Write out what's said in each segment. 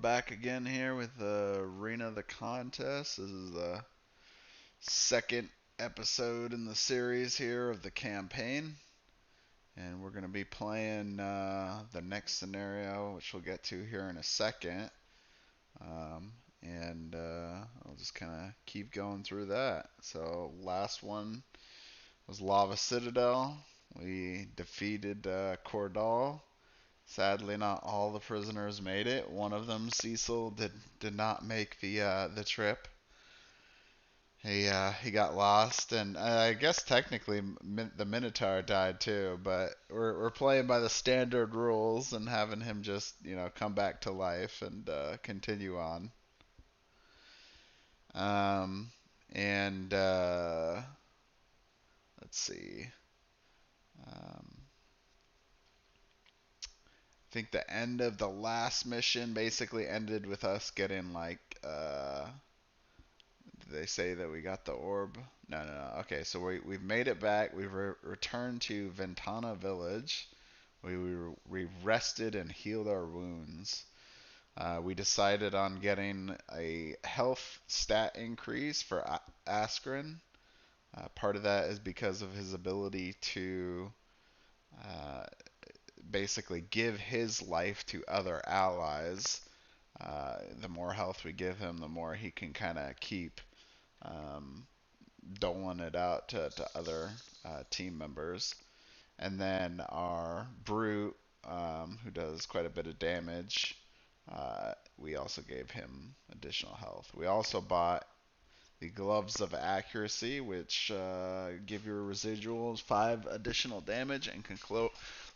back again here with Arena the Contest. This is the second episode in the series here of the campaign. And we're going to be playing the next scenario, which we'll get to here in a second. And I'll just kind of keep going through that. So, last one was Lava Citadel. We defeated Cordal. Sadly, not all the prisoners made it. One of them, Cecil, did not make the trip. He got lost, and I guess technically the Minotaur died too. But we're playing by the standard rules and having him just come back to life and continue on. Um, and let's see. Um, I think the end of the last mission basically ended with us getting like did they say that we got the orb? No, no, no. Okay, so we've made it back. We've returned to Ventana Village. We rested and healed our wounds. We decided on getting a health stat increase for Askren. Part of that is because of his ability to uh, basically give his life to other allies. The more health we give him, the more he can kind of keep um, doling it out to other team members. And then our Brute, who does quite a bit of damage, we also gave him additional health. We also bought the Gloves of Accuracy, which give your residuals 5 additional damage and can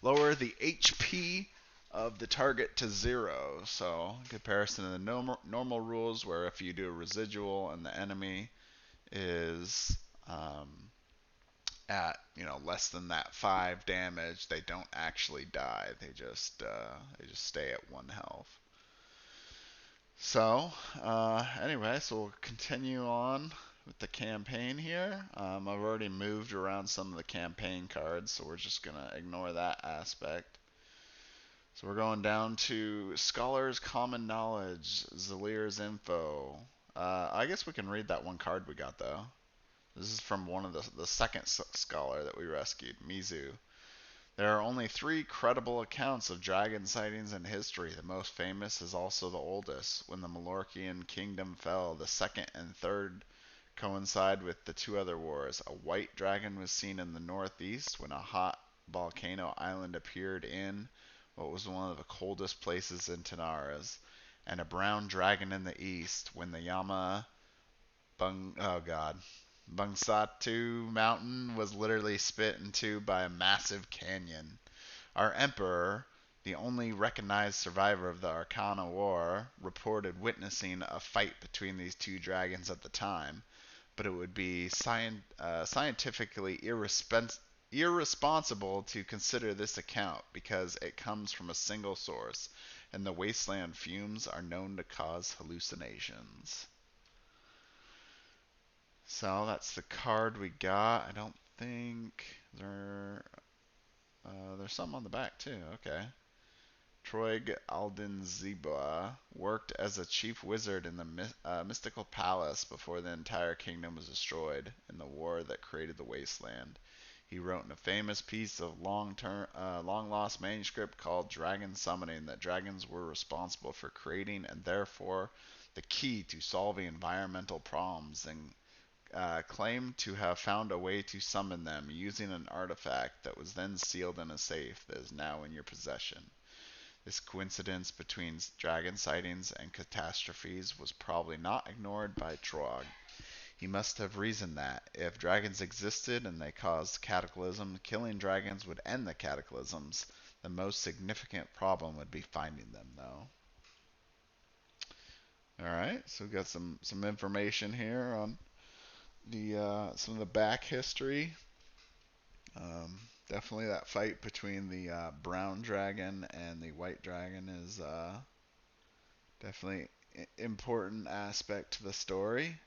lower the HP of the target to 0. So, in comparison to the normal rules, where if you do a residual and the enemy is at less than that 5 damage, they don't actually die. They just stay at 1 health. So anyway, so we'll continue on with the campaign here. I've already moved around some of the campaign cards, so we're just gonna ignore that aspect. So we're going down to Scholar's Common Knowledge, Zalir's Info. I guess we can read that one card we got though. This is from one of the second scholar that we rescued, Mizu. There are only 3 credible accounts of dragon sightings in history. The most famous is also the oldest. When the Mallorquian kingdom fell, the second and third coincide with the 2 other wars. A white dragon was seen in the northeast when a hot volcano island appeared in what was one of the coldest places in Tanaras, and a brown dragon in the east when the Bangsatu mountain was literally split in 2 by a massive canyon. Our emperor, the only recognized survivor of the Arcana War, reported witnessing a fight between these 2 dragons at the time, but it would be scientifically irresponsible to consider this account because it comes from a single source, and the wasteland fumes are known to cause hallucinations. So that's the card we got. I don't think there's some on the back too. Okay. Troig Aldenziba worked as a chief wizard in the mystical palace before the entire kingdom was destroyed in the war that created the wasteland. He wrote in a famous piece of long lost manuscript called Dragon Summoning that dragons were responsible for creating and therefore the key to solving environmental problems, and claimed to have found a way to summon them using an artifact that was then sealed in a safe that is now in your possession. This coincidence between dragon sightings and catastrophes was probably not ignored by Trog. He must have reasoned that, if dragons existed and they caused cataclysm, killing dragons would end the cataclysms. The most significant problem would be finding them, though. Alright, so we've got some information here on the some of the back history. Definitely that fight between the brown dragon and the white dragon is definitely important aspect to the story.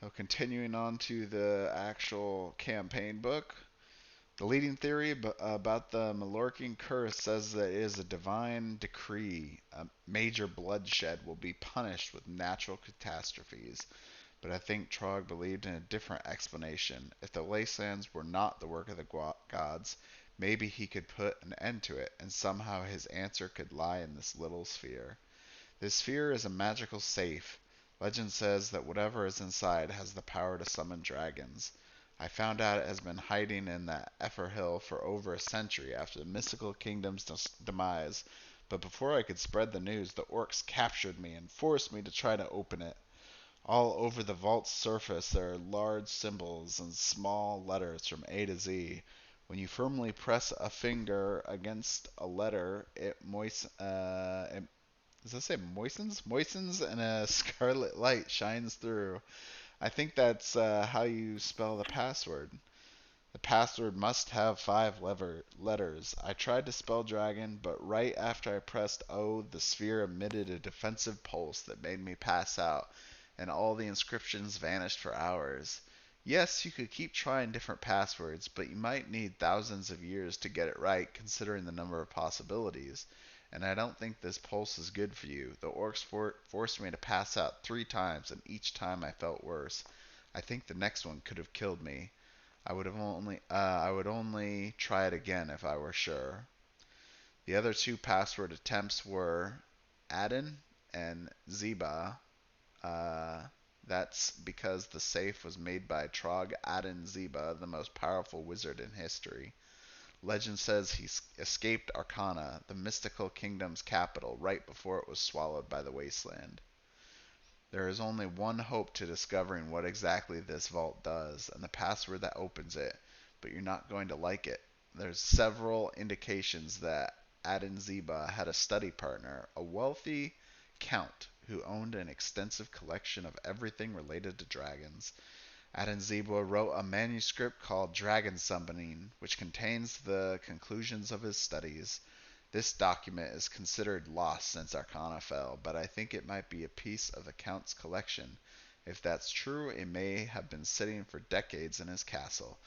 So continuing on to the actual campaign book, The leading theory about the Mallorquin curse says that it is a divine decree. A major bloodshed will be punished with natural catastrophes. But I think Trog believed in a different explanation. If the wastelands were not the work of the gods, maybe he could put an end to it, and somehow his answer could lie in this little sphere. This sphere is a magical safe. Legend says that whatever is inside has the power to summon dragons. I found out it has been hiding in the Effer Hill for over a century after the mystical kingdom's demise. But before I could spread the news, the orcs captured me and forced me to try to open it. All over the vault's surface there are large symbols and small letters from A to Z. When you firmly press a finger against a letter, does that say moistens? Moistens, and a scarlet light shines through. I think that's how you spell the password. The password must have five letters. I tried to spell dragon, but right after I pressed O, the sphere emitted a defensive pulse that made me pass out, and all the inscriptions vanished for hours. Yes, you could keep trying different passwords, but you might need thousands of years to get it right, considering the number of possibilities. And I don't think this pulse is good for you. The orcs forced me to pass out 3 times, and each time I felt worse. I think the next one could have killed me. I would only try it again if I were sure. The other two password attempts were Adin and Zeba. Uh, that's because the safe was made by Trog Adin Zeba, the most powerful wizard in history. Legend says he escaped Arcana, the mystical kingdom's capital, right before it was swallowed by the wasteland. There is only one hope to discovering what exactly this vault does and the password that opens it, but you're not going to like it. There's several indications that Adin Ziba had a study partner, a wealthy count who owned an extensive collection of everything related to dragons. Adin Ziba wrote a manuscript called Dragon Summoning, which contains the conclusions of his studies. This document is considered lost since Arcana fell, but I think it might be a piece of the Count's collection. If that's true, it may have been sitting for decades in his castle,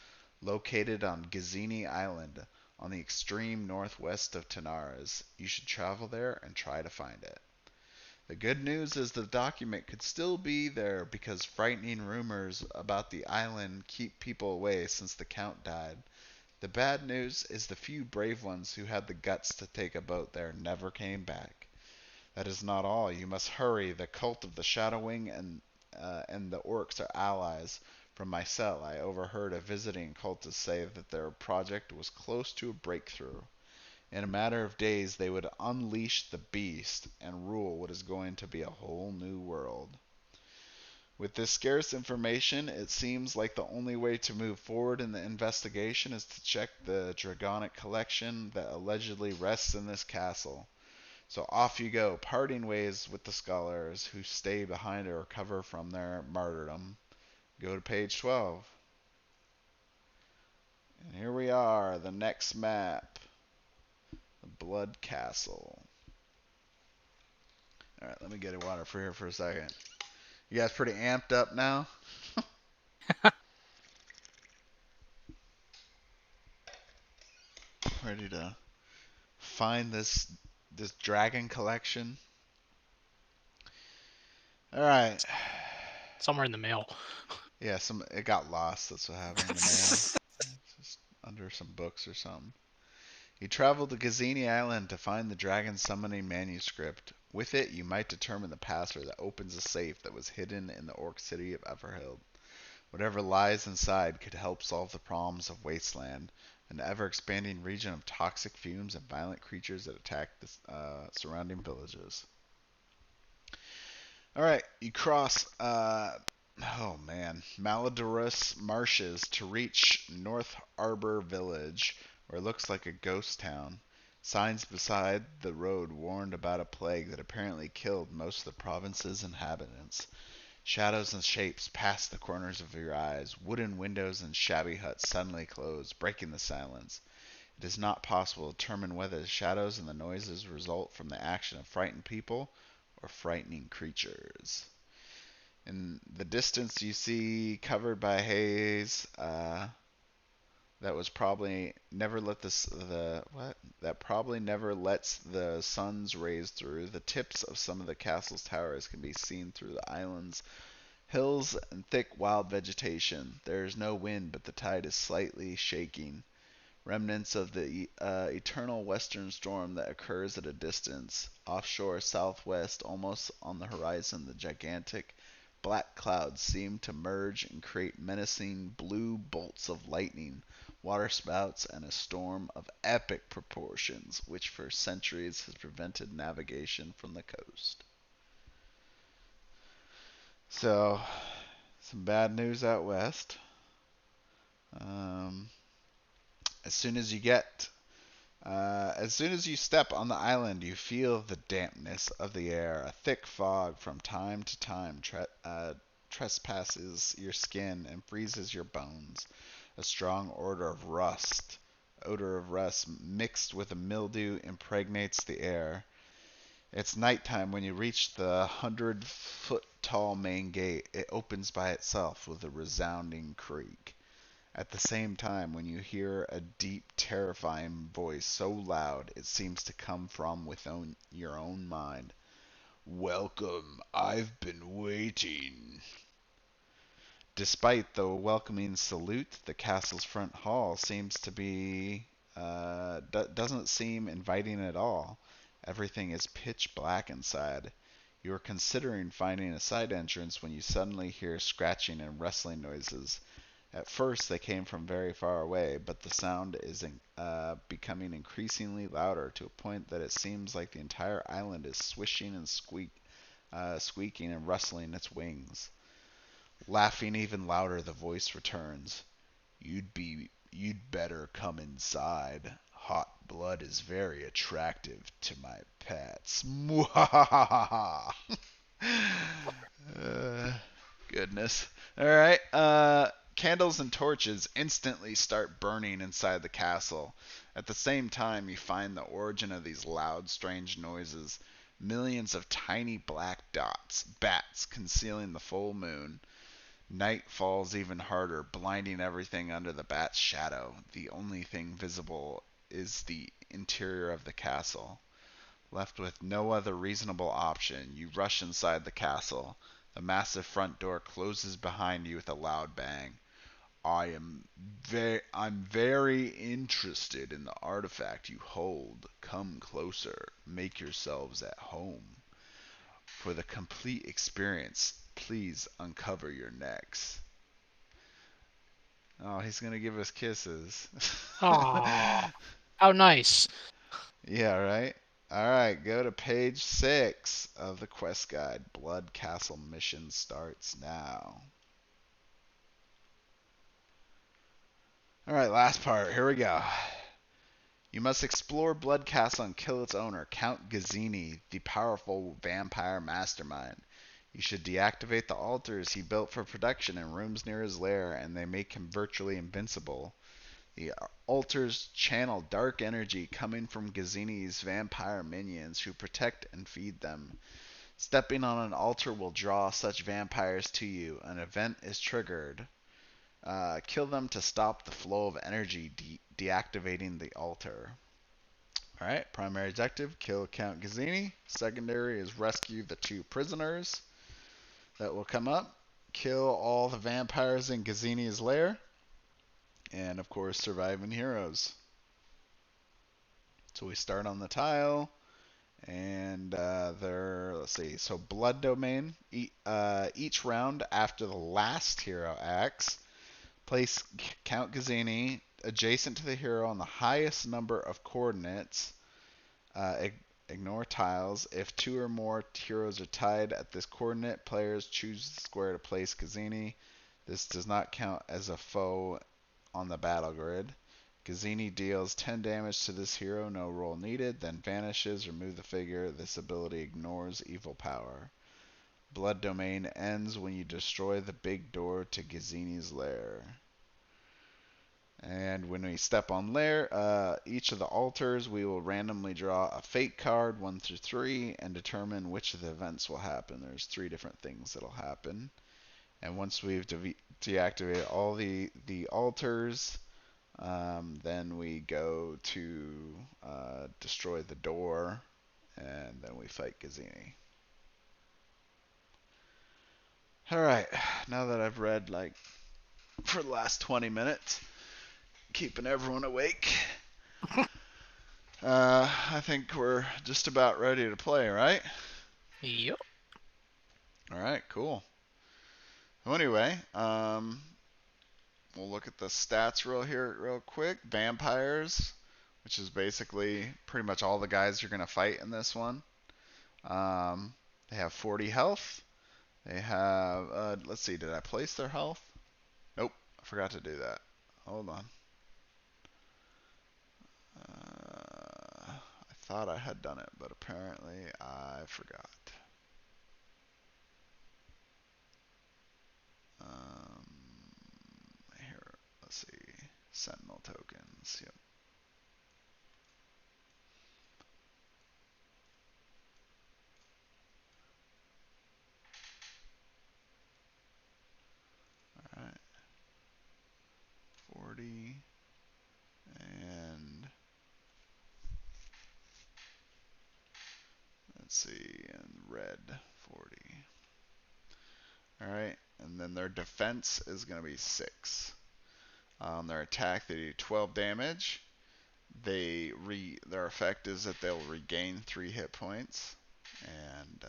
located on Gazini Island, on the extreme northwest of Tanaras. You should travel there and try to find it. The good news is the document could still be there because frightening rumors about the island keep people away since the Count died. The bad news is the few brave ones who had the guts to take a boat there never came back. That is not all. You must hurry. The cult of the Shadowwing and the orcs are allies. From my cell, I overheard a visiting cultist say that their project was close to a breakthrough. In a matter of days, they would unleash the beast and rule what is going to be a whole new world. With this scarce information, it seems like the only way to move forward in the investigation is to check the Dragonic collection that allegedly rests in this castle. So off you go, parting ways with the scholars who stay behind to recover from their martyrdom. Go to page 12. And here we are, the next map, the Blood Castle. Alright, let me get a water for here for a second. You guys pretty amped up now? Ready to find this dragon collection? All right. Somewhere in the mail. Yeah, it got lost. That's what happened in the mail. It's just under some books or something. You travel to Gazini Island to find the dragon summoning manuscript. With it, you might determine the password that opens a safe that was hidden in the orc city of Everhill. Whatever lies inside could help solve the problems of Wasteland, an ever-expanding region of toxic fumes and violent creatures that attack the surrounding villages. All right, you cross. Oh man, Maladorous marshes to reach North Arbor Village, where it looks like a ghost town. Signs beside the road warned about a plague that apparently killed most of the province's inhabitants. Shadows and shapes pass the corners of your eyes. Wooden windows and shabby huts suddenly close, breaking the silence. It is not possible to determine whether the shadows and the noises result from the action of frightened people or frightening creatures. In the distance, you see, covered by haze, that was probably never let the what that probably never lets the sun's rays through. The tips of some of the castle's towers can be seen through the island's hills and thick wild vegetation. There is no wind, but the tide is slightly shaking. Remnants of the eternal western storm that occurs at a distance. Offshore southwest, almost on the horizon, the gigantic black clouds seem to merge and create menacing blue bolts of lightning, waterspouts, and a storm of epic proportions, which for centuries has prevented navigation from the coast. So, some bad news out west. Um, as soon as you get as soon as you step on the island, you feel the dampness of the air. A thick fog from time to time trespasses your skin and freezes your bones. A strong odor of rust mixed with a mildew impregnates the air. It's nighttime when you reach the 100-foot tall main gate. It opens by itself with a resounding creak. At the same time, when you hear a deep, terrifying voice so loud it seems to come from within your own mind. Welcome, I've been waiting. Despite the welcoming salute, the castle's front hall seems to be doesn't seem inviting at all. Everything is pitch black inside. You are considering finding a side entrance when you suddenly hear scratching and rustling noises. At first, they came from very far away, but the sound is becoming increasingly louder to a point that it seems like the entire island is swishing and squeaking and rustling its wings. Laughing even louder, the voice returns. You'd better come inside. Hot blood is very attractive to my pets. Mwahaha. uh, Goodness. All right. Candles and torches instantly start burning inside the castle. At the same time, you find the origin of these loud, strange noises. Millions of tiny black dots, bats concealing the full moon. Night falls even harder, blinding everything under the bat's shadow. The only thing visible is the interior of the castle. Left with no other reasonable option, you rush inside the castle. The massive front door closes behind you with a loud bang. I'm very interested in the artifact you hold. Come closer. Make yourselves at home. For the complete experience, please uncover your necks. Oh, he's gonna give us kisses. Oh, how nice. Yeah, right? Alright, go to page 6 of the quest guide. Blood Castle mission starts now. Alright, last part. Here we go. You must explore Blood Castle and kill its owner, Count Gazzini, the powerful vampire mastermind. You should deactivate the altars he built for protection in rooms near his lair, and they make him virtually invincible. The altars channel dark energy coming from Gazzini's vampire minions who protect and feed them. Stepping on an altar will draw such vampires to you. An event is triggered. Kill them to stop the flow of energy, deactivating the altar. Alright, primary objective, kill Count Gazzini. Secondary is rescue the two prisoners that will come up. Kill all the vampires in Gazzini's lair. And of course, surviving heroes. So we start on the tile, and let's see, so Blood Domain. Each round after the last hero acts, place Count Gazzini adjacent to the hero on the highest number of coordinates. Ignore tiles. If two or more heroes are tied at this coordinate, players choose the square to place Gazzini. This does not count as a foe on the battle grid. Gazzini deals 10 damage to this hero, no roll needed, then vanishes. Remove the figure. This ability ignores evil power. Blood Domain ends when you destroy the big door to Gazzini's lair. And when we step on lair, each of the altars, we will randomly draw a fate card, 1 through 3, and determine which of the events will happen. There's 3 different things that'll happen. And once we've deactivated all the altars, Then we go to destroy the door, and then we fight Gazini. All right, now that I've read like for the last 20 minutes, keeping everyone awake, I think we're just about ready to play, right? Yep. All right, cool. Well, anyway, we'll look at the stats real quick. Vampires, which is basically pretty much all the guys you're gonna fight in this one. They have 40 health. They have, let's see, did I place their health? Nope, I forgot to do that. Hold on. I thought I had done it, but apparently I forgot. Um, Here, let's see. Sentinel tokens. Yep. All right. 40 and let's see, and red 40. All right, and then their defense is going to be 6. Their attack, they do 12 damage. Their effect is that they'll regain 3 hit points, and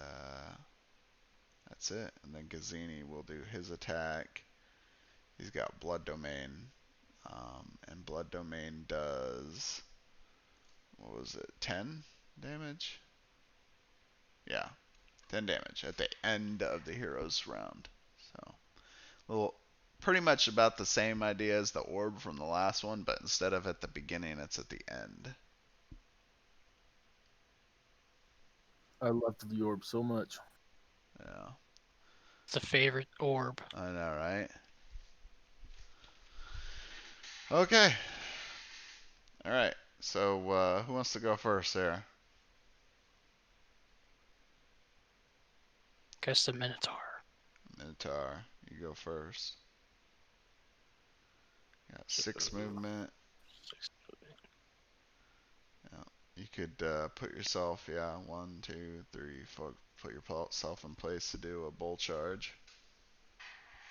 that's it. And then Gazini will do his attack. He's got Blood Domain, and Blood Domain does, what was it, 10 damage? Yeah, 10 damage at the end of the hero's round. So, little, pretty much about the same idea as the orb from the last one, but instead of at the beginning, it's at the end. I loved the orb so much. Yeah, It's a favorite orb. I know, right? Okay. All right. So, who wants to go first there? Guess the Minotaur. Minotaur, you go first. Got 6 movement. 6 movement. Yeah. You could put yourself, yeah, 1, 2, 3, 4. Put yourself in place to do a bull charge.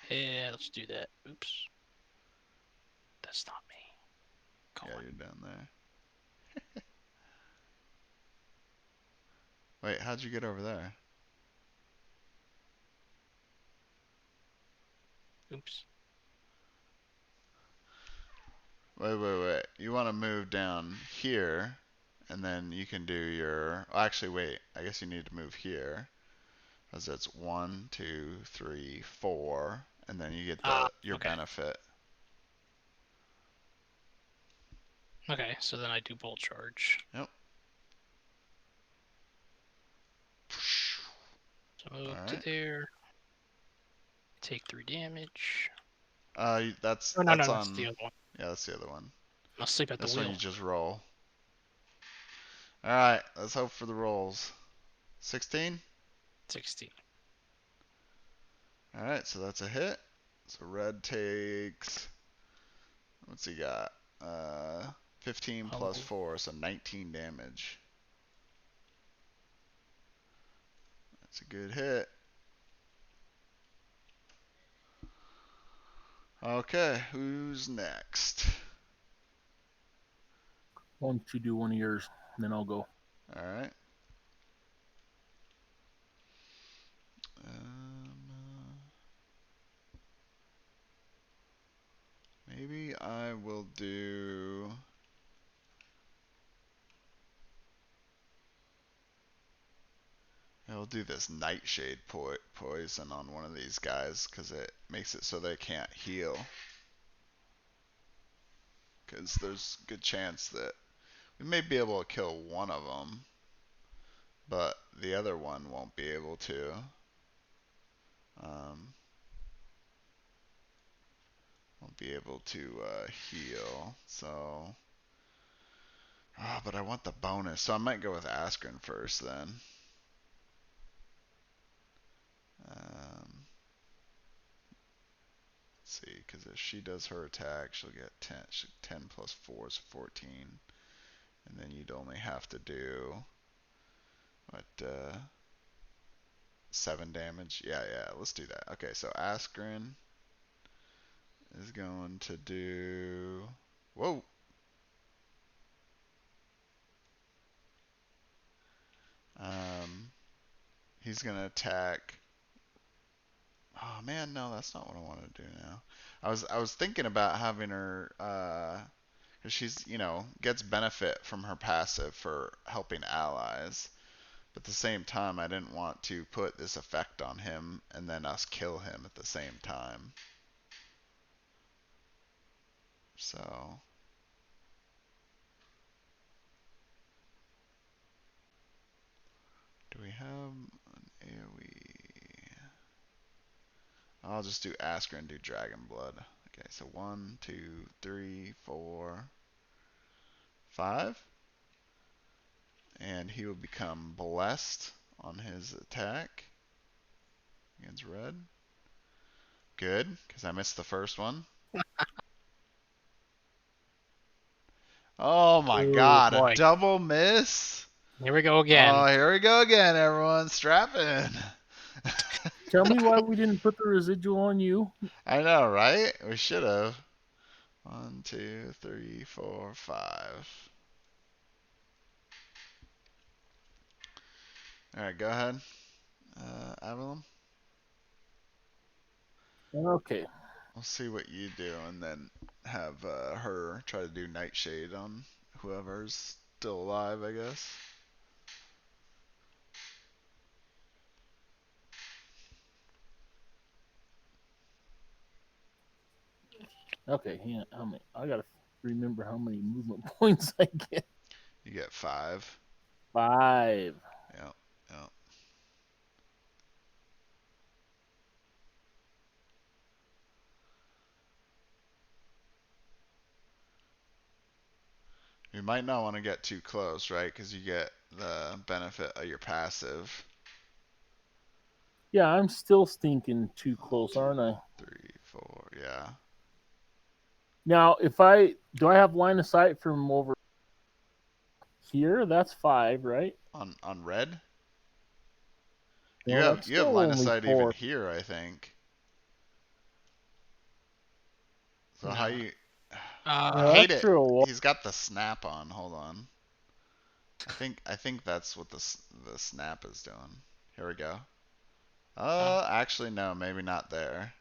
Yeah, let's do that. Oops. That's not me. Yeah, you're down there. Wait, how'd you get over there? Oops. Wait. You want to move down here, and then you can do your. Oh, actually, wait. I guess you need to move here, as it's 1, 2, 3, 4, and then you get your Okay. benefit. Okay, so then I do Bolt Charge. Yep. So move All to right. there. Take 3 damage. That's Oh, no, that's that's the on. other one. Yeah, that's the other one. I'll sleep at the This wheel. one you just roll. All right. Let's hope for the rolls. 16. 16. All right. So that's a hit. So red takes. What's he got? 15 plus 4, so 19 damage. That's a good hit. Okay, who's next? Why don't you do one of yours, and then I'll go. All right. Um, Maybe I will do. I'll do this Nightshade poison on one of these guys because it makes it so they can't heal. Because there's a good chance that we may be able to kill one of them, but the other one won't be able to. Um, won't be able to heal. So, but I want the bonus, so I might go with Askren first then. Let's see, because if she does her attack, she'll get 10. 10 plus 4 is 14. And then you'd only have to do, what, 7 damage? Yeah, let's do that. Okay, so Askren is going to do... Whoa! He's going to attack... Oh man, no, that's not what I want to do now. I was thinking about having her, because she's, gets benefit from her passive for helping allies. But at the same time, I didn't want to put this effect on him and then us kill him at the same time. So, do we have an AoE? I'll just do Asker and do Dragon Blood. Okay, so 1, 2, 3, 4, 5. And he will become blessed on his attack against red. Good, because I missed the first one. Oh my Ooh, god, a boy. double miss? Here we go again. Oh, here we go again, everyone. Strap in. Tell me why we didn't put the residual on you. I know, right? We should have. 1, 2, 3, 4, 5. Alright, go ahead. Avalon. Okay. We'll see what you do and then have her try to do Nightshade on whoever's still alive, I guess. Okay. Yeah. How many? I gotta remember how many movement points I get. You get 5. 5. Yep, yep. You might not want to get too close, right? Because you get the benefit of your passive. Yeah, I'm still stinking too 1, close, 2, aren't I? 3, 4. Yeah. Now, if I have line of sight from over here, that's 5, right? On red, No, that's you have still line of only sight even 4. here, I think. So how No. you? I No, hate that's it. true. He's got the snap on. Hold on. I think that's what the snap is doing. Here we go. Actually no, maybe not there.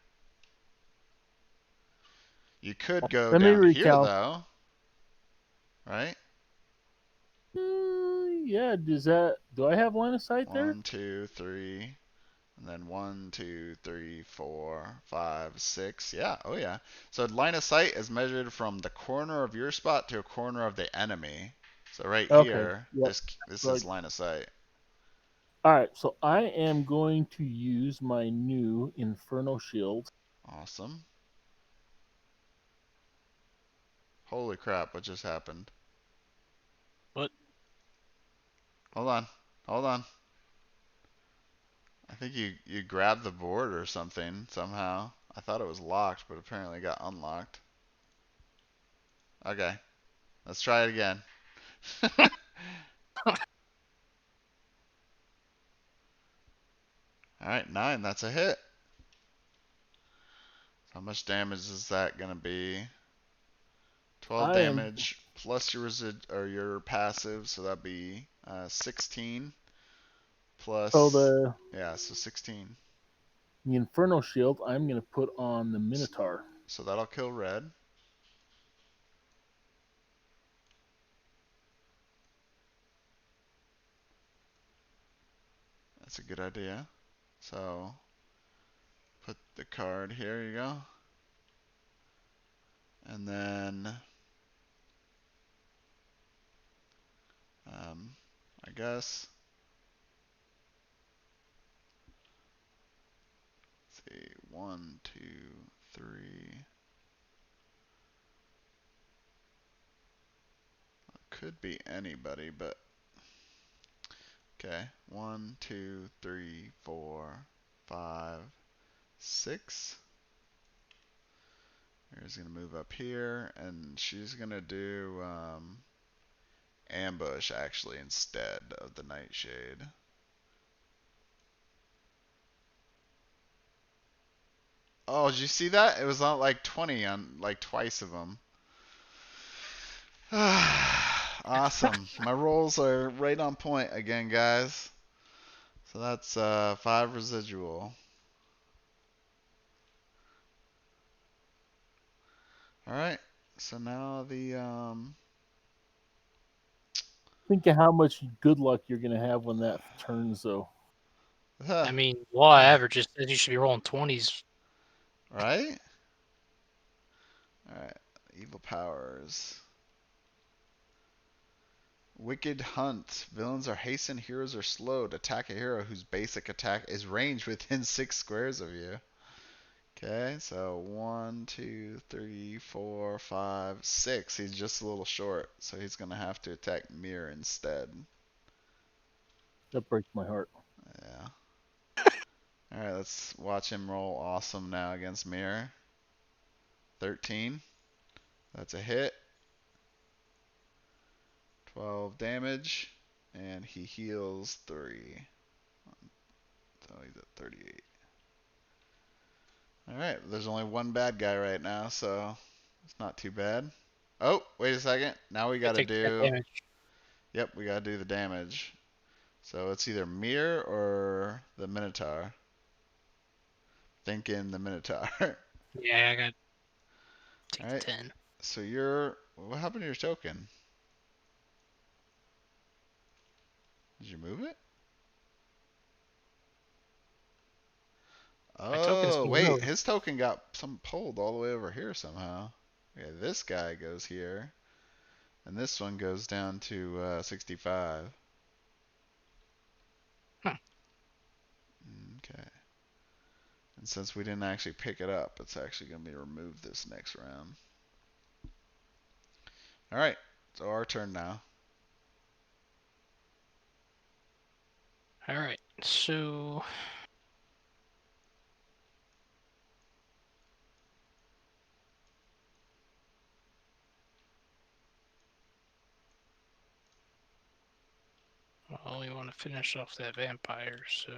You could go Let me down here recount. though, right? Yeah, do I have line of sight there? 1, 2, 3, and then 1, 2, 3, 4, 5, 6. Yeah, oh yeah. So line of sight is measured from the corner of your spot to a corner of the enemy. So right Okay. here, Yep. this So is line of sight. all right, so I am going to use my new Inferno Shield. Awesome. Holy crap, what just happened? What? Hold on. Hold on. I think you grabbed the board or something somehow. I thought it was locked, but apparently it got unlocked. Okay. Let's try it again. Alright, 9. That's a hit. How much damage is that going to be? 12 I am damage plus your your passive, so that'd be 16 so plus, the yeah, so 16. Inferno Shield. I'm going to put on the Minotaur. So that'll kill red. That's a good idea. So put the card here. You go. And then I guess, let's see, 1, 2, 3. Could be anybody, but okay. 1, 2, 3, 4, 5, 6. Mirror's gonna move up here, and she's gonna do ambush actually instead of the Nightshade. Oh, did you see that? It was on like 20 on like twice of them. Awesome. My rolls are right on point again, guys. So that's 5 residual. Alright. So now the Think of how much good luck you're gonna have when that turns, though. I mean, law average just said you should be rolling 20s. right? Alright. Evil powers. Wicked Hunt. Villains are hastened, heroes are slowed. Attack a hero whose basic attack is ranged within 6 squares of you. Okay, so 1, 2, 3, 4, 5, 6. He's just a little short, so he's gonna have to attack Mir instead. That breaks my heart. Yeah. Alright, let's watch him roll awesome now against Mir. 13. That's a hit. 12 damage. And he heals 3. So he's at 38. Alright, there's only one bad guy right now, so it's not too bad. Oh, wait a second. Now we gotta Take that do... damage. Yep, we gotta do the damage. So it's either Mir or the Minotaur. Thinking the Minotaur. Yeah, I got take Alright, 10. so you're... What happened to your token? Did you move it? My token's Oh, being wait, moved. his token got some pulled all the way over here somehow. Okay, this guy goes here. And this one goes down to 65. Huh. Okay. And since we didn't actually pick it up, it's actually going to be removed this next round. Alright, so our turn now. Alright, so... Well, we want to finish off that vampire, so...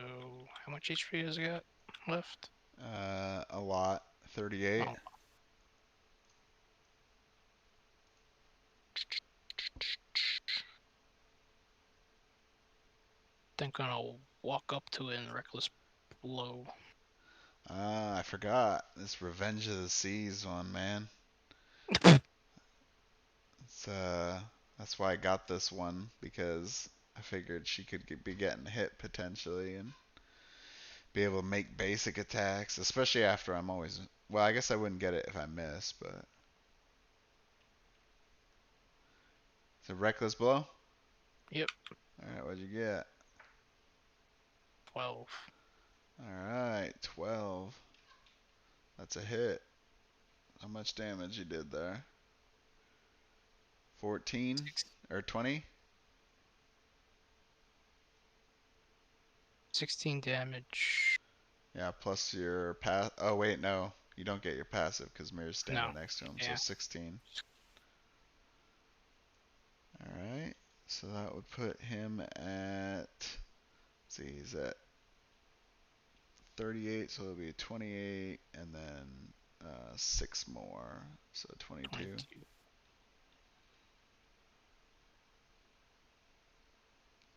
How much HP has it got left? A lot. 38. Oh. Think I'll walk up to it in reckless blow. Ah, I forgot. This Revenge of the Seas one, man. It's, that's why I got this one, because I figured she could be getting hit potentially and be able to make basic attacks, especially after I'm always... Well, I guess I wouldn't get it if I miss, but... It's a reckless blow? Yep. Alright, what'd you get? 12. Alright, 12. That's a hit. How much damage you did there? 14? Or 20? 16 damage. Yeah, plus your pass. Oh, wait, no. You don't get your passive because Mirror's standing No. next to him, Yeah. so 16. Alright, so that would put him at... Let's see, he's at 38, so it'll be 28, and then 6 more, so 22. 22.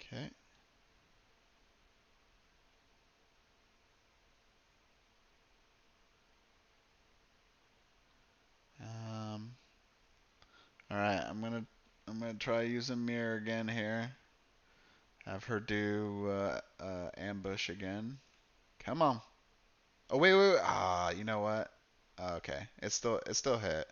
Okay. All right, I'm gonna try using Mirror again here. Have her do ambush again. Come on. Oh wait. Ah, you know what? Okay, it's still hit.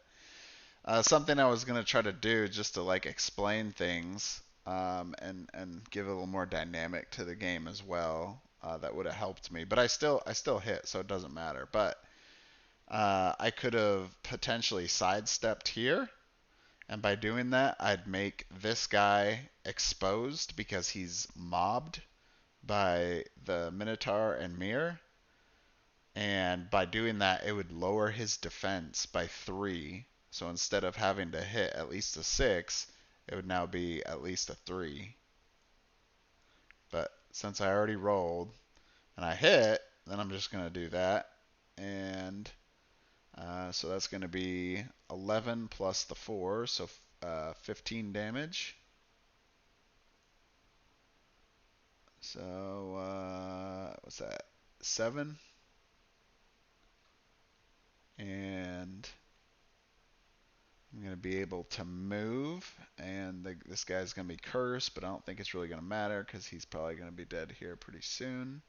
Something I was gonna try to do just to like explain things and give a little more dynamic to the game as well. That would have helped me, but I still hit, so it doesn't matter. But I could have potentially sidestepped here. And by doing that, I'd make this guy exposed because he's mobbed by the Minotaur and Mir. And by doing that, it would lower his defense by 3. So instead of having to hit at least a 6, it would now be at least a 3. But since I already rolled and I hit, then I'm just going to do that. And so that's going to be 11 plus the 4, so 15 damage. So, what's that? 7. And I'm going to be able to move. And this guy's going to be cursed, but I don't think it's really going to matter because he's probably going to be dead here pretty soon.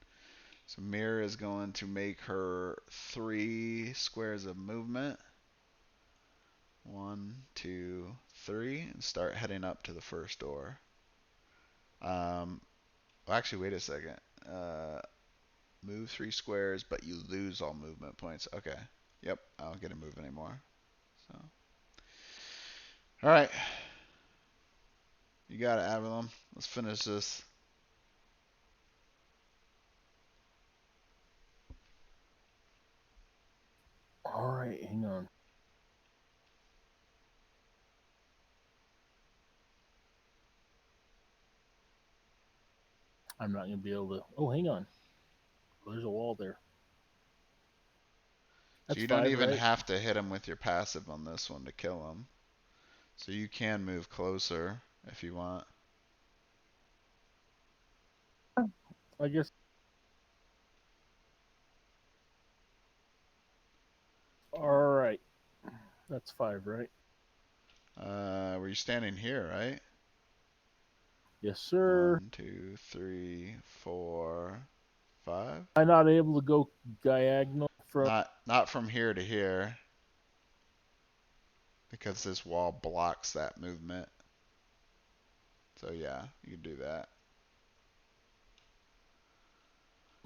So Mir is going to make her 3 squares of movement. 1, 2, 3, and start heading up to the first door. Well, actually, wait a second. Move 3 squares, but you lose all movement points. Okay. Yep, I don't get to move anymore. So, all right. You got it, Avalon. Let's finish this. All right, hang on. I'm not gonna be able to. Oh, hang on. There's a wall there. So That's you don't 5, even right? have to hit him with your passive on this one to kill him. So you can move closer if you want. I guess. All right. That's 5, right? Were you standing here, right? Yes, sir. 1, 2, 3, 4, 5. I'm not able to go diagonal from. Not from here to here, because this wall blocks that movement. So yeah, you can do that.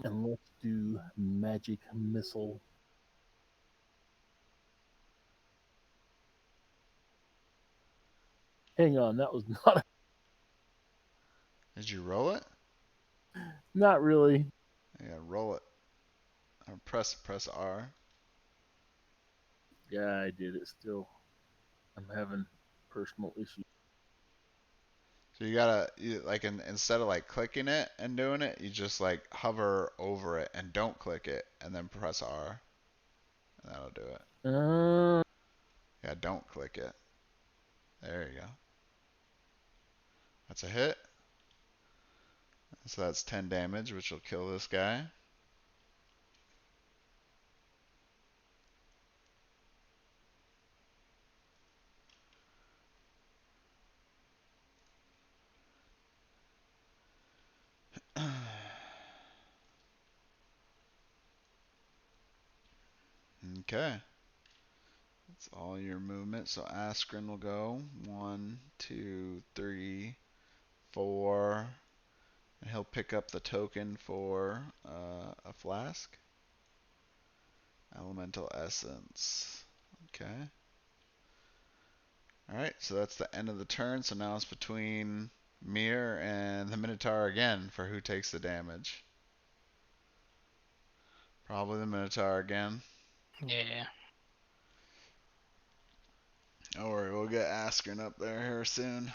And let's do magic missile. Hang on, that was not Did you roll it? not really. Yeah, roll it. Or press R. Yeah, I did it still. I'm having personal issues. So you gotta instead of like clicking it and doing it, you just like hover over it and don't click it, and then press R, and that'll do it. Uh, Yeah, don't click it. There you go. That's a hit. So that's 10 damage, which will kill this guy. Okay. That's all your movement. So Askren will go 1, 2, 3, 4, and he'll pick up the token for a flask. Elemental essence. Okay. Alright, so that's the end of the turn. So now it's between Mir and the Minotaur again for who takes the damage. Probably the Minotaur again. Yeah. Don't worry, we'll get Askren up there here soon.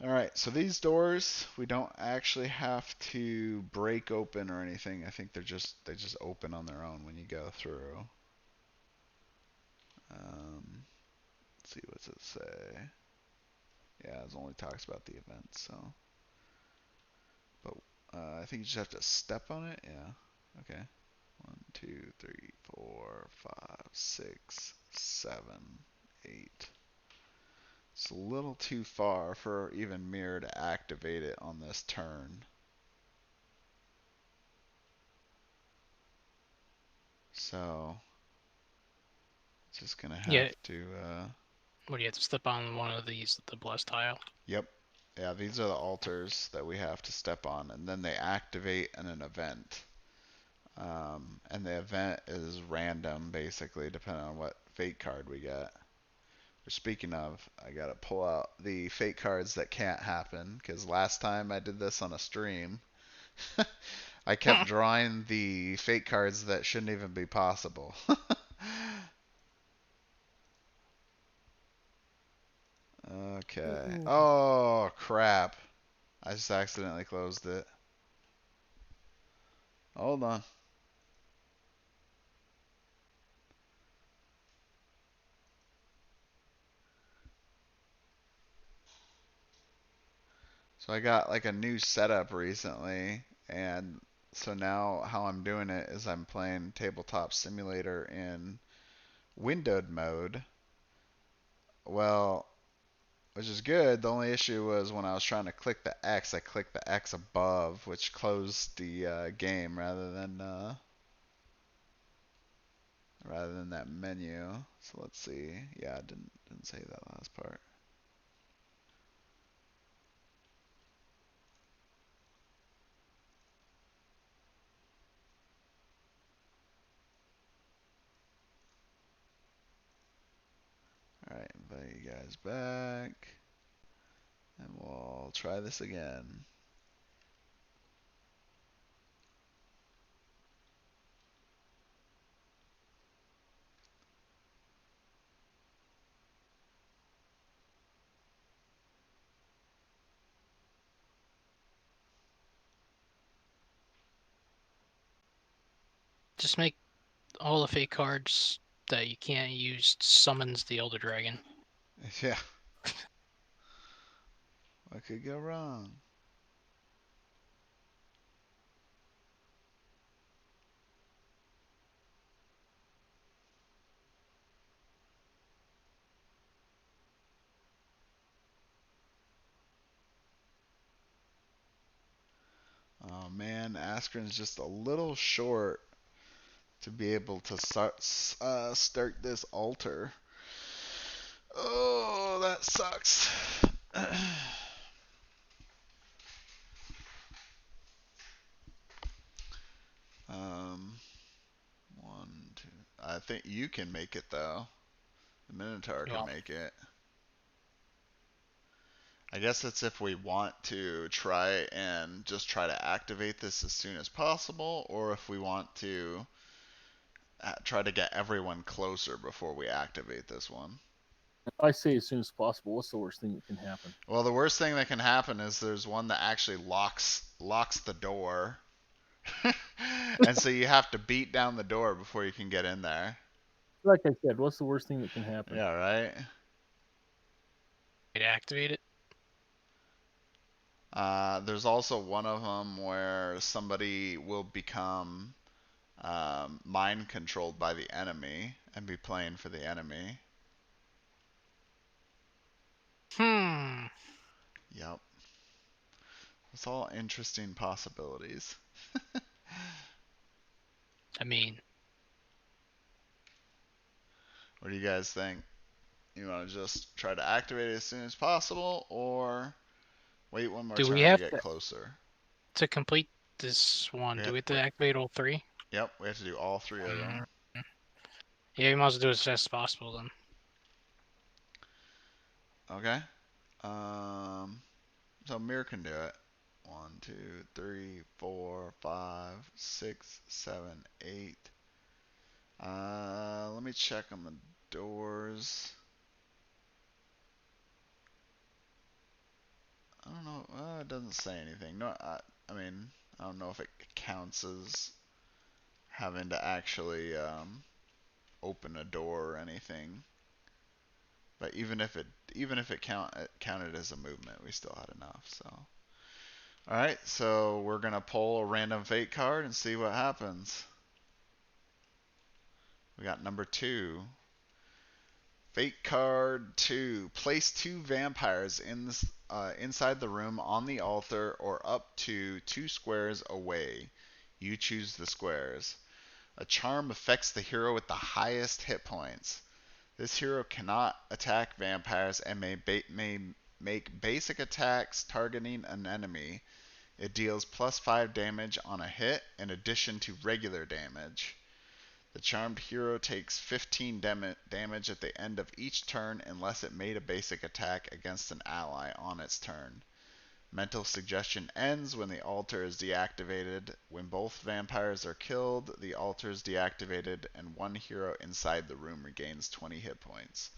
Alright, so these doors we don't actually have to break open or anything. I think they just open on their own when you go through. Let's see, what's it say? Yeah, it only talks about the event, so. But I think you just have to step on it. Yeah. Okay. 1, 2, 3, 4, 5, 6, 7, 8. It's a little too far for even Mir to activate it on this turn. So, just gonna Yeah. have to. What do you have to step on one of these, the blessed tile? Yep. Yeah, these are the altars that we have to step on, and then they activate in an event. And the event is random, basically, depending on what fate card we get. Speaking of, I gotta pull out the fate cards that can't happen, because last time I did this on a stream, I kept drawing the fake cards that shouldn't even be possible. Okay. Oh, crap. I just accidentally closed it. Hold on. So I got like a new setup recently, and so now how I'm doing it is I'm playing Tabletop Simulator in windowed mode. Well, which is good. The only issue was when I was trying to click the X, I clicked the X above, which closed the game rather than that menu. So let's see. Yeah, I didn't say that last part. All right, invite you guys back, and we'll try this again. Just make all the fake cards that you can't use summons the Elder Dragon. Yeah. What could go wrong? Oh man, Askren's just a little short to be able to start this altar. Oh, that sucks. um, one, two. I think you can make it though. The Minotaur can Well, make it. I guess it's if we want to try and just try to activate this as soon as possible, or if we want to try to get everyone closer before we activate this one. I say as soon as possible. What's the worst thing that can happen? Well, the worst thing that can happen is there's one that actually locks the door. And so you have to beat down the door before you can get in there. Like I said, what's the worst thing that can happen? Yeah, right? to activate it. There's also one of them where somebody will become mind controlled by the enemy and be playing for the enemy. Yep. It's all interesting possibilities. I mean, What do you guys think? You want to just try to activate it as soon as possible, or wait one more do we turn to have get closer? to complete this one? We Do have, we have to activate all three? yep, we have to do all three of them. Yeah, you might as well do it as fast as possible then. Okay. So Mir can do it. 1, 2, 3, 4, 5, 6, 7, 8. Let me check on the doors. I don't know. It doesn't say anything. No, I mean, I don't know if it counts as having to actually open a door or anything. But even if it counted as a movement, we still had enough. So, all right. So we're gonna pull a random fate card and see what happens. We got number 2. Fate card 2. Place 2 vampires inside the room on the altar or up to 2 squares away. You choose the squares. A charm affects the hero with the highest hit points. This hero cannot attack vampires and may make basic attacks targeting an enemy. It deals plus 5 damage on a hit in addition to regular damage. The charmed hero takes 15 damage at the end of each turn unless it made a basic attack against an ally on its turn. Mental suggestion ends when the altar is deactivated. When both vampires are killed, the altar is deactivated and one hero inside the room regains 20 hit points.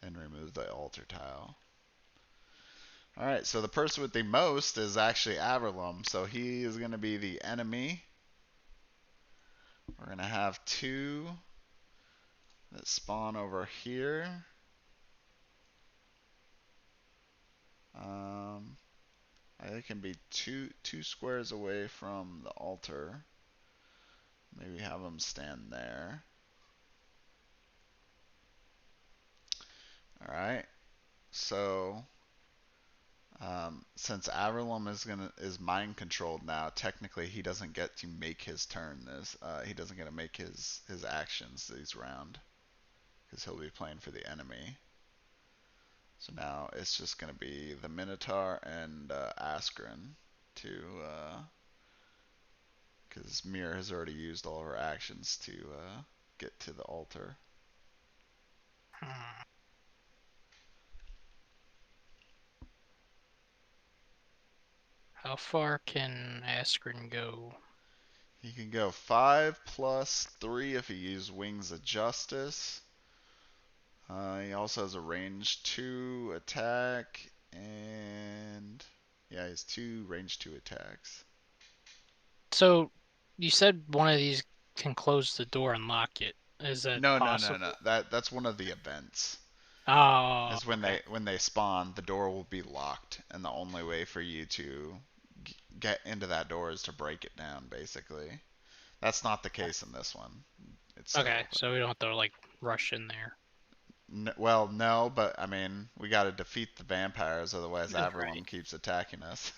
Then remove the altar tile. Alright, so the person with the most is actually Averlum, so he is going to be the enemy. We're going to have 2 that spawn over here. They can be two squares away from the altar. Maybe have them stand there. Alright, so since Averlum is mind controlled now, technically he doesn't get to make his turn. He doesn't get to make his actions this round because he'll be playing for the enemy. So now it's just going to be the Minotaur and Askren to, because Mir has already used all her actions to get to the altar. How far can Askren go? He can go 5 plus 3 if he uses Wings of Justice. He also has a range 2 attack, and yeah, he has 2 range 2 attacks. So, you said one of these can close the door and lock it. Is that possible? No. That's one of the events. Oh, Is when okay. they spawn, the door will be locked, and the only way for you to get into that door is to break it down, basically. That's not the case in this one. It's still Okay, open. so we don't have to like rush in there. Well, no, but I mean, we got to defeat the vampires, otherwise Right. Averlum keeps attacking us.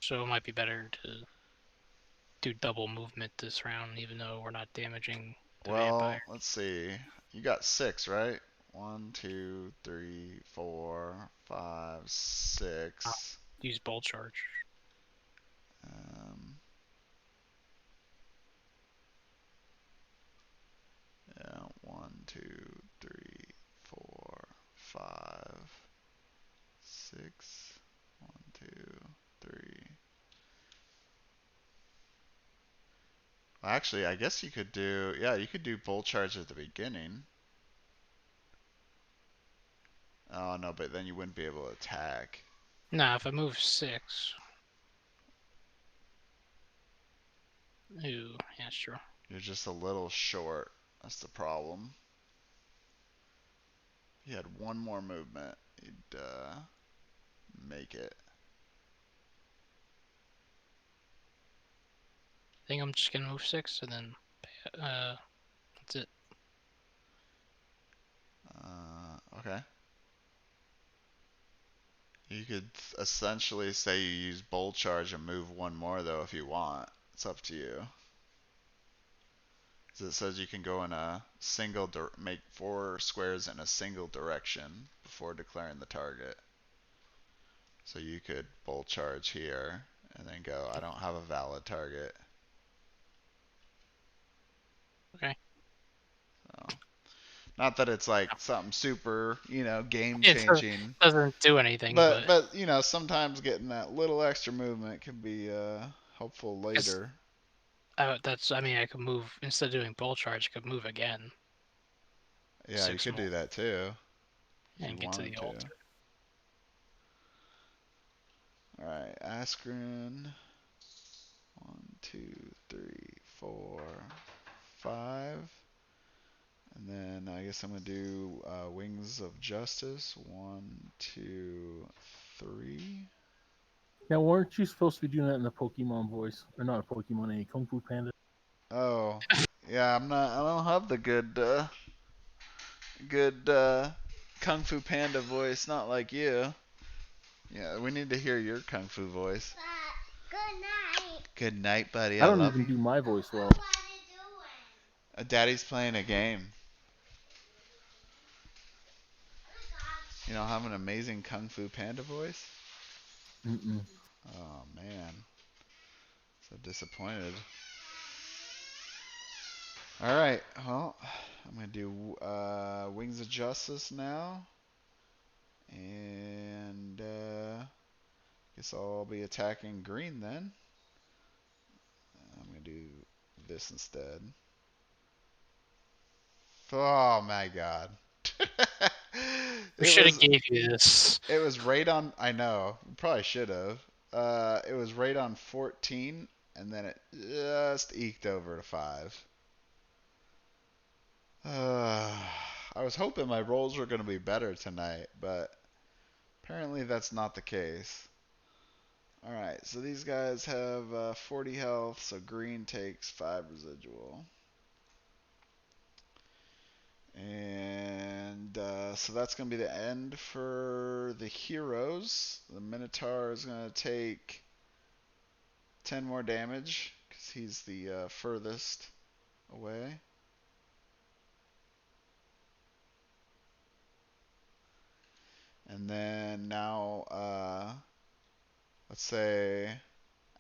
So it might be better to do double movement this round, even though we're not damaging the vampire. Well, let's see. You got 6, right? 1, 2, 3, 4, 5, 6. Use bolt charge. Yeah, 1, 2, 3, 4, 5, 6. 1, 2, 3. Well, actually, I guess you could do, yeah, you could do bolt charge at the beginning. Oh no, but then you wouldn't be able to attack. Nah, if I move 6. Ooh, yeah, sure. You're just a little short. That's the problem. If you had one more movement, you'd make it. I think I'm just gonna move 6 and then that's it. Okay. You could essentially say you use bolt charge and move one more though if you want. It's up to you. Because it says you can go in a make 4 squares in a single direction before declaring the target. So you could bolt charge here and then go, I don't have a valid target. Okay. So, not that it's like something super, game It changing. doesn't do anything, But sometimes getting that little extra movement can be helpful later. I mean, I could move, instead of doing bolt charge, I could move again. Yeah, you 6 could more do that too. If you and get to wanted the to. altar. Alright, Askren. 1, 2, 3, 4, 5. And then I guess I'm going to do Wings of Justice. 1, 2, 3. Now, weren't you supposed to be doing that in the Pokemon voice, or not a Pokemon, a Kung Fu Panda? Oh, yeah, I don't have the good Kung Fu Panda voice, not like you. Yeah, we need to hear your Kung Fu voice. Good night. Good night, buddy. I don't even do my voice well. Daddy's playing a game. You don't have an amazing Kung Fu Panda voice? Mm-mm. Oh, man. So disappointed. Alright, well, I'm going to do Wings of Justice now. And, Guess I'll be attacking green then. I'm gonna do this instead. Oh my god. We should have gave you this. It was right on. I know. Probably should have. It was right on 14, and then it just eked over to 5. I was hoping my rolls were going to be better tonight, but apparently that's not the case. Alright, so these guys have 40 health, so green takes 5 residual. And so that's going to be the end for the heroes. The Minotaur is going to take 10 more damage because he's the furthest away. And then now, let's say,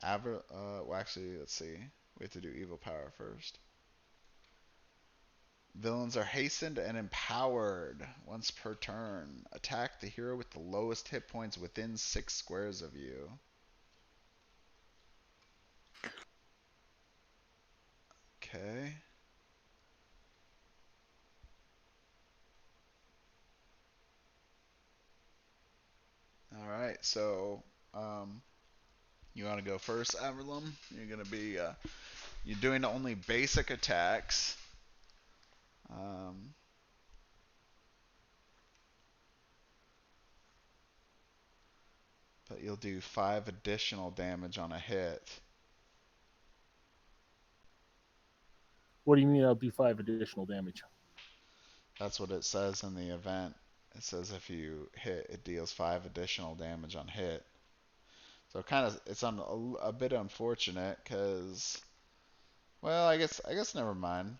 well, actually, let's see. We have to do evil power first. Villains are hastened and empowered once per turn. Attack the hero with the lowest hit points within 6 squares of you. Okay. Alright, so you want to go first, Averlum? You're going to be you're doing only basic attacks. But you'll do 5 additional damage on a hit. What do you mean I'll do 5 additional damage? That's what it says in the event. It says if you hit, it deals 5 additional damage on hit. So it's a bit unfortunate because, well, I guess never mind.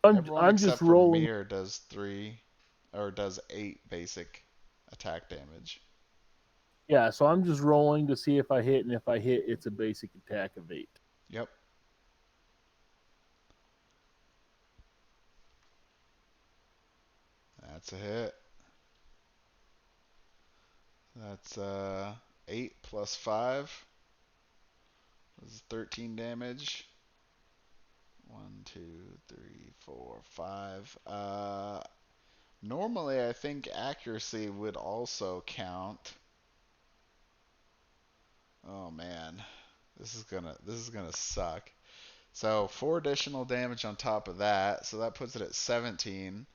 Everyone I'm except just for rolling. Mir does 3 or does 8 basic attack damage. Yeah, so I'm just rolling to see if I hit, and if I hit, it's a basic attack of 8. Yep. That's a hit. That's 8 plus 5. This is 13 damage. 1, 2, 3, 4, 5. Normally, I think accuracy would also count. Oh man, this is gonna suck. So 4 additional damage on top of that, so that puts it at 17.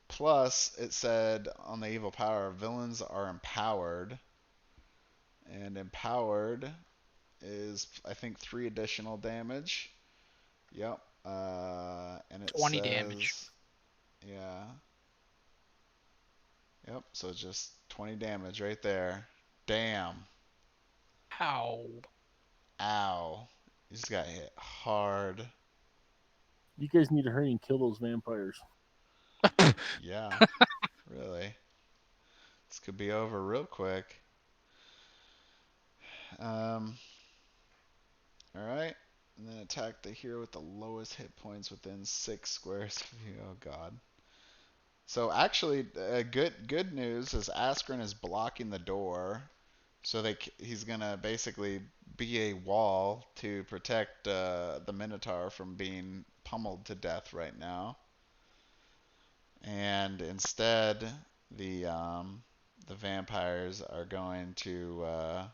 Plus, it said on the evil power, villains are empowered, and empowered is I think 3 additional damage. Yep. And it 20 says, damage. yeah. Yep. So just 20 damage right there. Damn. Ow. Ow. You just got hit hard. You guys need to hurry and kill those vampires. Yeah. Really. This could be over real quick. Alright. And then attack the hero with the lowest hit points within 6 squares of you. Oh god. So actually, good news is Askren is blocking the door. So he's gonna basically be a wall to protect the Minotaur from being pummeled to death right now. And instead, the vampires are going to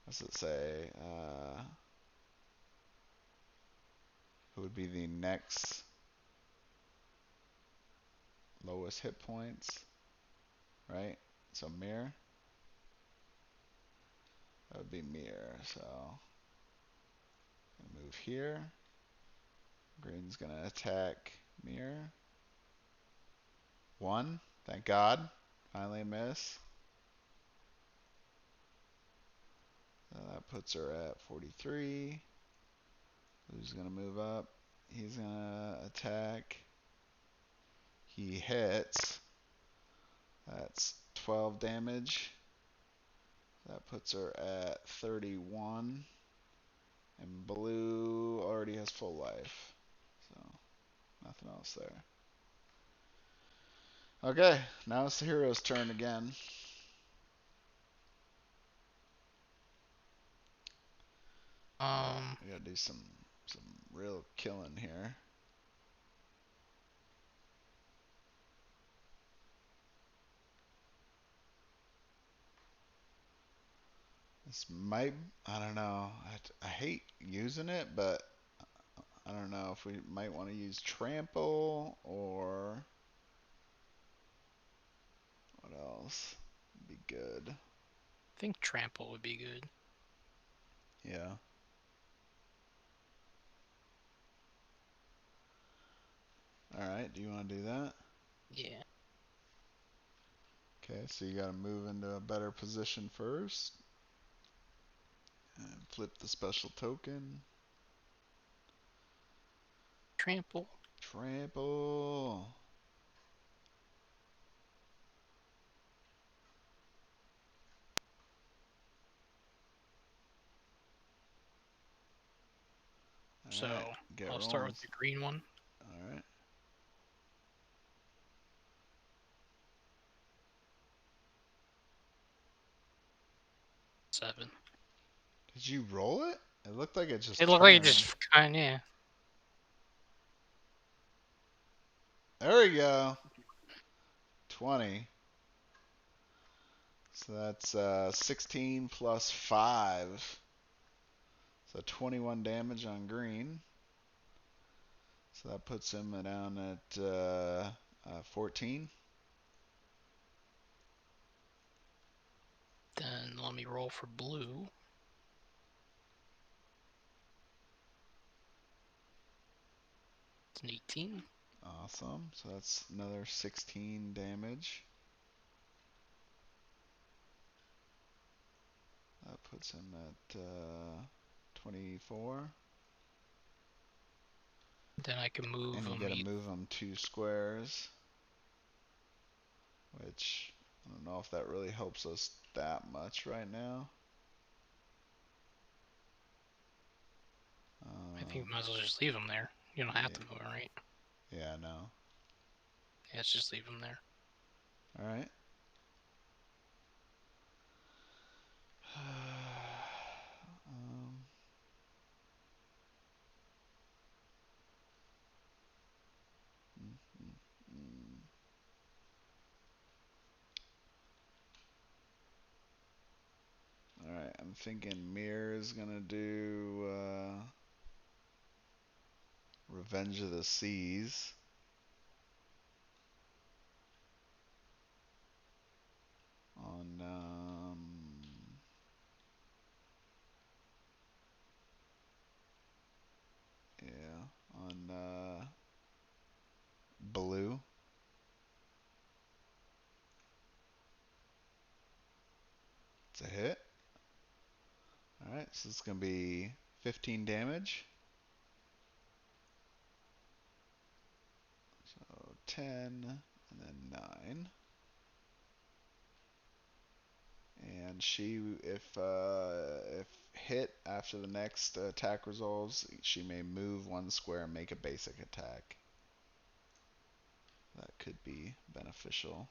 what's it say? Who would be the next lowest hit points? Right. So Mir. That would be Mir. So move here. Green's gonna attack Mir. 1. Thank God. Finally a miss. That puts her at 43. Who's gonna move up? He's gonna attack. He hits. That's 12 damage. That puts her at 31. And blue already has full life. So, nothing else there. Okay, now it's the hero's turn again. We gotta do some real killing here. This might, I don't know. I hate using it, but I don't know if we might want to use trample or what else would be good. I think trample would be good. Yeah. Alright, do you want to do that? Yeah. Okay, so you gotta move into a better position first. And flip the special token. Trample. Trample. So Alright, get I'll start rolling. with the green one. Alright. Seven. Did you roll it? It looked like it just It looked like it turned. just kind of, yeah. There we go. 20. So that's 16 plus 5. So 21 damage on green. So that puts him down at 14. Then let me roll for blue. It's an 18. Awesome. So that's another 16 damage. That puts him at 24. Then I can move And you him. gotta move him 2 squares. Which, I don't know if that really helps us that much right now. I think we might as well just leave him there. You don't have to Yeah. move him, right? Yeah, no. Yeah, let's just leave him there. Alright. Alright, I'm thinking Mir is gonna do Revenge of the Seas. On yeah, on blue. It's a hit. Alright, so it's gonna be 15 damage. So 10 and then 9. And she, if hit after the next attack resolves, she may move 1 square and make a basic attack. That could be beneficial.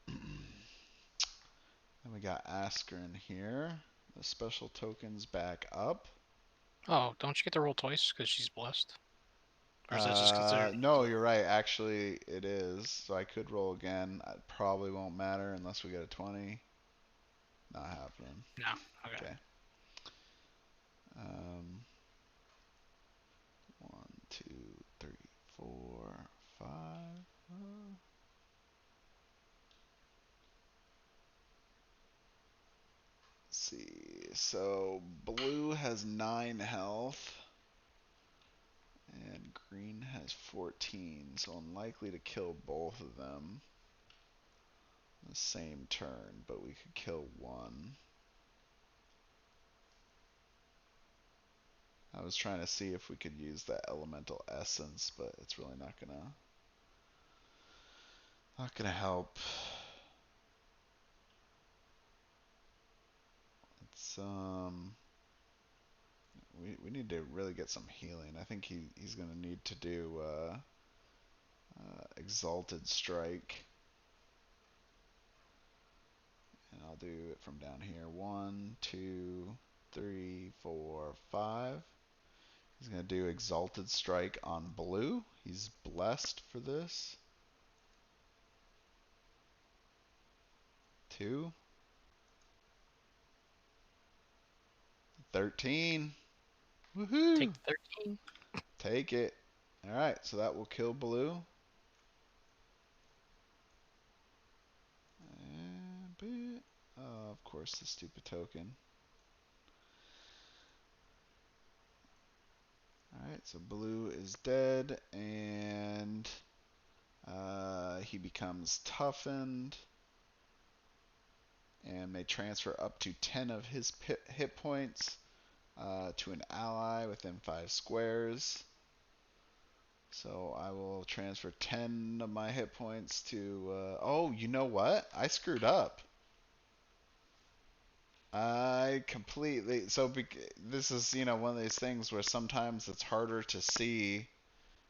Then we got Askern here. The special token's back up. Oh, don't you get to roll twice because she's blessed? Or is that just considered? No, you're right. Actually, it is. So I could roll again. It probably won't matter unless we get a 20. Not happening. No. Okay. Okay. 1, 2, 3, 4, 5. Let's see. So blue has 9 health. And green has 14. So unlikely to kill both of them the same turn, but we could kill one. I was trying to see if we could use that elemental essence, but it's really not gonna help. It's we need to really get some healing. I think he's gonna need to do Exalted Strike. And I'll do it from down here. 1, 2, 3, 4, 5. He's going to do Exalted Strike on blue. He's blessed for this. 2. 13. Woohoo! Take 13. Take it. Alright, so that will kill blue. And, of course, the stupid token. Alright, so blue is dead, and he becomes toughened and may transfer up to 10 of his hit points to an ally within 5 squares. So I will transfer 10 of my hit points to... oh, you know what? I screwed up. I completely... So this is, one of these things where sometimes it's harder to see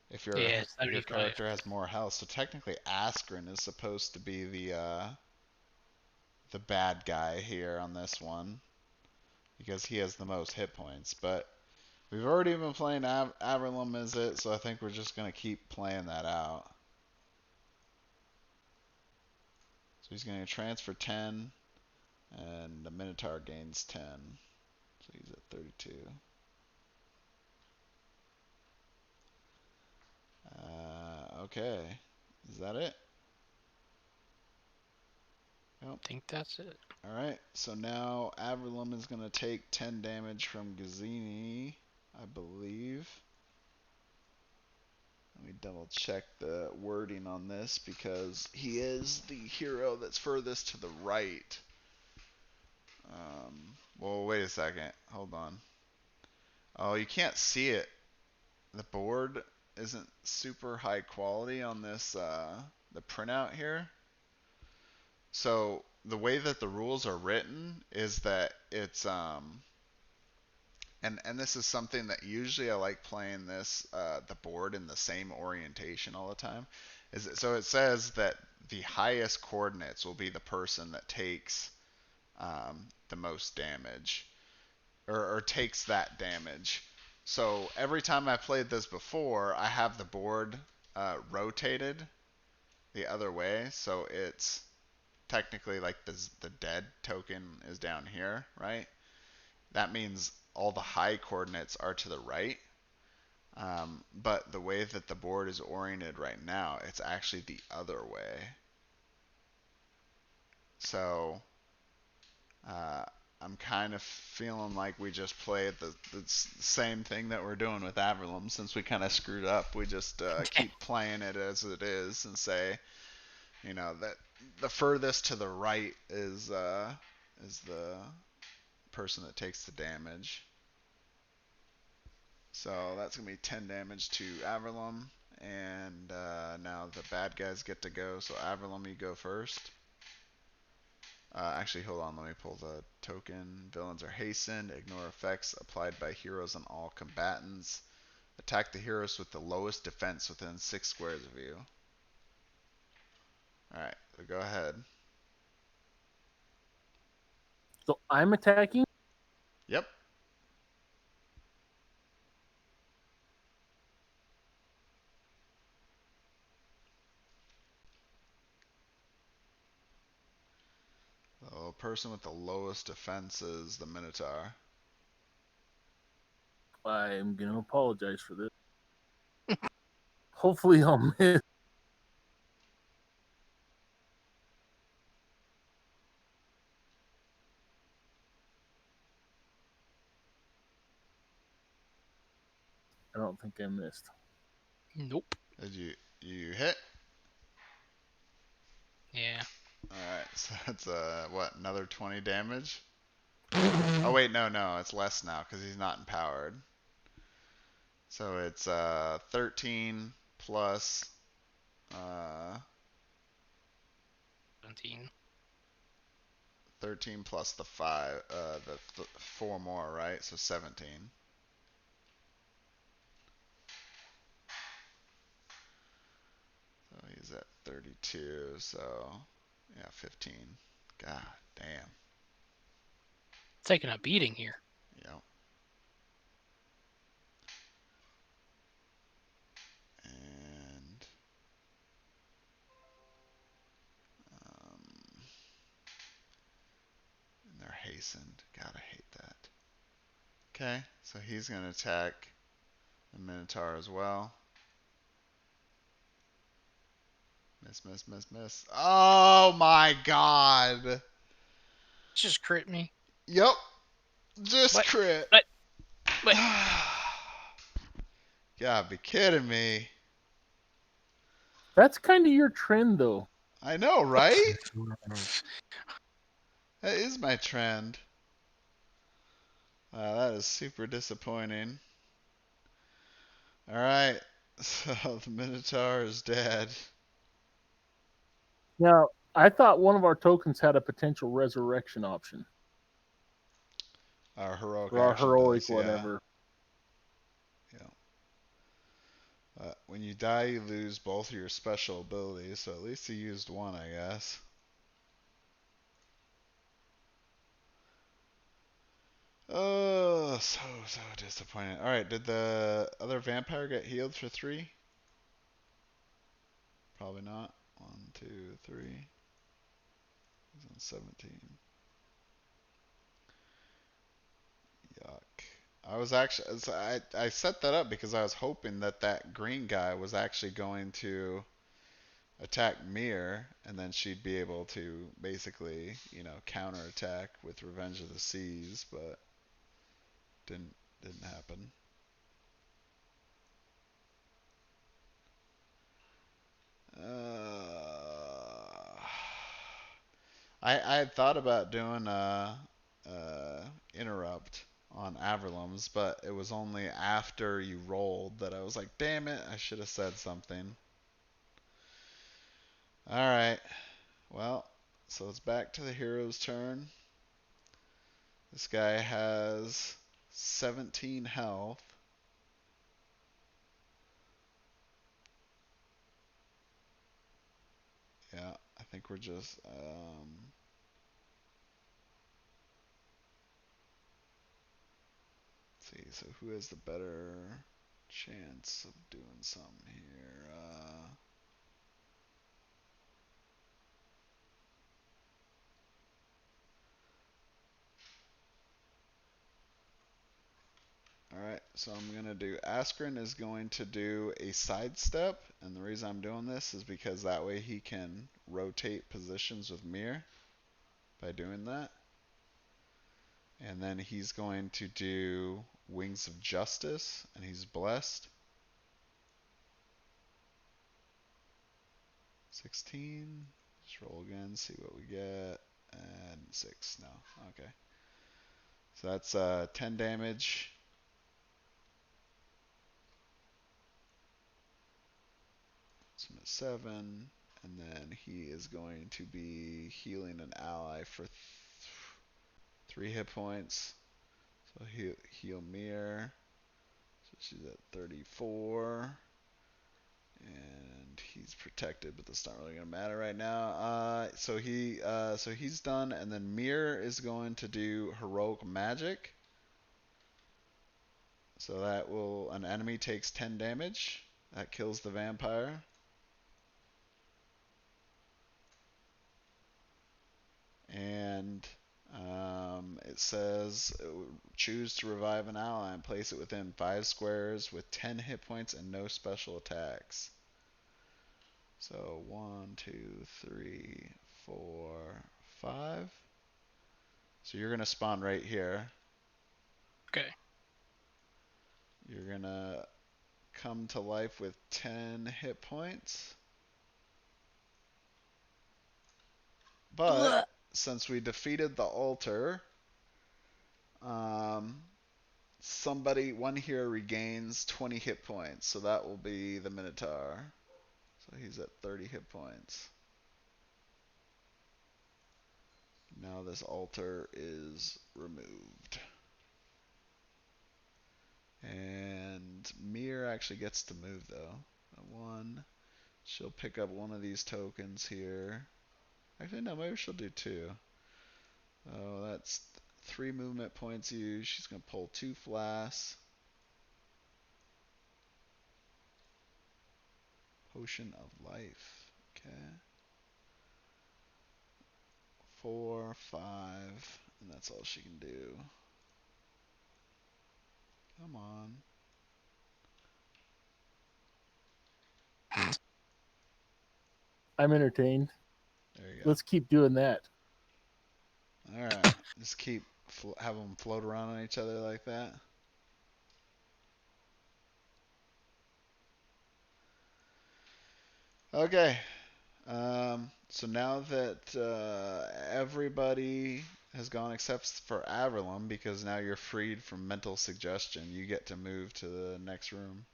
if your Yeah, 75. character has more health. So technically Askren is supposed to be the bad guy here on this one, because he has the most hit points. But we've already been playing Averlum as it, so I think we're just going to keep playing that out. So he's going to transfer 10, and the Minotaur gains 10. So he's at 32. Okay. Is that it? Yep. I think that's it. Alright, so now Averlum is going to take 10 damage from Gazzini, I believe. Let me double check the wording on this, because he is the hero that's furthest to the right. Well, wait a second. Hold on. Oh, you can't see it. The board isn't super high quality on this, the printout here. So the way that the rules are written is that it's, and this is something that usually I like playing this, the board in the same orientation all the time. So it says that the highest coordinates will be the person that takes the most damage, or takes that damage. So every time I played this before, I have the board rotated the other way, so it's technically like the dead token is down here, right? That means all the high coordinates are to the right. But the way that the board is oriented right now, it's actually the other way. So I'm kind of feeling like we just played the same thing that we're doing with Averlum, since we kind of screwed up. We just keep playing it as it is and say, that the furthest to the right is the person that takes the damage. So that's going to be 10 damage to Averlum. And now the bad guys get to go. So Averlum, you go first. Actually, hold on. Let me pull the token. Villains are hastened. Ignore effects applied by heroes on all combatants. Attack the heroes with the lowest defense within 6 squares of you. Alright, so go ahead. So I'm attacking? Yep. The person with the lowest defense is the Minotaur. I'm going to apologize for this. Hopefully I'll miss. I don't think I missed. Nope. Did you hit? Yeah. Alright, so that's what, another 20 damage? Oh wait, no, it's less now because he's not empowered. So it's 13 plus 17. 13 plus the 5, the 4 more, right? So 17. So he's at 32, so yeah, 15. God Damn. Taking a beating here. Yep. And and they're hastened. Gotta hate that. Okay, so he's gonna attack the Minotaur as well. Miss, miss, miss, miss. Oh my god. Just crit me. Yep. Just What? crit. What? Gotta be kidding me. That's kind of your trend, though. I know, right? That is my trend. That is super disappointing. Alright, so the Minotaur is dead. Now, I thought one of our tokens had a potential resurrection option. Our heroic or our action heroic does, whatever. Yeah. When you die, you lose both of your special abilities, so at least he used one, I guess. Oh, so disappointing. Alright, did the other vampire get healed for 3? Probably not. 1, 2, 3. He's on 17. Yuck. I was actually, I set that up because I was hoping that that green guy was actually going to attack Mir, and then she'd be able to basically, counterattack with Revenge of the Seas, but didn't happen. I had thought about doing interrupt on Averlums, but it was only after you rolled that I was like, damn it, I should have said something. Alright. Well, so it's back to the hero's turn. This guy has 17 health. Yeah, I think we're just let's see, so who has the better chance of doing something here? Alright, so I'm going to do, Askren is going to do a sidestep, and the reason I'm doing this is because that way he can rotate positions with Mir by doing that. And then he's going to do Wings of Justice, and he's blessed. 16. Just roll again, see what we get. And 6, no. Okay. So that's 10 damage. So 7. And then he is going to be healing an ally for 3 hit points. So heal Mir. So she's at 34. And he's protected, but that's not really gonna matter right now. So he's done, and then Mir is going to do heroic magic. So that will, an enemy takes 10 damage. That kills the vampire. And it says choose to revive an ally and place it within 5 squares with 10 hit points and no special attacks. So 1, 2, 3, 4, 5. So you're gonna spawn right here. Okay. You're gonna come to life with 10 hit points. But since we defeated the altar, one here regains 20 hit points, so that will be the Minotaur. So he's at 30 hit points. Now this altar is removed. And Mir actually gets to move though. One. She'll pick up one of these tokens here. Actually, no, maybe she'll do 2. Oh, that's 3 movement points used. She's gonna pull 2 flasks. Potion of life. Okay. 4, 5, and that's all she can do. Come on. I'm entertained. There you go. Let's keep doing that. All right. Just keep have them float around on each other like that. Okay. So now that everybody has gone except for Averlum, because now you're freed from mental suggestion, you get to move to the next room.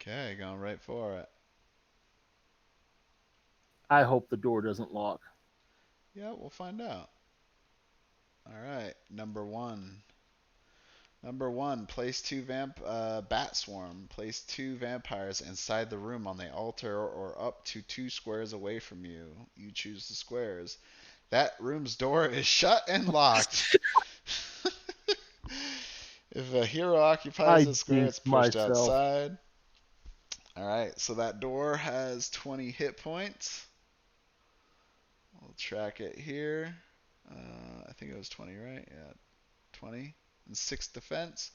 Okay, going right for it. I hope the door doesn't lock. Yeah, we'll find out. All right, number one. Number one, place 2 bat swarm. Place 2 vampires inside the room on the altar or up to 2 squares away from you. You choose the squares. That room's door is shut and locked. If a hero occupies I a square, it's jinxed pushed myself. outside. Alright, so that door has 20 hit points. We'll track it here. I think it was 20, right? Yeah, 20. And 6 defense.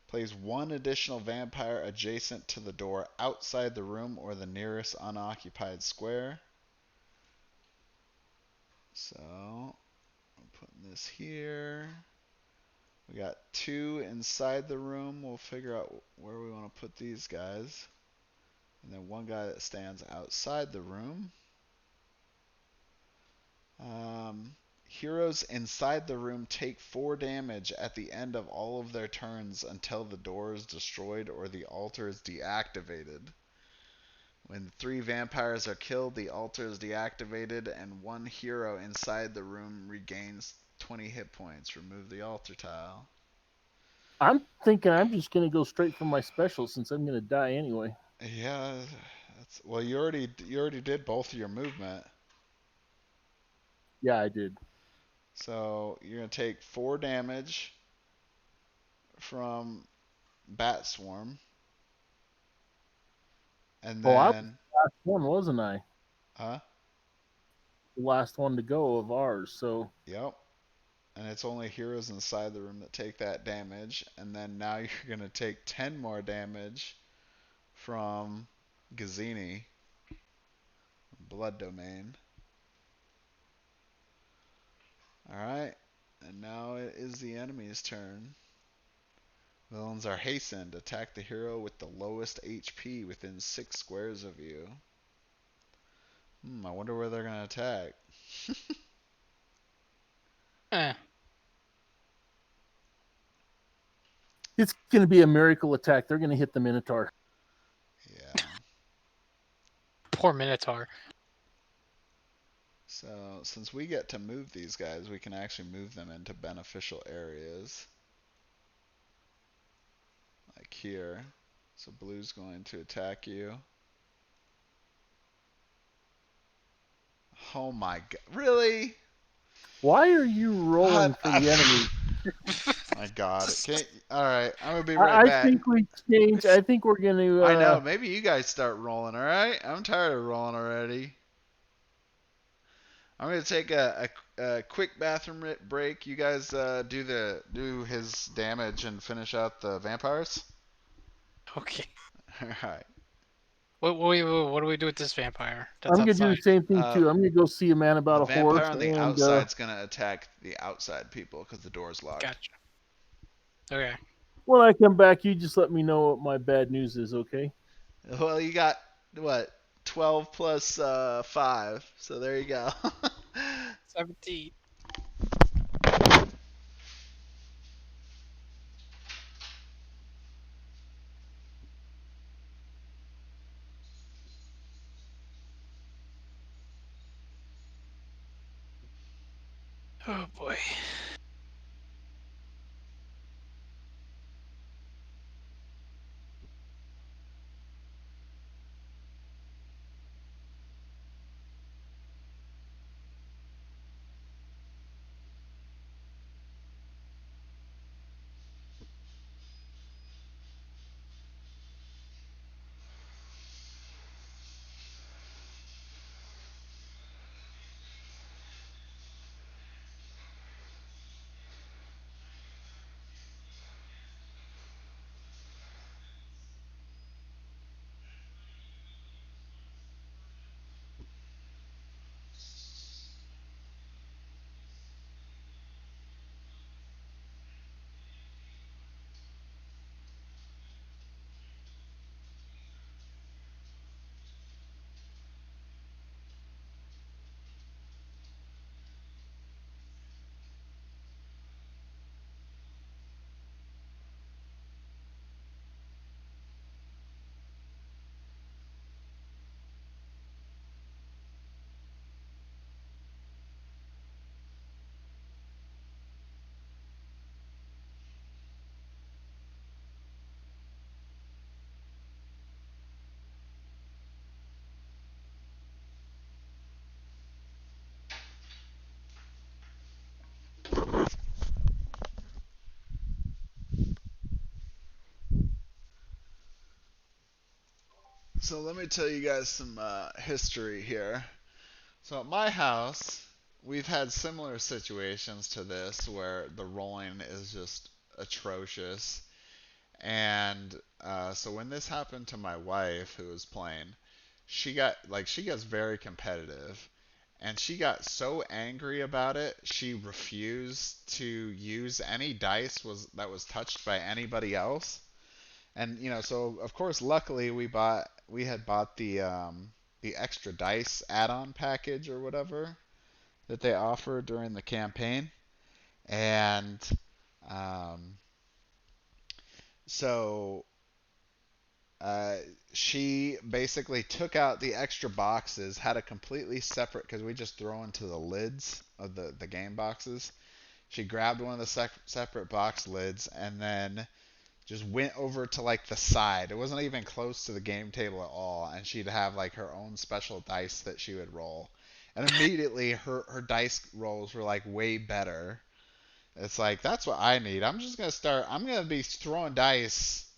Plays 1 additional vampire adjacent to the door outside the room or the nearest unoccupied square. So, I'm putting this here. We got 2 inside the room. We'll figure out where we want to put these guys. And then 1 guy that stands outside the room. Heroes inside the room take 4 damage at the end of all of their turns until the door is destroyed or the altar is deactivated. When 3 vampires are killed, the altar is deactivated and 1 hero inside the room regains 20 hit points. Remove the altar tile. I'm thinking I'm just going to go straight for my special since I'm going to die anyway. Yeah, well, you already did both of your movement. Yeah, I did. So you're gonna take 4 damage from Bat Swarm, and Oh, I was then the last one, wasn't I? huh? The last one to go of ours. So Yep. And it's only heroes inside the room that take that damage, and then now you're gonna take 10 more damage from Gazzini, Blood Domain. Alright, and now it is the enemy's turn. Villains are hastened. Attack the hero with the lowest HP within 6 squares of you. I wonder where they're going to attack. it's going to be a miracle attack. They're going to hit the Minotaur. Yeah. Poor Minotaur. So, since we get to move these guys, we can actually move them into beneficial areas. Like here. So blue's going to attack you. Oh my god. Really? Why are you rolling for the enemy? My god. Alright, I'm going to be right back. I think we change. I think we're going to... I know. Maybe you guys start rolling, alright? I'm tired of rolling already. I'm going to take a quick bathroom break. You guys do his damage and finish out the vampires. Okay. All right. What do we do with this vampire? That's I'm going to do outside. the same thing too. I'm going to go see a man about a The horse. vampire on the and, outside is going to attack the outside people because the door's locked. Gotcha. Okay. when I come back, you just let me know what my bad news is, okay? Well, you got, what, 12 plus 5. So there you go. 17. Oh boy. So let me tell you guys some history here. So at my house, we've had similar situations to this where the rolling is just atrocious. And so when this happened to my wife, who was playing, she gets very competitive, and she got so angry about it, she refused to use any dice that was touched by anybody else. And so of course, luckily we had bought the extra dice add-on package or whatever that they offered during the campaign, and um, so uh, she basically took out the extra boxes, had a completely separate, because we just throw into the lids of the game boxes. She grabbed one of the separate box lids and then just went over to like the side. It wasn't even close to the game table at all, and she'd have like her own special dice that she would roll. And immediately her dice rolls were like way better. It's like that's what I need. I'm gonna be throwing dice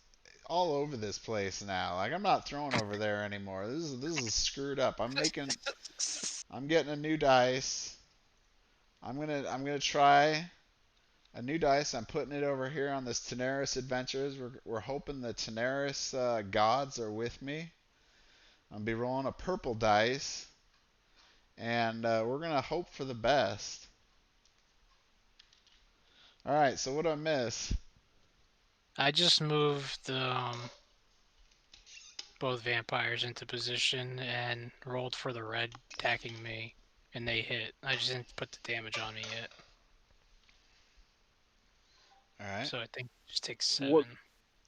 all over this place now. Like I'm not throwing over there anymore. This is screwed up. I'm getting a new dice. I'm gonna try a new dice. I'm putting it over here on this Tenaris Adventures. We're hoping the Tenaris gods are with me. I'm gonna be rolling a purple dice, and we're gonna hope for the best. All right. So what do I miss? I just moved both vampires into position and rolled for the red attacking me, and they hit. I just didn't put the damage on me yet. All right. So I think it just takes 7.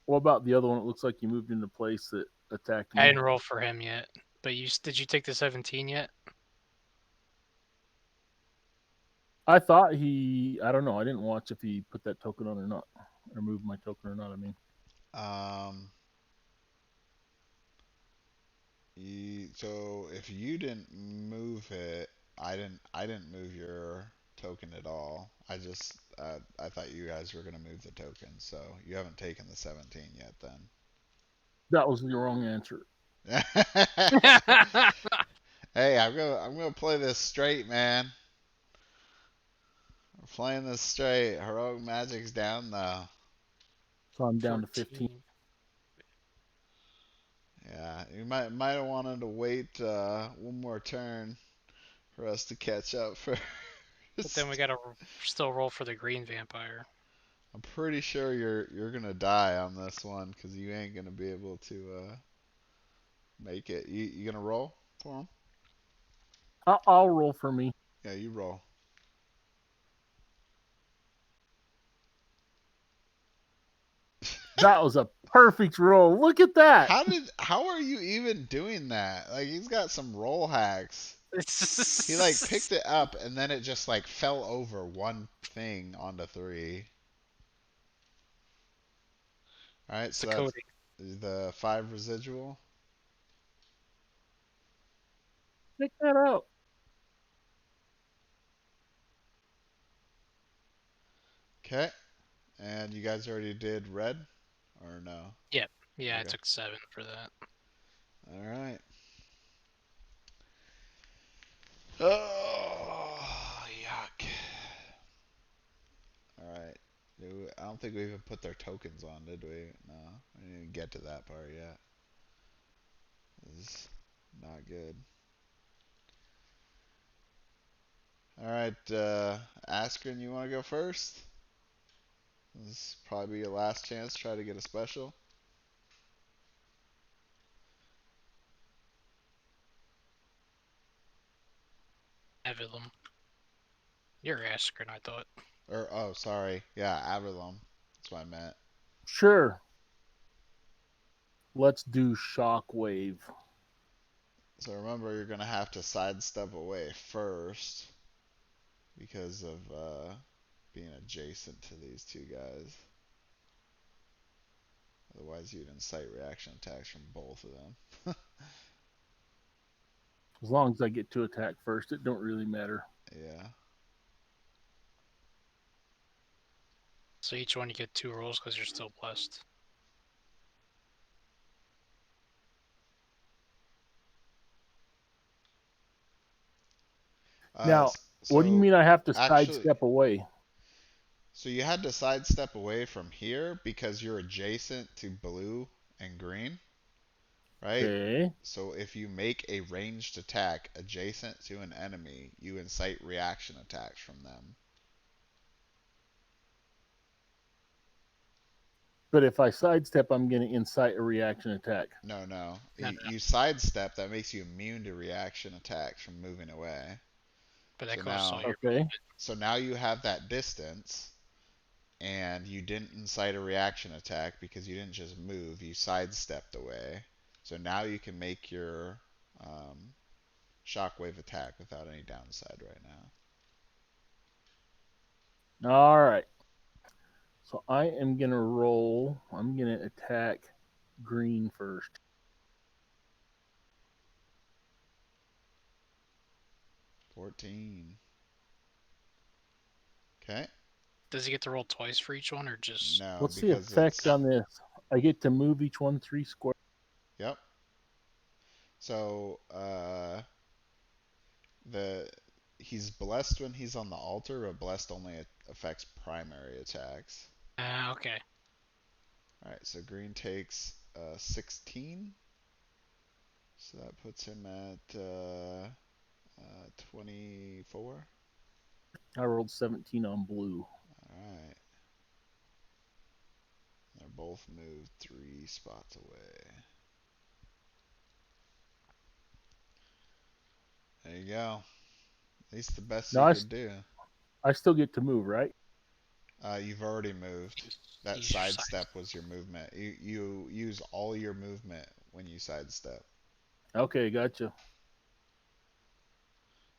What about the other one? It looks like you moved into place that attacked me. I didn't roll for him yet. But did you take the 17 yet? I thought I don't know. I didn't watch if he put that token on or not, or moved my token or not. I mean, So if you didn't move it, I didn't move your token at all. I thought you guys were gonna move the token, so you haven't taken the 17 yet then. that was the wrong answer. Hey, I'm gonna play this straight, man. We're playing this straight. Heroic Magic's down though. So I'm down to 15. 14. Yeah, you might have wanted to wait one more turn for us to catch up first. But then we gotta still roll for the green vampire. I'm pretty sure you're gonna die on this one because you ain't gonna be able to make it. You gonna roll for him? I'll roll for me. Yeah, you roll. That was a perfect roll. Look at that. How are you even doing that? Like he's got some roll hacks. He like picked it up and then it just like fell over one thing onto 3. All right, so that's the 5 residual. Check that out. Okay, and you guys already did red, or no? Yep. Yeah, Okay. I took 7 for that. All right. Oh, yuck. All right. I don't think we even put their tokens on, did we? No, we didn't even get to that part yet. This is not good. All right, Askren, you want to go first? This is probably your last chance. Try to get a special. Avilum. You're Askren, I thought. Oh, sorry. Yeah, Avalon. That's what I meant. Sure. Let's do Shockwave. So remember, you're gonna have to sidestep away first because of being adjacent to these 2 guys. Otherwise, you'd incite reaction attacks from both of them. As long as I get to attack first, it don't really matter. Yeah. So each one you get 2 rolls because you're still blessed. Now, what do you So mean I have to actually, sidestep away? so you had to sidestep away from here because you're adjacent to blue and green, right? Okay. So if you make a ranged attack adjacent to an enemy, you incite reaction attacks from them. But if I sidestep, I'm going to incite a reaction attack. No, no. No, You sidestep, that makes you immune to reaction attacks from moving away. but that So costs all now, your Okay. so now you have that distance, and you didn't incite a reaction attack because you didn't just move, you sidestepped away. So now you can make your shockwave attack without any downside right now. All right. So I am going to roll. I'm going to attack green first. 14. Okay. Does he get to roll twice for each one, or just? No, What's the because effect it's. on this? I get to move each one 3 squares. Yep. So, the he's blessed when he's on the altar, but blessed only affects primary attacks. Okay. Alright, so green takes 16. So that puts him at 24. I rolled 17 on blue. Alright. They're both moved 3 spots away. There you go. At least the best No, you could do. I still get to move, right? You've already moved. That Use your sidestep was your movement. You use all your movement when you sidestep. Okay, gotcha.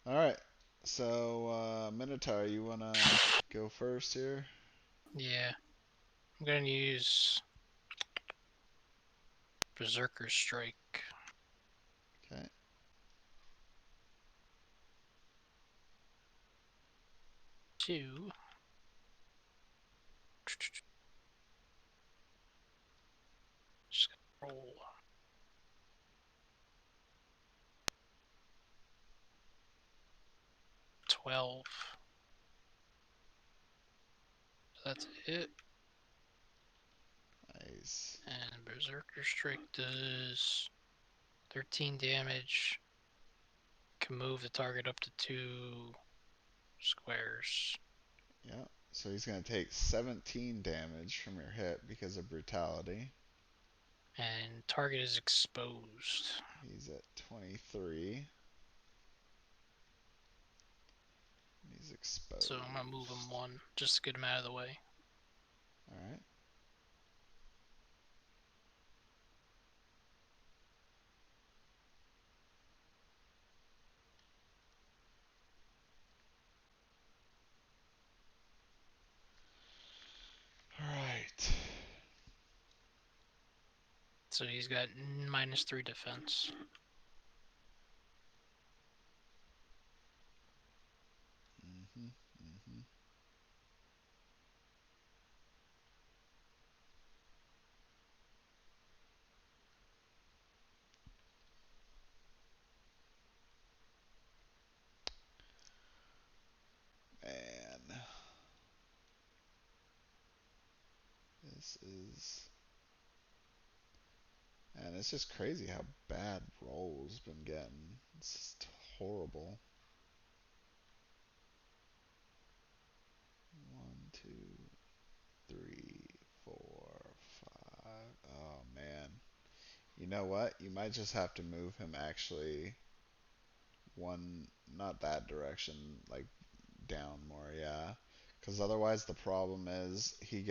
Alright. So, Minotaur, you wanna go first here? Yeah. I'm gonna use Berserker Strike. Okay. Two. Just gonna roll. $12. That's it. Nice. And Berserker Strike does 13 damage. Can move the target up to 2 squares. Yeah. So he's gonna take 17 damage from your hit because of brutality. And target is exposed. He's at 23. He's exposed. So I'm gonna move him 1 just to get him out of the way. Alright. Alright. So he's got -3 defense. Mm-hmm. Mm-hmm. And this is, and it's just crazy how bad Roll's been getting. It's just horrible. 1, 2, 3, 4, 5. Oh man. You know what? You might just have to move him actually one, not that direction, like down more, yeah. Because otherwise the problem is he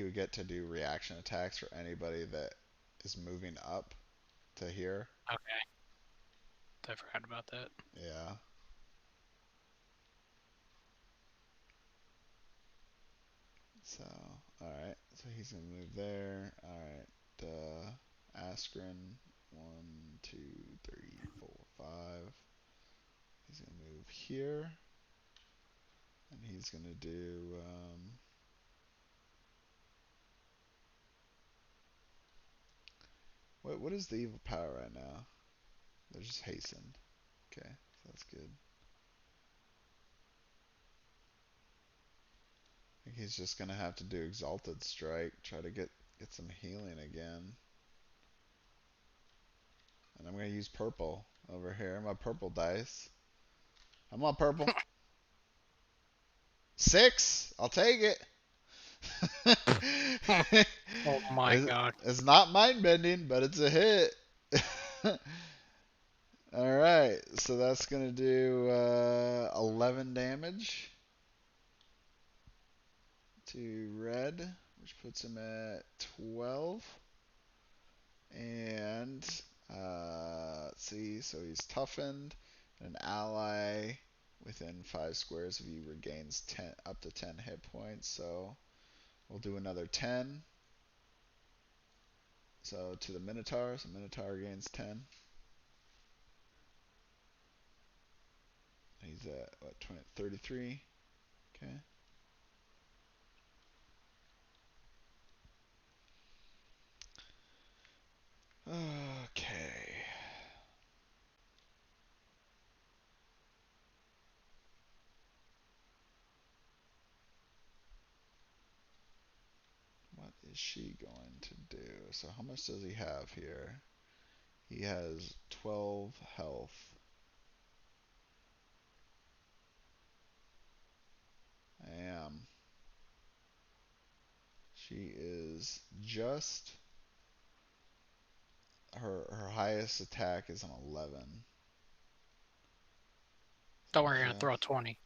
would get to do reaction attacks for anybody that is moving up to here. Okay. I forgot about that. Yeah. So, alright. So he's gonna move there. Alright. Askren. 1, 2, 3, 4, 5. He's gonna move here. And he's gonna do, what is the evil power right now? They're just hastened. Okay, so that's good. think he's just gonna have to do Exalted Strike, try to get some healing again. And I'm gonna use purple over here. My purple dice. I'm on purple. 6. I'll take it. Oh my god. It's not mind bending, but it's a hit. Alright, so that's going to do 11 damage to red, which puts him at 12. And, let's see, so he's toughened. An ally within 5 squares of you regains up to 10 hit points, so we'll do another 10. So to the Minotaur, so Minotaur gains 10. He's at what, 33? Okay. Okay. What is she going to do? So how much does he have here? He has 12 health. I am. She is just her highest attack is an 11. Don't worry, you're gonna throw a 20.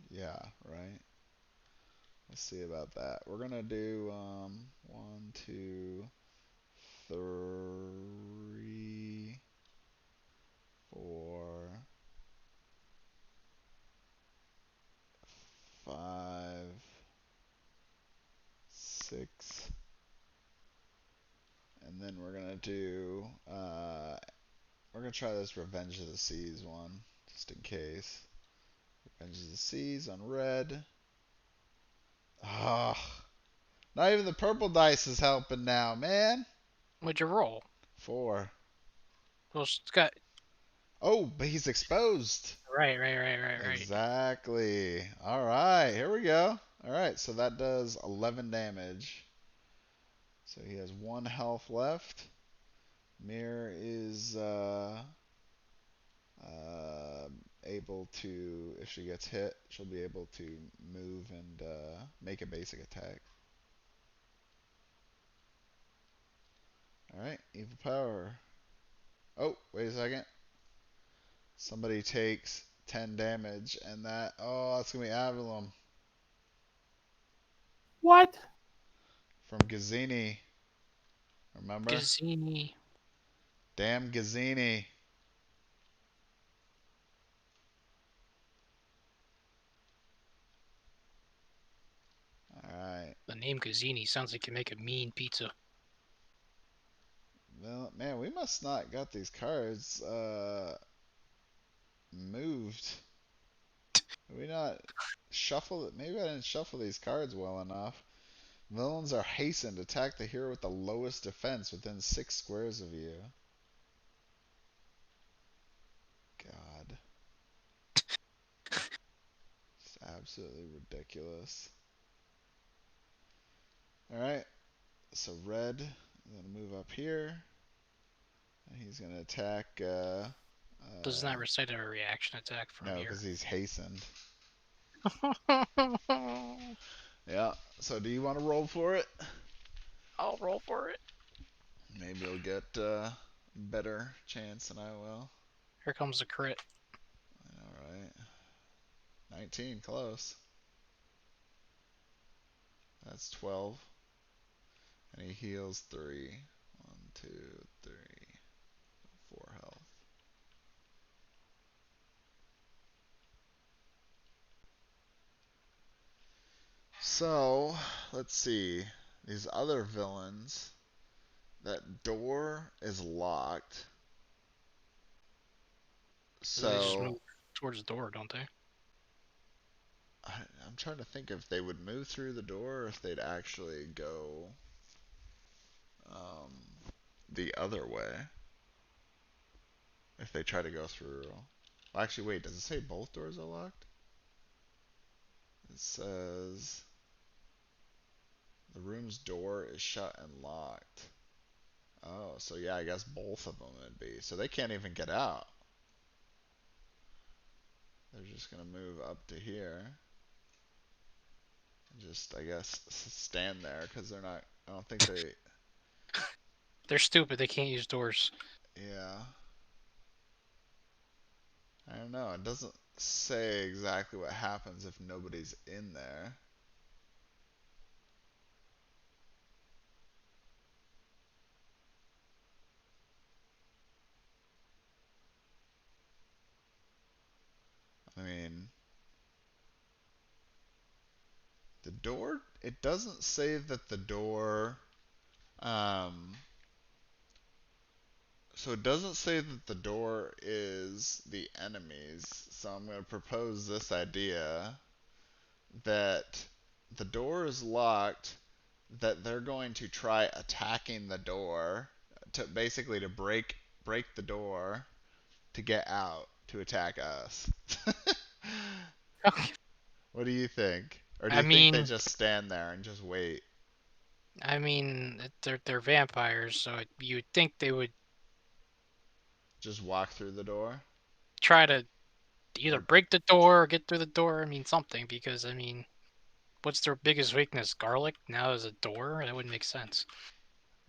Yeah, right. Let's see about that. We're gonna do 1, 2, 3, 4, 5, 6, and then we're gonna do we're gonna try this Revenge of the Seas one, just in case. Revenge of the Seas on red. Ah, not even the purple dice is helping now, man. What'd you roll? 4. Well, it's got. Oh, but he's exposed. Right. Exactly. All right, here we go. All right, so that does 11 damage. So he has 1 health left. Mir is uh, able to, if she gets hit, she'll be able to move and make a basic attack. Alright, evil power. Oh, wait a second. Somebody takes 10 damage, and that, oh, that's going to be Avalon What? from Gazzini. Remember? Gazzini. Damn Gazzini. Alright. The name Gazzini sounds like you make a mean pizza. Well, man, we must not got these cards moved. Did we not shuffle it? Maybe I didn't shuffle these cards well enough. Villains are hastened. Attack the hero with the lowest defense within 6 squares of you. God. It's absolutely ridiculous. Alright. So red is going to move up here. And he's going to attack. Does not recite a reaction attack from No, here. because he's hastened. Yeah. So do you want to roll for it? I'll roll for it. Maybe you'll get better chance than I will. Here comes the crit. Alright. 19, close. That's 12. And he heals 3. 1, 2, 3, 4 health. So, let's see. These other villains. That door is locked. So they just So, move towards the door, don't they? I'm trying to think if they would move through the door or if they'd actually go the other way. If they try to go through. Well, actually, wait, does it say both doors are locked? It says The room's door is shut and locked. Oh, so yeah, I guess both of them would be. So they can't even get out. They're just gonna move up to here. And just, I guess, stand there because they're not. I don't think they. They're stupid. They can't use doors. Yeah. I don't know. It doesn't say exactly what happens if nobody's in there. I mean, the door, it doesn't say that the door, so it doesn't say that the door is the enemies. So I'm going to propose this idea that the door is locked, that they're going to try attacking the door to basically to break the door to get out to attack us. Okay. What do you think? Or do I you think they mean, just stand there and just wait? they're vampires, so you would think they would Just walk through the door? try to either Or break the door or get through the door. I mean, something, because what's their biggest weakness? Garlic? Now is a door? That wouldn't make sense.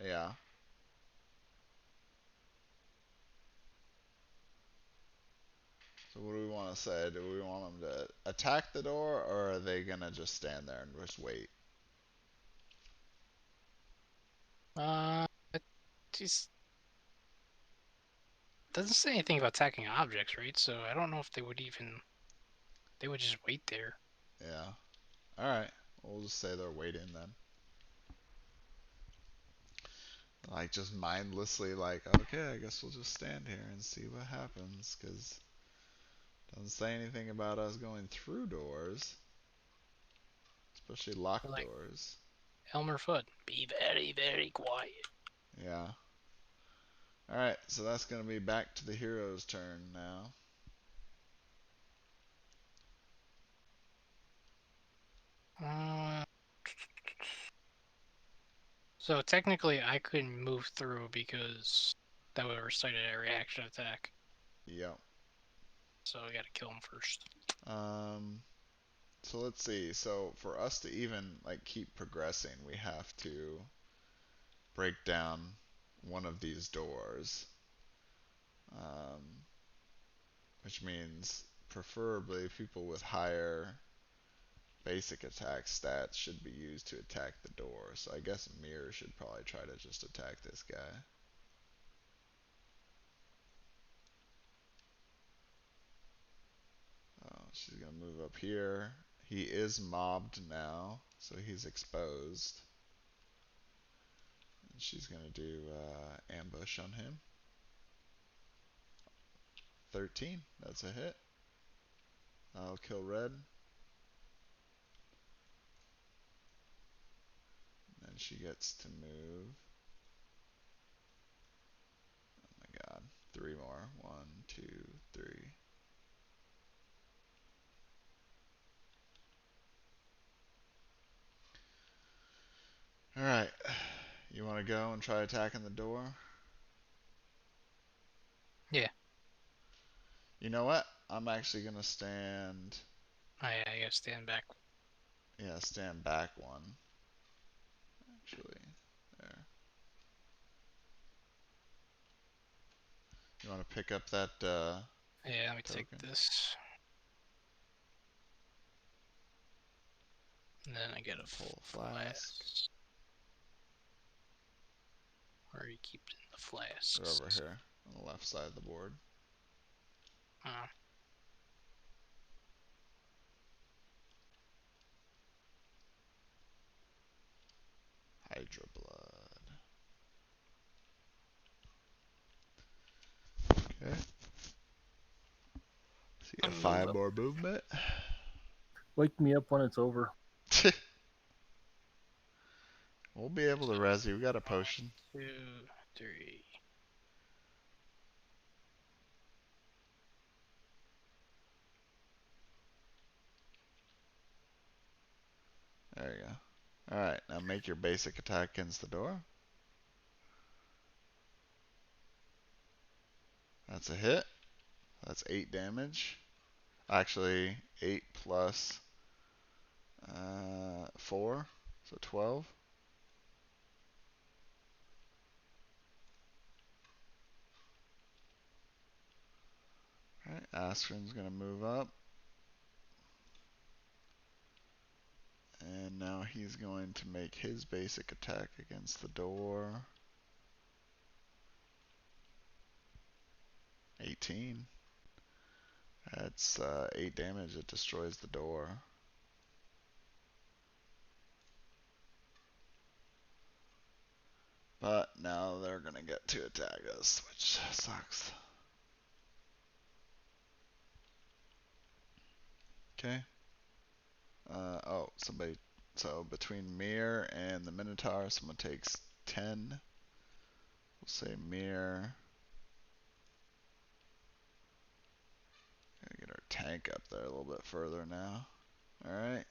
yeah. So what do we want to say? Do we want them to attack the door or are they gonna just stand there and just wait? It just doesn't say anything about attacking objects, right? So I don't know if they would even. They would just wait there. Yeah. Alright. We'll just say they're waiting then. Like just mindlessly like, okay, I guess we'll just stand here and see what happens, because it doesn't say anything about us going through doors. Especially locked Like doors. Elmer Fudd, be very, very quiet. Yeah. Alright, so that's gonna be back to the hero's turn now. Uh, so technically, I couldn't move through because that would have recited a reaction attack. Yep. So I gotta kill him first. Um so let's see. So for us to even like keep progressing, we have to break down one of these doors. Um which means preferably people with higher basic attack stats should be used to attack the door. So I guess Mirror should probably try to just attack this guy. Oh, she's gonna move up here. He is mobbed now, so he's exposed. And she's gonna do ambush on him. 13, that's a hit. I'll kill red. And then she gets to move. Oh my god. 3 more. 1, 2, 3. Alright. You want to go and try attacking the door? Yeah. You know what? I'm actually gonna stand. I gotta stand back. Yeah, stand back one. Actually, there. You want to pick up that Yeah, let me take token? this. And then I get a Pull a flask. Where are you keeping the flasks? They're over here on the left side of the board. Oh. Hydra blood. Okay. So you got Move 5 up. more movement. Wake me up when it's over. We'll be able to res you. We got a potion. 2, 3. There you go. Alright, now make your basic attack against the door. That's a hit. That's 8 damage. Actually, 8 plus 4, so 12. Alright, Askren's gonna move up. And now he's going to make his basic attack against the door. 18. That's 8 damage. It destroys the door. But now they're gonna get to attack us, which sucks. Okay. Oh, somebody. So between Mir and the Minotaur, someone takes 10. We'll say Mir. Gotta get our tank up there a little bit further now. Alright.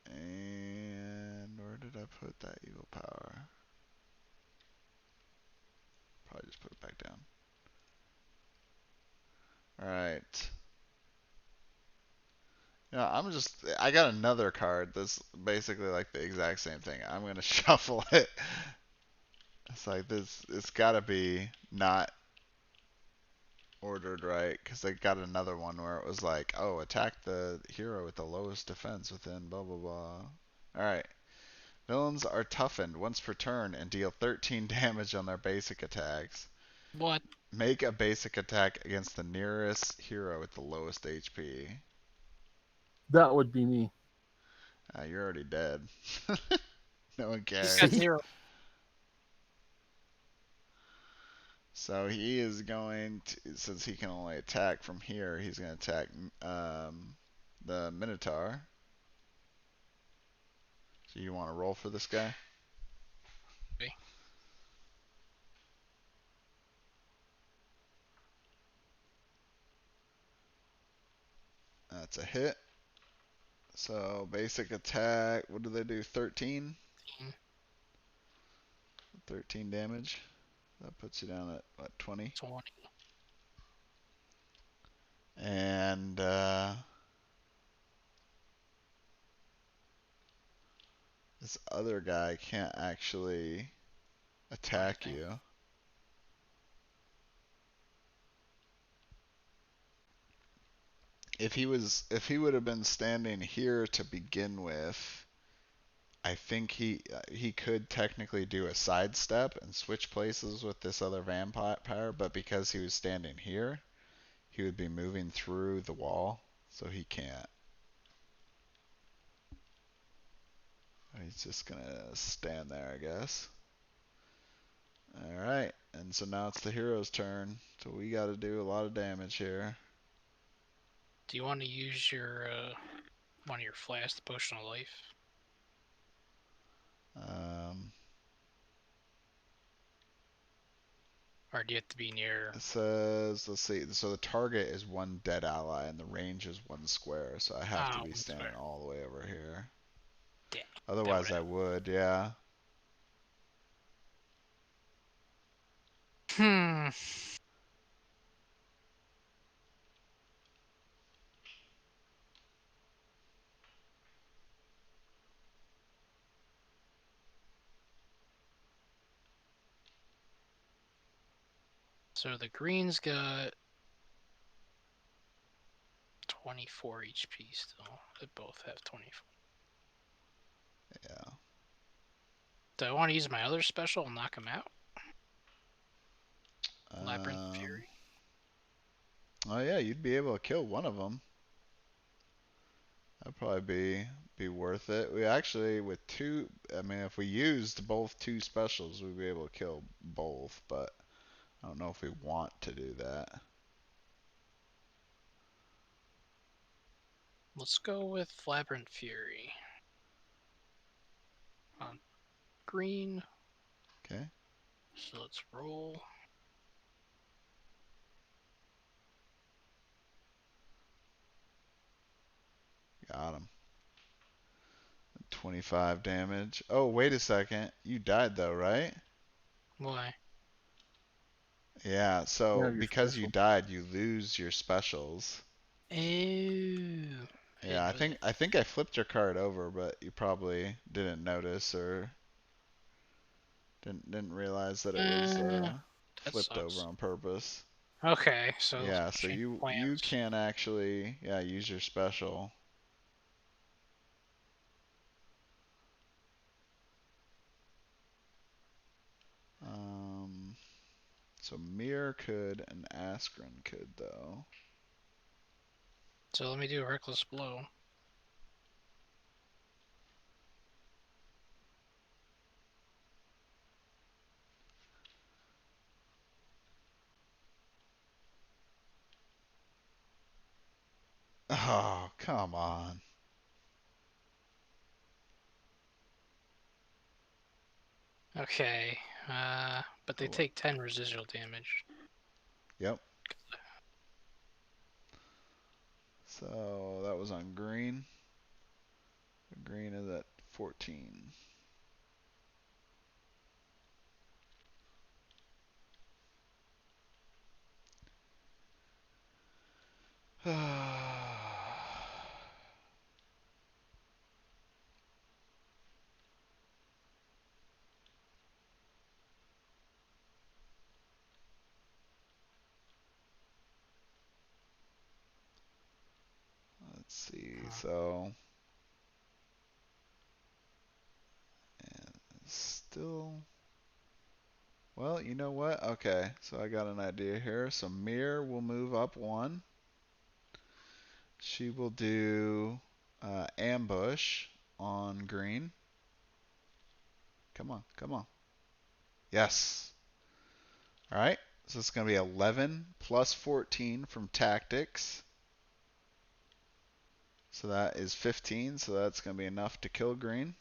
And where did I put that evil power? Probably just put it back down. Alright. I got another card that's basically like the exact same thing. I'm gonna shuffle it. It's like this, it's gotta be not ordered right, because they got another one where it was like, oh, attack the hero with the lowest defense within blah blah blah. Alright. Villains are toughened once per turn and deal 13 damage on their basic attacks. What? Make a basic attack against the nearest hero with the lowest HP. That would be me. You're already dead. No one He's cares. got See? 0. So he is going to, since he can only attack from here, he's going to attack the Minotaur. So you want to roll for this guy? Okay. That's a hit. So basic attack, what do they do? 13? 13 damage. That puts you down at what, 20? 20. And this other guy can't actually attack Anything. you. If he would have been standing here to begin with, I think he could technically do a sidestep and switch places with this other vampire, but because he was standing here, he would be moving through the wall, so he can't. He's just gonna stand there, I guess. Alright, and so now it's the hero's turn, so we gotta do a lot of damage here. Do you want to use your one of your flasks, the potion of life? Or do you have to be near? It says, let's see, so the target is one dead ally and the range is one square, so I have to be one standing square. all the way over here. Damn. Otherwise I would, yeah. Hmm. So the green's got 24 HP still. They both have 24. Yeah. Do I want to use my other special and knock him out? Labyrinth Fury? Oh yeah, you'd be able to kill one of them. That'd probably be worth it. We actually, with two, I mean, if we used both two specials, we'd be able to kill both, but I don't know if we want to do that. Let's go with Labyrinth Fury. On green. Okay. So let's roll. Got him. 25 damage. Oh, wait a second. You died though, right? Why? Yeah, You so have your because you special. died, you lose your specials. Ew. Yeah, I think I flipped your card over, but you probably didn't notice or didn't realize that it was That flipped over sucks. on purpose. Okay, so Yeah, so change you plans. can actually use your special. Um, so Mir could and Askren could though. So let me do a reckless blow. Oh, come on. Okay. But they Hold on. take 10 residual damage. Yep. So that was on green. Green is at 14. Let's see. So, and still. Well, you know what? Okay, so I got an idea here. So Mir will move up one. She will do ambush on green. Come on, come on. Yes. All right. So it's going to be 11 plus 14 from tactics. So that is 15. So that's going to be enough to kill green.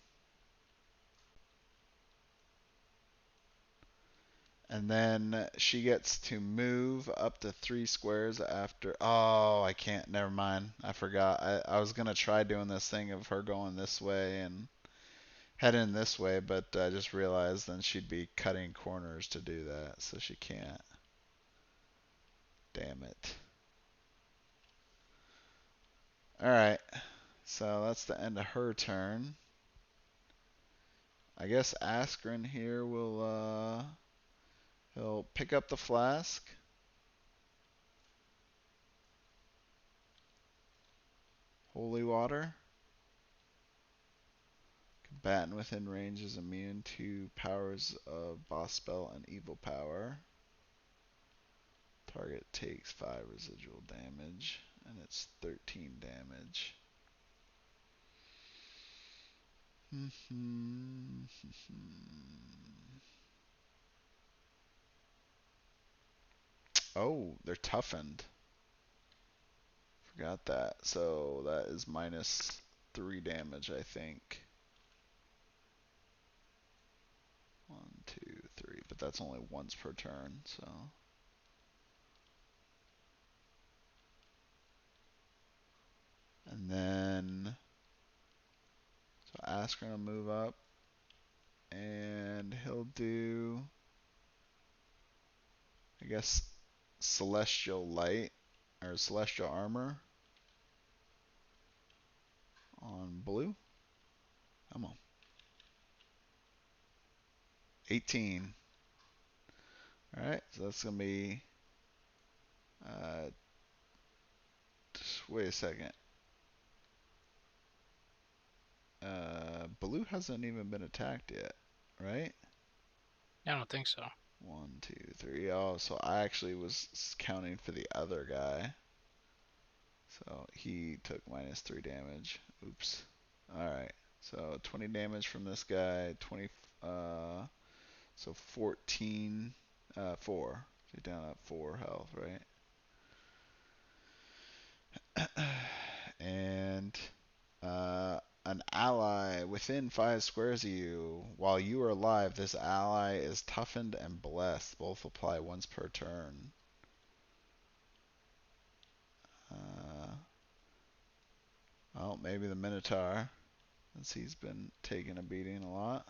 And then she gets to move up to 3 squares after. Oh, I can't. Never mind. I forgot. I was going to try doing this thing of her going this way and heading this way, but I just realized then she'd be cutting corners to do that. So she can't. Damn it. Alright. So that's the end of her turn. I guess Askren here will, he'll pick up the flask. Holy water. Combatant within range is immune to powers of boss spell and evil power. Target takes 5 residual damage, and it's 13 damage. Oh, they're toughened. Forgot that. So that is minus 3 damage, I think. 1, 2, 3. But that's only once per turn, so. And then. So Askren will move up. And he'll do. I guess. Celestial Light. Or Celestial Armor. On blue. Come on. 18. Alright, so that's going to be. Wait a second. Blue hasn't even been attacked yet, right? I don't think so. 1, 2, 3. Oh, so I actually was counting for the other guy. So he took minus 3 damage. Oops. Alright. So 20 damage from this guy. 20. So 14. 4. So you're down at 4 health, right? And an ally within 5 squares of you. While you are alive, this ally is toughened and blessed. Both apply once per turn. Well, maybe the Minotaur. since he's been taking a beating a lot.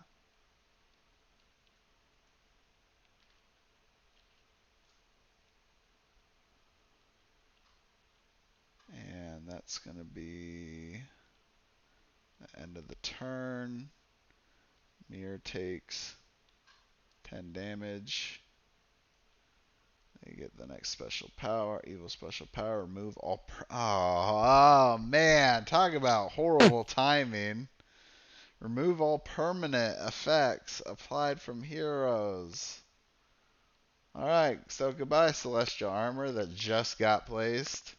And that's going to be the end of the turn. Mir takes 10 damage. You get the next special power, evil special power, remove all. Oh, man, talk about horrible timing. Remove all permanent effects applied from heroes. Alright, so goodbye, Celestial Armor that just got placed.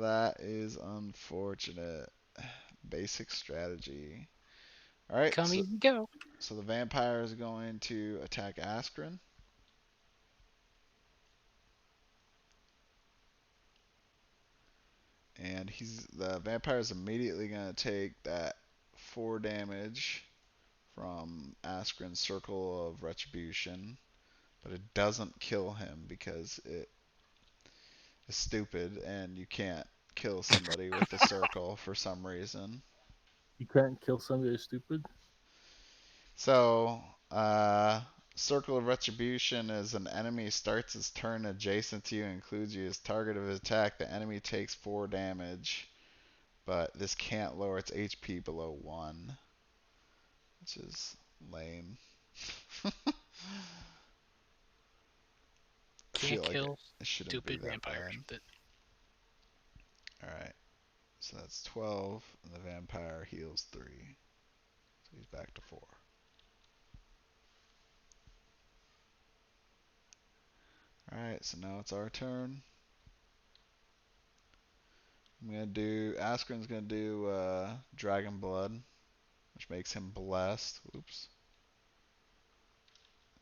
That is unfortunate. Basic strategy. Alright, Come easy, go. so the vampire is going to attack Askren. And the vampire is immediately going to take that 4 damage from Askren's Circle of Retribution. But it doesn't kill him because it is stupid and you can't kill somebody with a circle for some reason. You can't kill somebody that's stupid. So, Circle of Retribution is an enemy starts his turn adjacent to you and includes you as target of his attack. The enemy takes 4 damage, but this can't lower its HP below 1, which is lame. I feel Can't like kill it shouldn't be stupid that vampires bad. with it. Alright, so that's 12, and the vampire heals 3. So he's back to 4. Alright, so now it's our turn. Askren's gonna do Dragon Blood, which makes him blessed. Oops.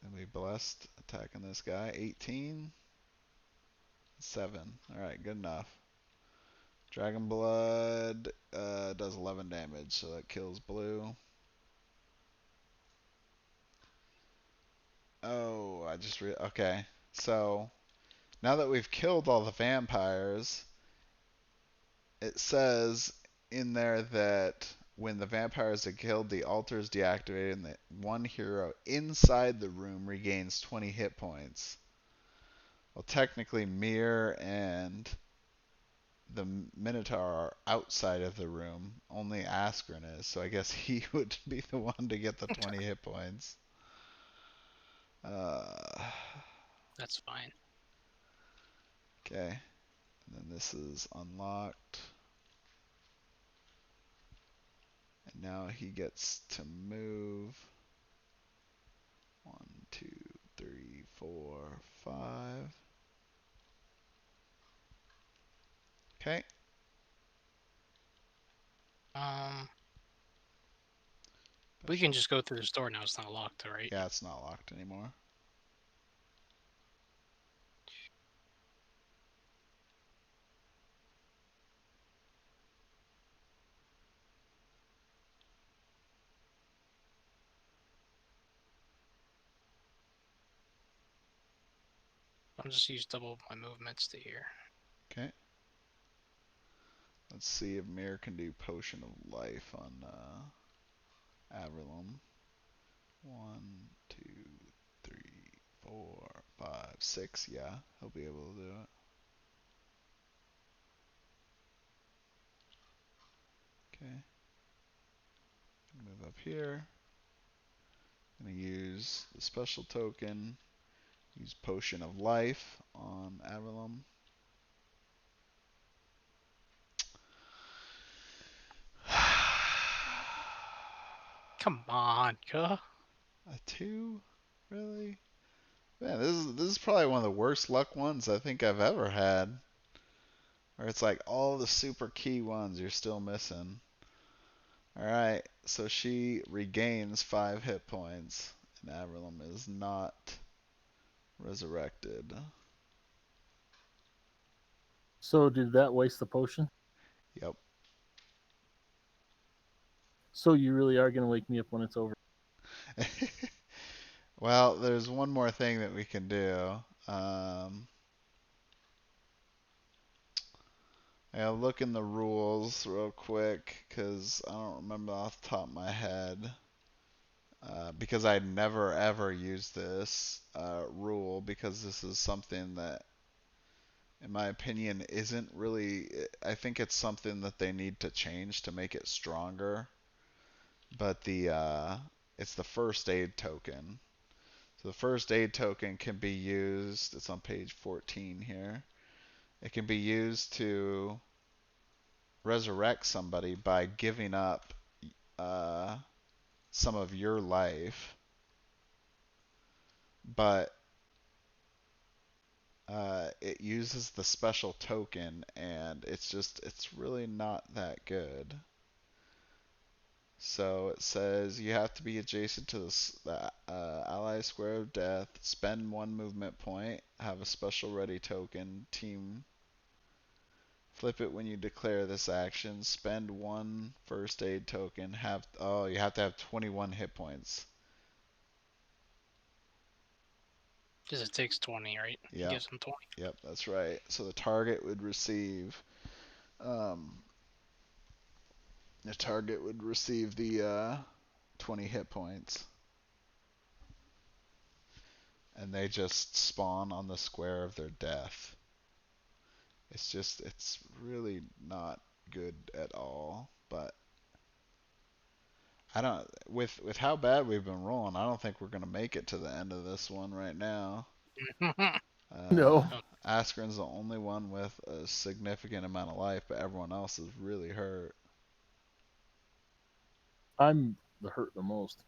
And we blessed attacking this guy. 18. 7. Alright, good enough. Dragon Blood does 11 damage, so that kills blue. Oh, okay. So, now that we've killed all the vampires, it says in there that when the vampires are killed, the altar is deactivated and that one hero inside the room regains 20 hit points. Well, technically, Mir and the Minotaur are outside of the room. Only Askren is, so I guess he would be the one to get the 20 hit points. That's fine. Okay. And then this is unlocked. And now he gets to move. 1, 2, 3, 4, 5. Okay. We can just go through the store now. It's not locked, right? Yeah, it's not locked anymore. I'll just use double my movements to here. Okay. Let's see if Mir can do Potion of Life on Averlum. 1, 2, 3, 4, 5, 6. Yeah, he'll be able to do it. Okay. Move up here. I'm going to use the special token. Use Potion of Life on Averlum. Come on, cuh. A 2? Really? Man, this is probably one of the worst luck ones I think I've ever had. Where it's like all the super key ones you're still missing. Alright, so she regains 5 hit points. And Averlum is not resurrected. So did that waste the potion? Yep. So you really are gonna wake me up when it's over? Well, there's one more thing that we can do. I'll look in the rules real quick because I don't remember off the top of my head. Because I never ever used this rule because this is something that, in my opinion, isn't really. I think it's something that they need to change to make it stronger. But it's the first aid token. So the first aid token can be used. It's on page 14 here. It can be used to resurrect somebody by giving up uh, some of your life, but it uses the special token, and it's really not that good. So it says you have to be adjacent to the ally square of death, spend 1 movement point, have a special ready token, team. Flip it when you declare this action. Spend 1 first aid token. You have to have 21 hit points. Because it takes 20, right? Yeah. It gives them 20. Yep, that's right. So the target would receive um, the 20 hit points, and they just spawn on the square of their death. It's really not good at all. But I don't with how bad we've been rolling, I don't think we're gonna make it to the end of this one right now. No. Askren's the only one with a significant amount of life, but everyone else is really hurt. I'm the hurt the most.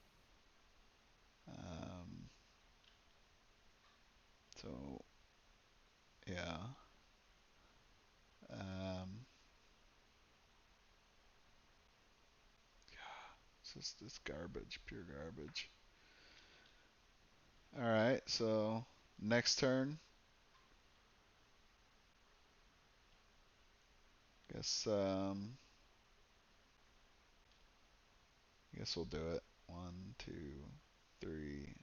So yeah. Um, it's garbage, pure garbage. All right, so next turn. Guess guess we'll do it. 1, 2, 3,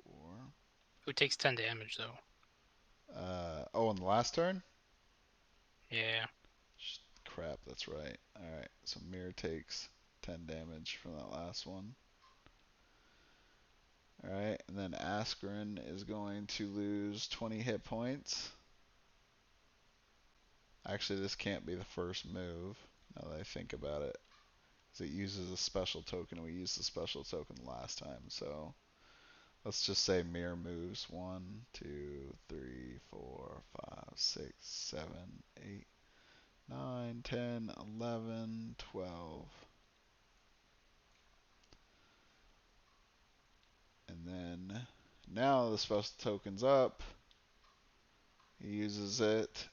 4. Who takes 10 damage, though? On the last turn? Yeah. Crap, that's right. Alright, so Mir takes 10 damage from that last one. Alright, and then Askren is going to lose 20 hit points. Actually, this can't be the first move, now that I think about it. Because it uses a special token, and we used the special token last time, so let's just say Mir moves 1, 2, 3, 4, 5, 6, 7, 8, 9, 10, 11, 12. And then now the special token's up. He uses it.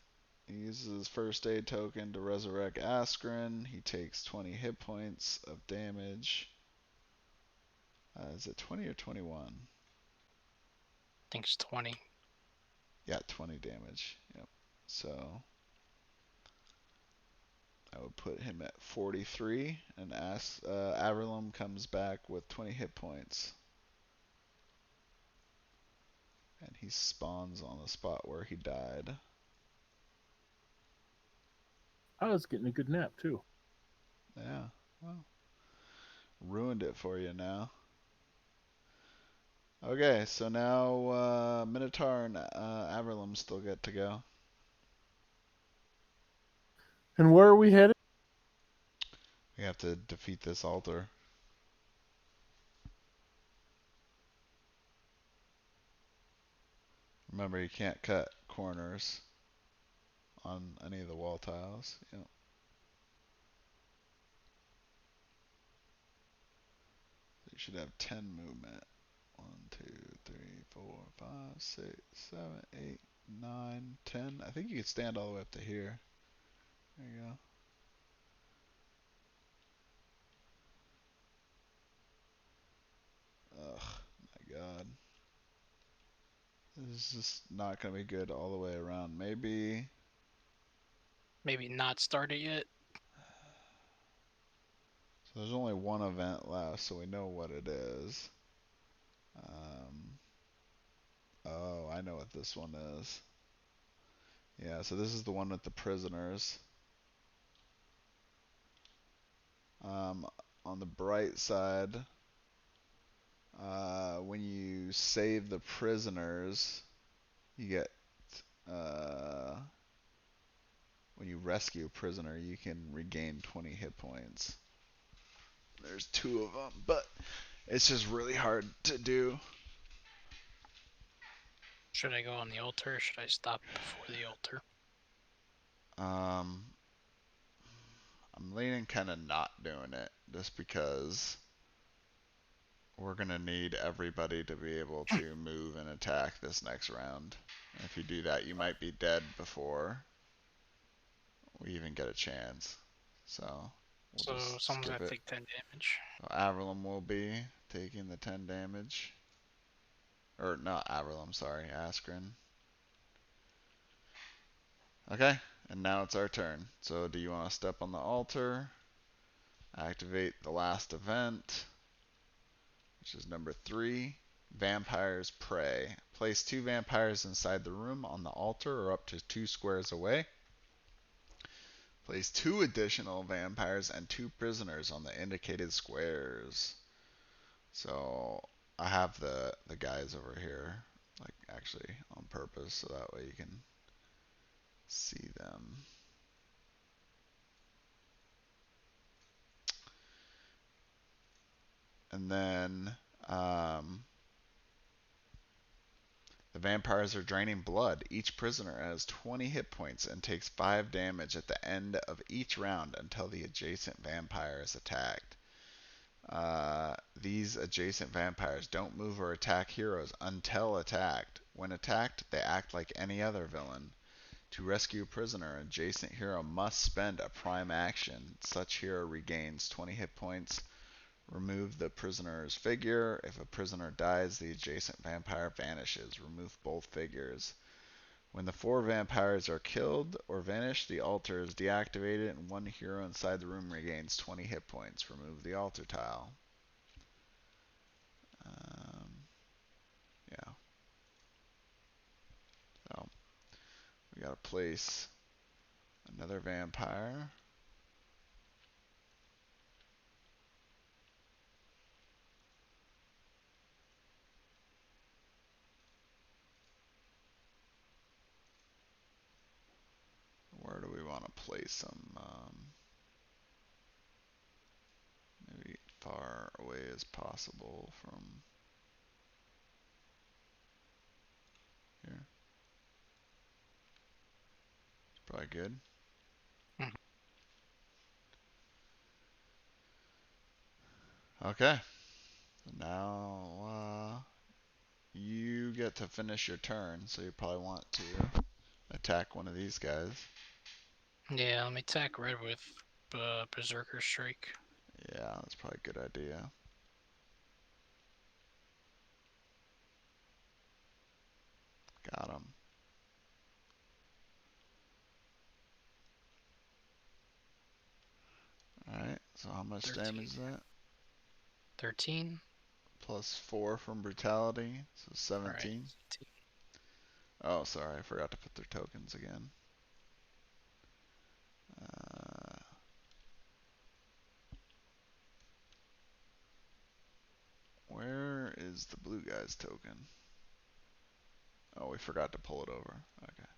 He uses his first aid token to resurrect Askren. He takes 20 hit points of damage. Is it 20 or 21? I think it's 20. Yeah, 20 damage. Yep. So I would put him at 43, and Averlum comes back with 20 hit points. And he spawns on the spot where he died. I was getting a good nap too. Yeah, well, ruined it for you now. Okay, so now Minotaur and Averlum still get to go. And where are we headed? We have to defeat this altar. Remember, you can't cut corners on any of the wall tiles. Yep. So you should have 10 movement. 1, 2, 3, 4, 5, 6, 7, 8, 9, 10. I think you could stand all the way up to here. There you go. Ugh, my god. This is just not going to be good all the way around. Maybe. Maybe not start it yet. So there's only one event left, so we know what it is. Oh, I know what this one is. Yeah, so this is the one with the prisoners. On the bright side, when you save the prisoners, you get when you rescue a prisoner, you can regain 20 hit points. There's 2 of them, but it's just really hard to do. Should I go on the altar or should I stop before the altar? I'm leaning kind of not doing it just because we're going to need everybody to be able to move and attack this next round. And if you do that, you might be dead before we even get a chance. So we'll So just someone's skip gonna it. take 10 damage. So Averlum will be taking the 10 damage. Or not Averlum, sorry, Askren. Okay, and now it's our turn. So do you want to step on the altar? Activate the last event, which is number 3. Vampire's Prey. Place 2 vampires inside the room on the altar or up to 2 squares away. Place 2 additional vampires and 2 prisoners on the indicated squares. So I have the guys over here, like actually on purpose, so that way you can see them. And then the vampires are draining blood. Each prisoner has 20 hit points and takes 5 damage at the end of each round until the adjacent vampire is attacked. These adjacent vampires don't move or attack heroes until attacked. When attacked, they act like any other villain. To rescue a prisoner, an adjacent hero must spend a prime action. Such hero regains 20 hit points. Remove the prisoner's figure. If a prisoner dies, the adjacent vampire vanishes. Remove both figures. When the 4 vampires are killed or vanish, the altar is deactivated and 1 hero inside the room regains 20 hit points. Remove the altar tile. Yeah. So we gotta place another vampire. Where do we want to place them? Maybe far away as possible from here. It's probably good. Okay. Now you get to finish your turn, so you probably want to attack one of these guys. Yeah, let me attack red with Berserker Strike. Yeah, that's probably a good idea. Got him. Alright, so how much 13. damage is that? 13. Plus 4 from brutality, so 17. Right. Oh, sorry, I forgot to put their tokens again. Where is the blue guy's token? Oh, we forgot to pull it over. Okay.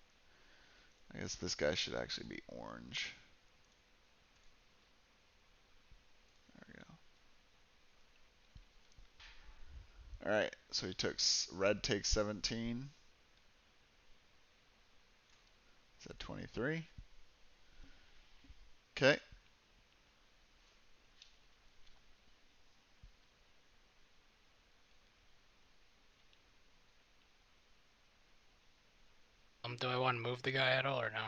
I guess this guy should actually be orange. There we go. Alright, so he took, red takes 17. Is that 23? Okay. Do I want to move the guy at all or no?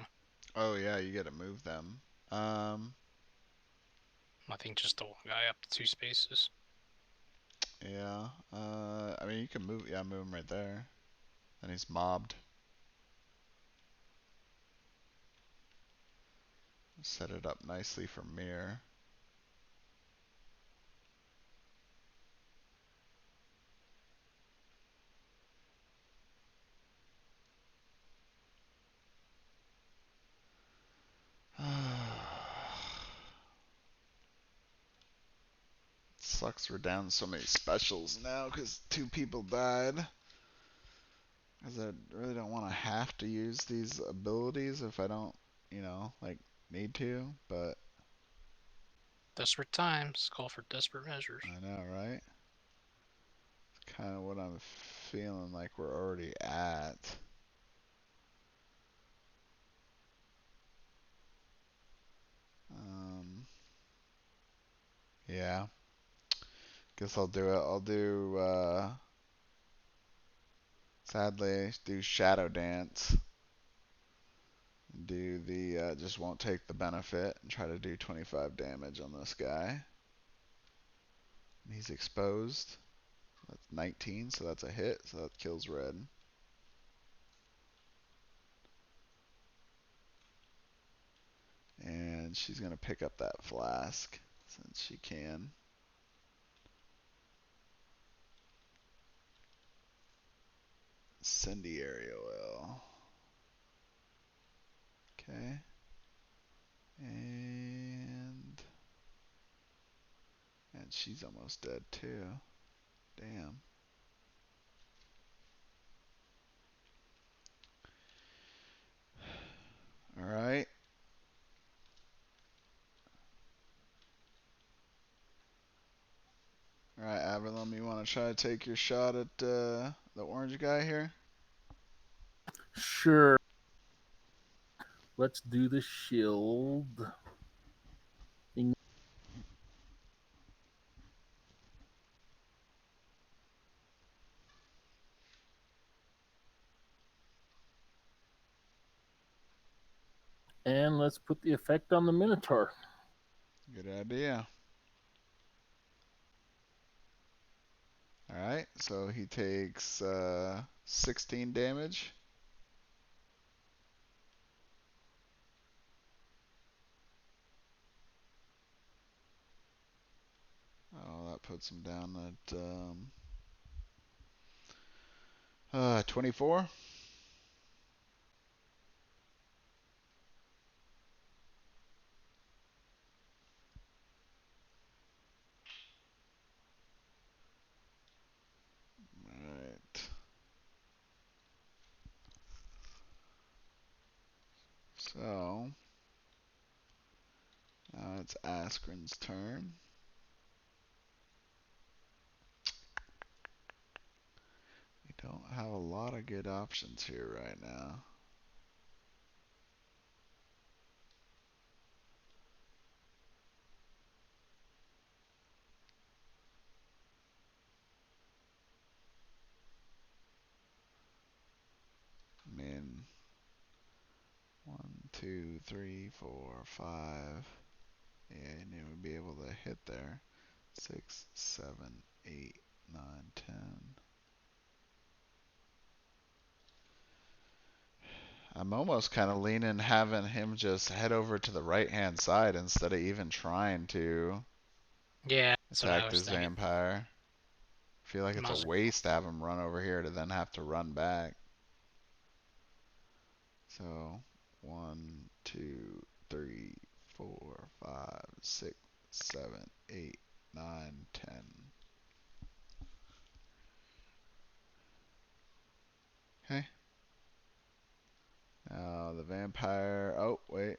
Oh yeah, you gotta move them. Um, I think just the one guy up to 2 spaces. yeah. I mean you can move, yeah, move him right there. And he's mobbed. Set it up nicely for mirror. Sucks we're down so many specials now because 2 people died. Because I really don't want to have to use these abilities if I don't, like, need to. But Desperate times call for desperate measures. I know, right? It's kind of what I'm feeling like we're already at. Yeah. Guess I'll do it. I'll do, sadly, do Shadow Dance. Do the, just won't take the benefit and try to do 25 damage on this guy. And he's exposed. That's 19, so that's a hit, so that kills red. And she's going to pick up that flask, since she can. Incendiary oil. Okay. And she's almost dead too. Damn. Alright. Alright, Avalon, you want to try to take your shot at the orange guy here? Sure. Let's do the shield. And let's put the effect on the Minotaur. Good idea. Alright, so he takes 16 damage. Oh, that puts him down at 24. Alright. So, now it's Askren's turn. We don't have a lot of good options here right now. I mean, 1, 2, 3, 4, 5. Yeah, and it would be able to hit there. 6, 7, 8, 9, 10. I'm almost kind of leaning having him just head over to the right hand side instead of even trying to Yeah, that's what I attack was this thinking. vampire. I feel like it's Miles- a waste to have him run over here to then have to run back. So 1, 2, 3, 4, 5, 6, 7, 8, 9, 10. Okay. Now the vampire. Oh, wait.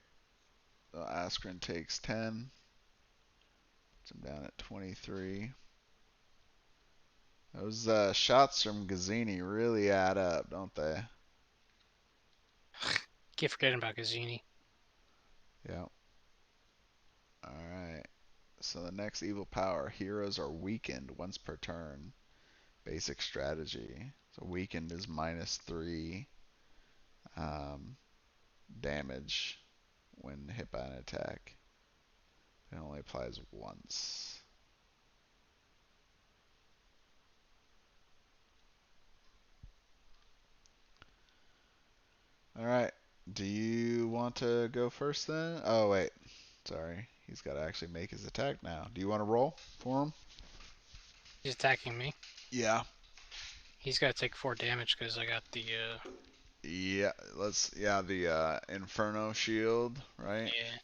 So Askren takes 10. Puts him down at 23. Those shots from Gazzini really add up, don't they? Keep forgetting about Gazzini. Yep. Alright. So the next evil power. Heroes are weakened once per turn. Basic strategy. So weakened is -3 damage when hit by an attack. It only applies once. Alright. Do you want to go first then? Oh, wait. Sorry. He's got to actually make his attack now. Do you want to roll for him? He's attacking me. Yeah. He's got to take 4 damage because I got the. Yeah, the Inferno shield, right? Yeah.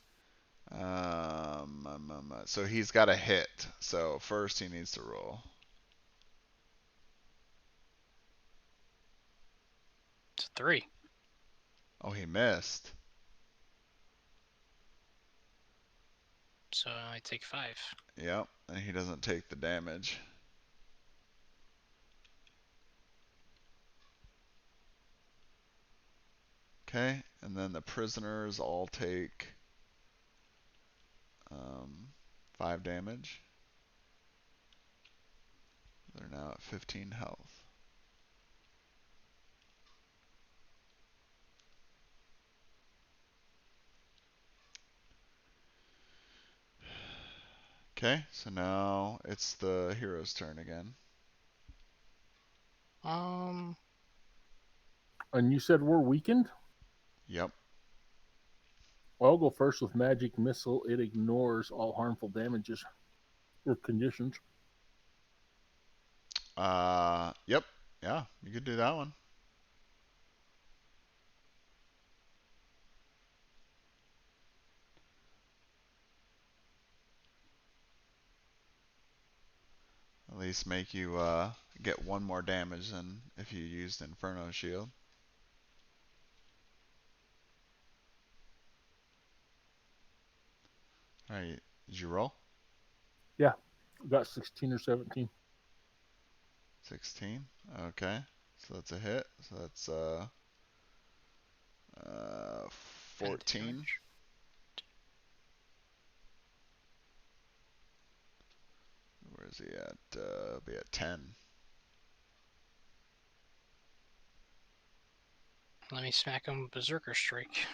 So he's got a hit. So first he needs to roll. It's a 3. Oh, he missed. So I take 5. Yep, and he doesn't take the damage. Okay, and then the prisoners all take 5 damage. They're now at 15 health. Okay, so now it's the hero's turn again. Um, And you said we're weakened? Yep. Well, I'll go first with magic missile. It ignores all harmful damages or conditions. Yep. Yeah, you could do that one. At least make you get 1 more damage than if you used Inferno Shield. Alright, did you roll? Yeah, got 16 or 17. 16. Okay, so that's a hit. So that's 10 14. damage. Where is he at? Be at 10. Let me smack him with Berserker Strike.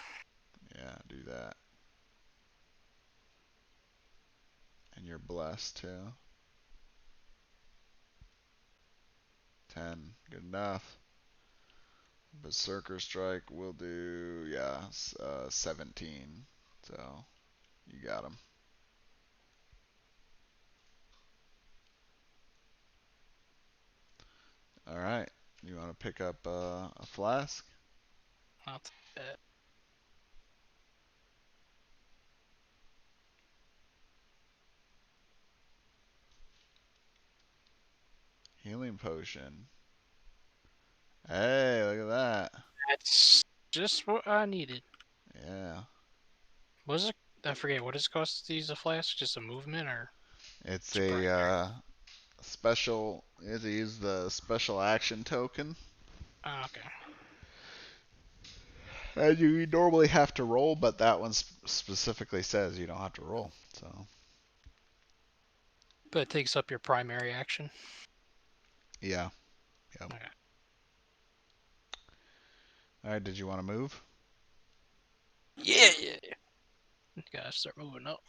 Yeah, do that. And you're blessed too. 10. Good enough. Berserker Strike will do, yeah, 17. So, you got him. Alright. You want to pick up a flask? I'll take that. Healing potion. Hey, look at that. That's just what I needed. Yeah. What is it? I forget. What does it cost to use a flask? Just a movement or It's it's primary? special. You have to use the special action token. Oh, okay. And you normally have to roll, but that one specifically says you don't have to roll. So, But it takes up your primary action. yeah. Yep. Okay. Alright, did you want to move? Yeah. Gotta start moving up.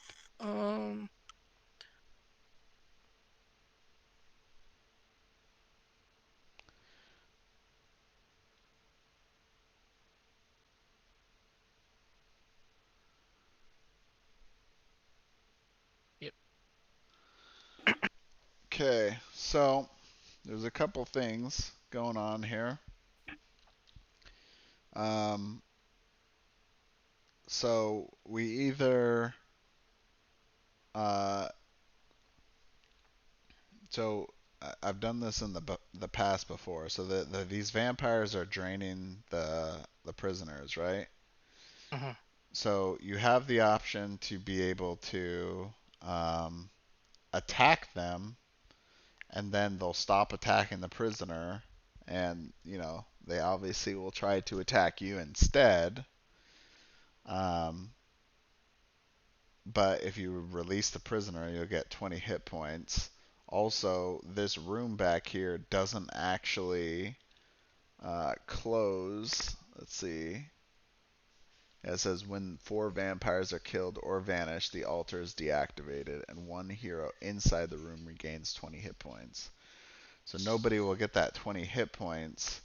Yep. Okay, so there's a couple things going on here. So we either uh, so I've done this in the past before. So these vampires are draining the prisoners, right? Mhm. So you have the option to be able to um, attack them, and then they'll stop attacking the prisoner, and they obviously will try to attack you instead. Um, but if you release the prisoner, you'll get 20 hit points. Also, this room back here doesn't actually close. Let's see. It says when 4 vampires are killed or vanish, the altar is deactivated, and 1 hero inside the room regains 20 hit points. So nobody will get that 20 hit points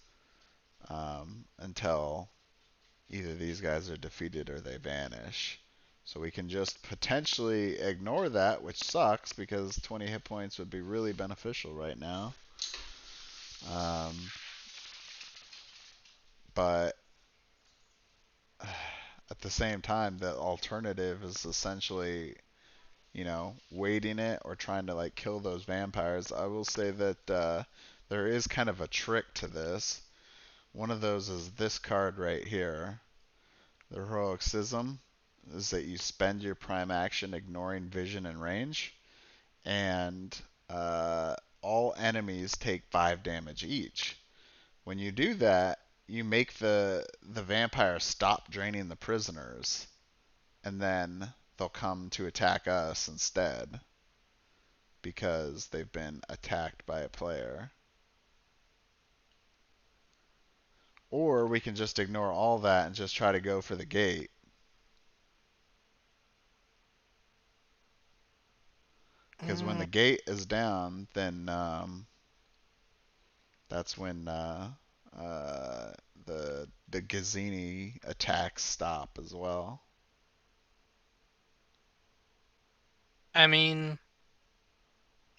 until either these guys are defeated or they vanish. So we can just potentially ignore that, which sucks because 20 hit points would be really beneficial right now. But at the same time, the alternative is essentially, waiting it or trying to like kill those vampires. I will say that there is kind of a trick to this. One of those is this card right here. The Heroic Schism is that you spend your prime action ignoring vision and range, and all enemies take 5 damage each. When you do that, you make the vampire stop draining the prisoners, and then they'll come to attack us instead because they've been attacked by a player. Or we can just ignore all that and just try to go for the gate. Because when the gate is down, then that's when the Gazzini attacks stop as well. I mean,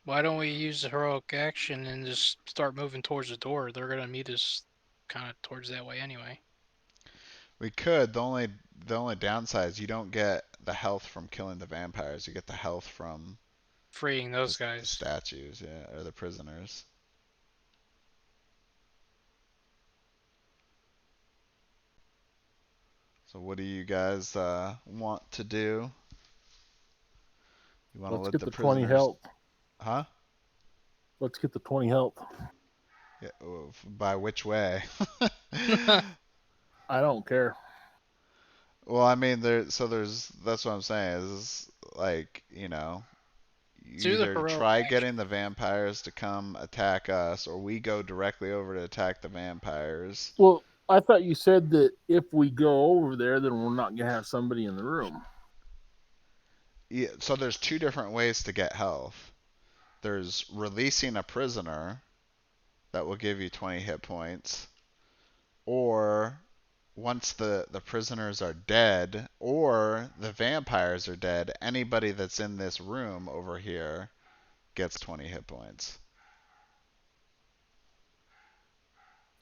why don't we use the heroic action and just start moving towards the door? They're gonna meet us kind of towards that way anyway. We could. The only downside is you don't get the health from killing the vampires. You get the health from Freeing those the guys. statues, yeah, or the prisoners. So what do you guys want to do? You want to Let's let get the the 20 prisoners? health. Huh? Let's get the 20 health. Yeah, by which way? I don't care. Well, I mean, that's what I'm saying is like, you Do the either heroic try action. getting the vampires to come attack us, or we go directly over to attack the vampires. Well, I thought you said that if we go over there, then we're not gonna have somebody in the room. Yeah, so there's 2 different ways to get health. There's releasing a prisoner that will give you 20 hit points, or once the prisoners are dead or the vampires are dead, anybody that's in this room over here gets 20 hit points.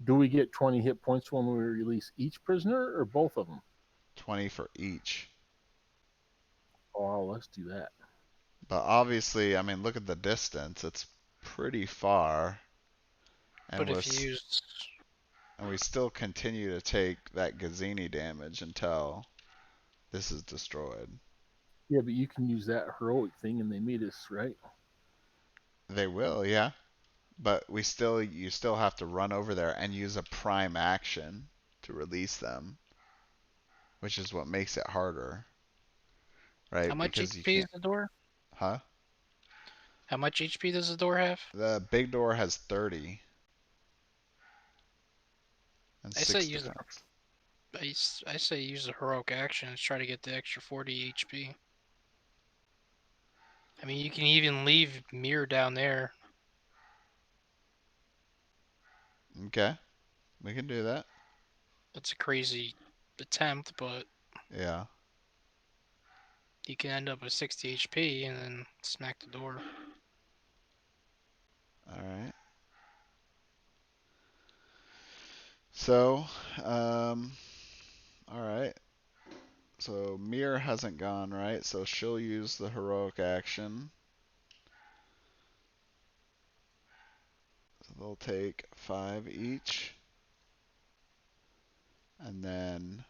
Do we get 20 hit points when we release each prisoner or both of them? 20 for each. Oh, let's do that. But obviously, I mean, look at the distance. It's pretty far. And But if you use, and we still continue to take that Gazzini damage until this is destroyed. Yeah, but you can use that heroic thing and they meet us, right? They will, yeah. But you still have to run over there and use a prime action to release them, which is what makes it harder, right? how much Because you HP is can't, the door? huh? How much HP does the door have? The big door has 30 and I say 6 use the defense. I say use the heroic action and try to get the extra 40 HP. I mean, you can even leave Mir down there. Okay, we can do that. That's a crazy attempt, but Yeah. you can end up with 60 HP and then smack the door. All right. So, all right. So Mir hasn't gone, right? So she'll use the heroic action. So they'll take 5 each. And then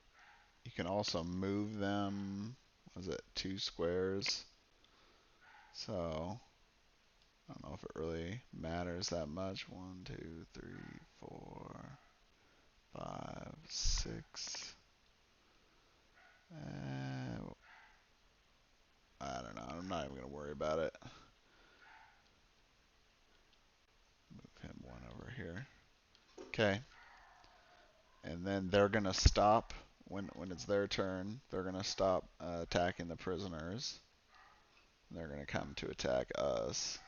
you can also move them, was it 2 squares? So I don't know if it really matters that much. 1, 2, 3, 4, 5, 6. I don't know. I'm not even going to worry about it. Move him 1 over here. Okay. And then they're going to stop when it's their turn. They're going to stop attacking the prisoners. They're going to come to attack us.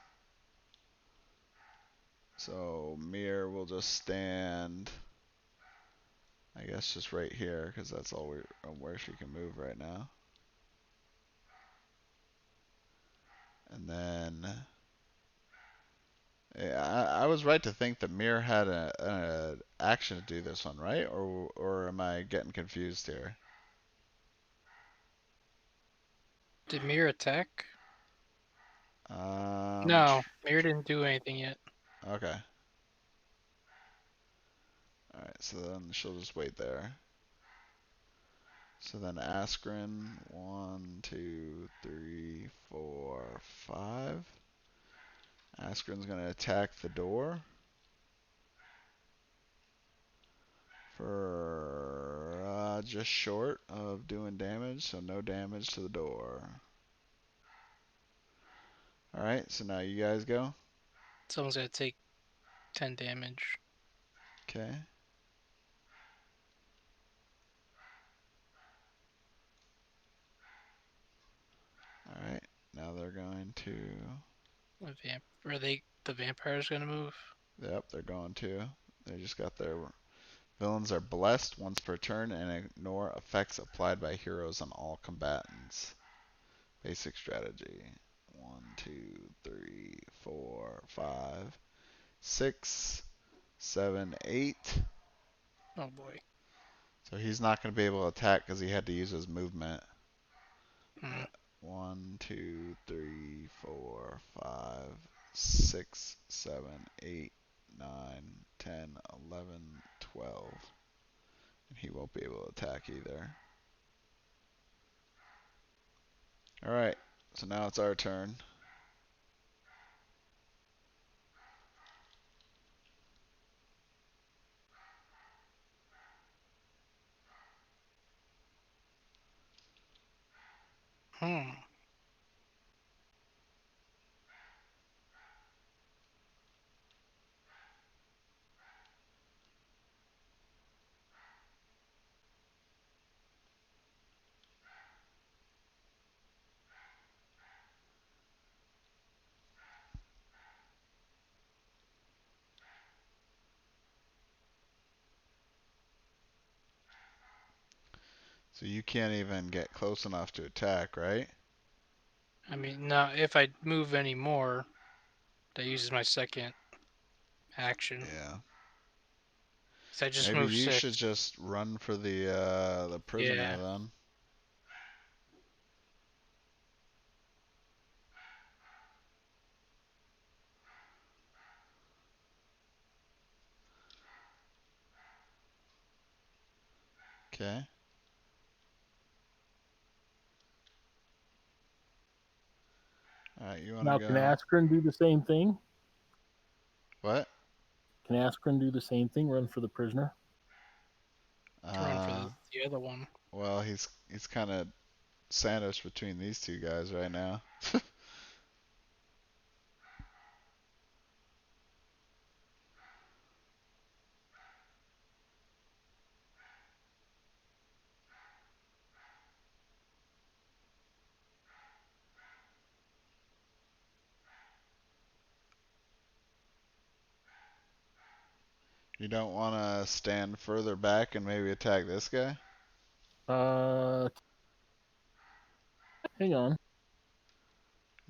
So Mir will just stand, I guess, just right here because that's all where she can move right now. And then yeah, I was right to think that Mir had an action to do this one, right? Or am I getting confused here? Did Mir attack? Um, No, Mir didn't do anything yet. Okay. Alright, so then she'll just wait there. So then Askren, 1, 2, 3, 4, 5. Askren's gonna attack the door for just short of doing damage, so no damage to the door. Alright, so now you guys go. Someone's gonna take 10 damage. Okay. Alright, now they're going to. The vampire's gonna move? Yep, they're going to. They just got their. Villains are blessed once per turn and ignore effects applied by heroes on all combatants. Basic strategy. 1, 2, 3, 4, 5, 6, 7, 8. Oh boy. So he's not going to be able to attack because he had to use his movement. Hmm. 1, 2, 3, 4, 5, 6, 7, 8, 9, 10, 11, 12. And he won't be able to attack either. Alright, so now it's our turn. Hmm. So you can't even get close enough to attack, right? I mean, now if I move any more, that uses my second action. Yeah. So I just Maybe moved you 6. should just run for the prisoner Yeah. then. Okay. Alright, you wanna Now, can go? Askren do the same thing? What? Can Askren do the same thing? Run for the prisoner? Run for Uh, the other one. well, he's kind of sandwiched between these two guys right now. You don't want to stand further back and maybe attack this guy? Hang on.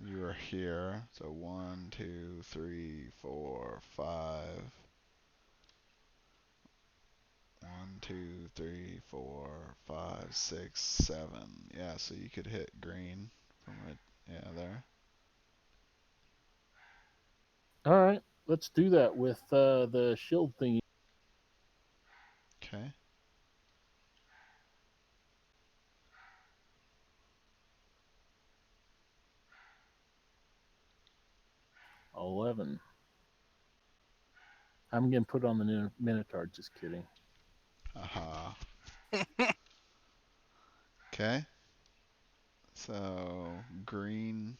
You are here. So 1, 2, 3, 4, 5. 1, 2, 3, 4, 5, 6, 7. Yeah, so you could hit green from right, yeah, there. All right, let's do that with the shield thingy. Okay. 11. I'm gonna put on the Minotaur. Just kidding. Aha. Okay. So green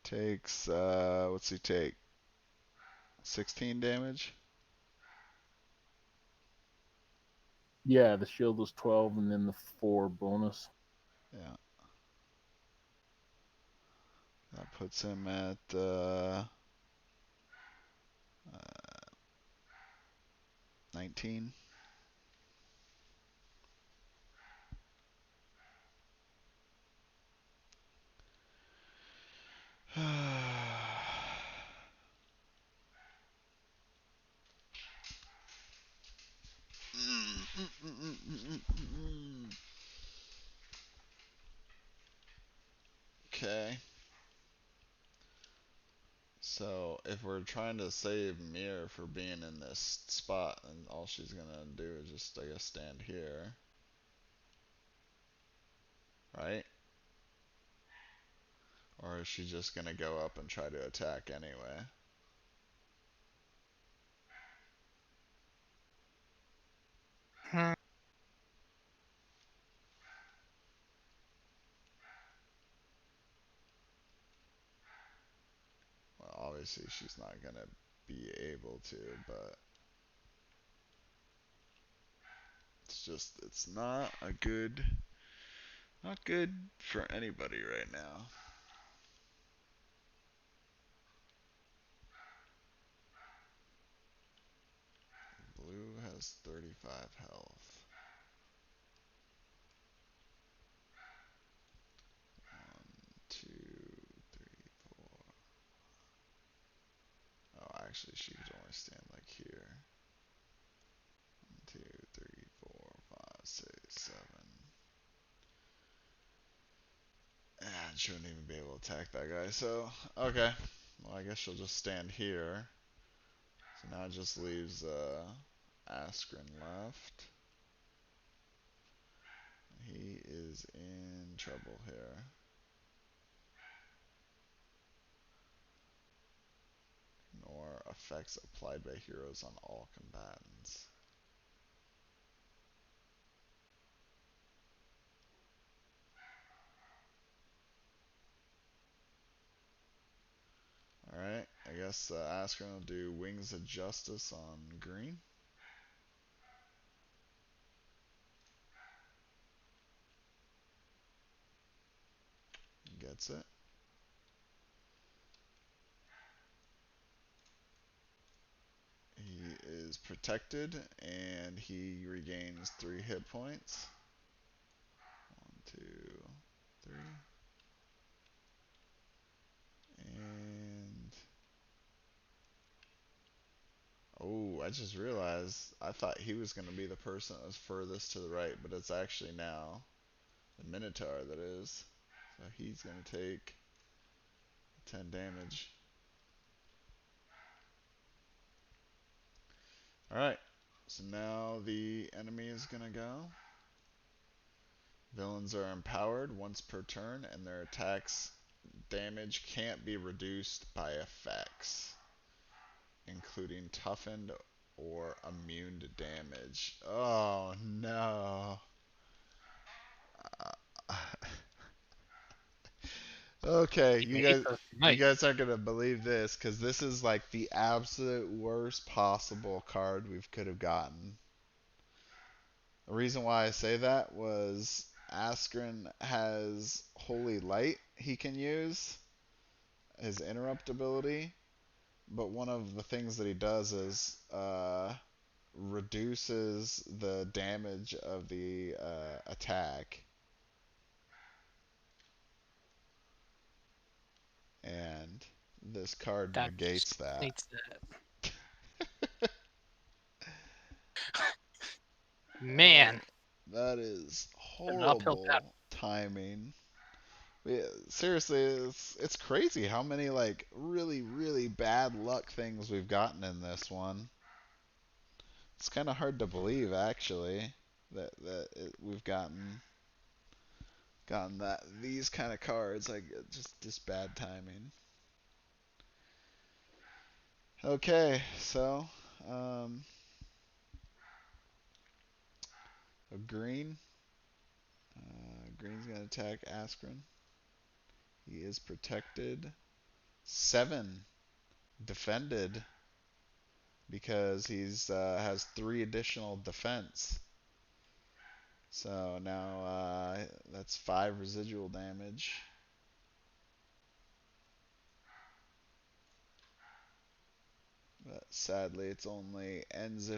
takes what's he take? 16 damage? Yeah, the shield was 12, and then the 4 bonus. Yeah. That puts him at 19. Okay. So if we're trying to save Mir for being in this spot, and all she's gonna do is just, I guess, stand here, right? Or is she just gonna go up and try to attack anyway? Hmm. Well, obviously she's not gonna be able to, but it's not a good, not good for anybody right now. Blue has 35 health. 1, 2, 3, 4. Oh, actually, she could only stand like here. 1, 2, 3, 4, 5, 6, 7. And she wouldn't even be able to attack that guy. So, okay. Well, I guess she'll just stand here. So now it just leaves Askren left. He is in trouble here. Ignore effects applied by heroes on all combatants. Alright, I guess Askren will do Wings of Justice on green. Gets it. He is protected and he regains 3 hit points. 1, 2, 3. And oh, I just realized I thought he was going to be the person that was furthest to the right, but it's actually now the Minotaur that is. So he's going to take 10 damage. Alright, so now the enemy is going to go. Villains are empowered once per turn, and their attacks damage can't be reduced by effects, including toughened or immune to damage. Oh no. Okay, Keep me hate for you tonight. guys aren't gonna believe this because this is like the absolute worst possible card we could have gotten. The reason why I say that was Askren has Holy Light he can use, his interrupt ability, but one of the things that he does is reduces the damage of the attack, and this card That negates just that. needs that. Man, That is an uphill battle. horrible timing. Yeah, seriously, it's crazy how many like really bad luck things we've gotten in this one. It's kind of hard to believe actually we've gotten that these kind of cards, like just bad timing. Okay, so um, a green's gonna attack Askren. He is protected. 7 defended because he's has 3 additional defense. So now that's 5 residual damage. But sadly, it's only ends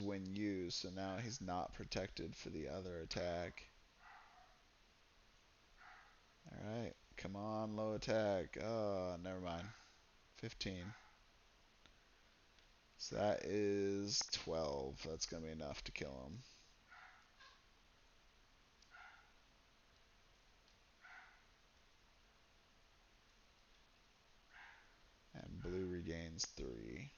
when used. So now he's not protected for the other attack. All right, come on, low attack. Oh, never mind. 15. So that is 12. That's gonna be enough to kill him. regains 3.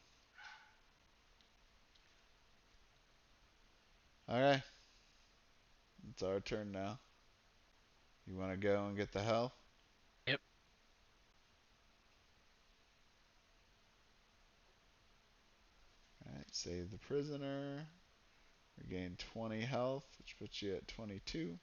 Okay. It's our turn now. You want to go and get the health? Yep. Alright, save the prisoner. Regain 20 health, which puts you at 22.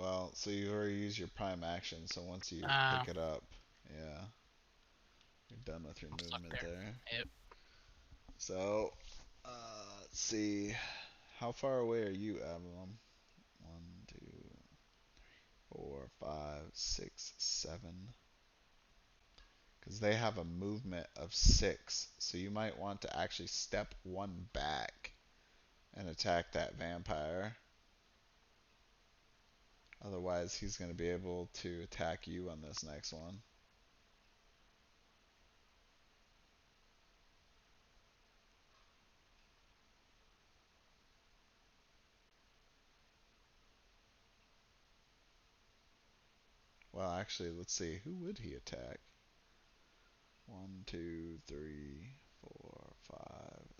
Well, so you already used your prime action, so once you pick it up, yeah, you're done with your I'm stuck movement there. Yep. So, let's see. How far away are you, Avalon? 1, 2, 4, 5, 6, 7. Because they have a movement of 6, so you might want to actually step 1 back and attack that vampire. Otherwise, he's going to be able to attack you on this next one. Well, actually, let's see. Who would he attack? 1, 2, 3, 4, 5,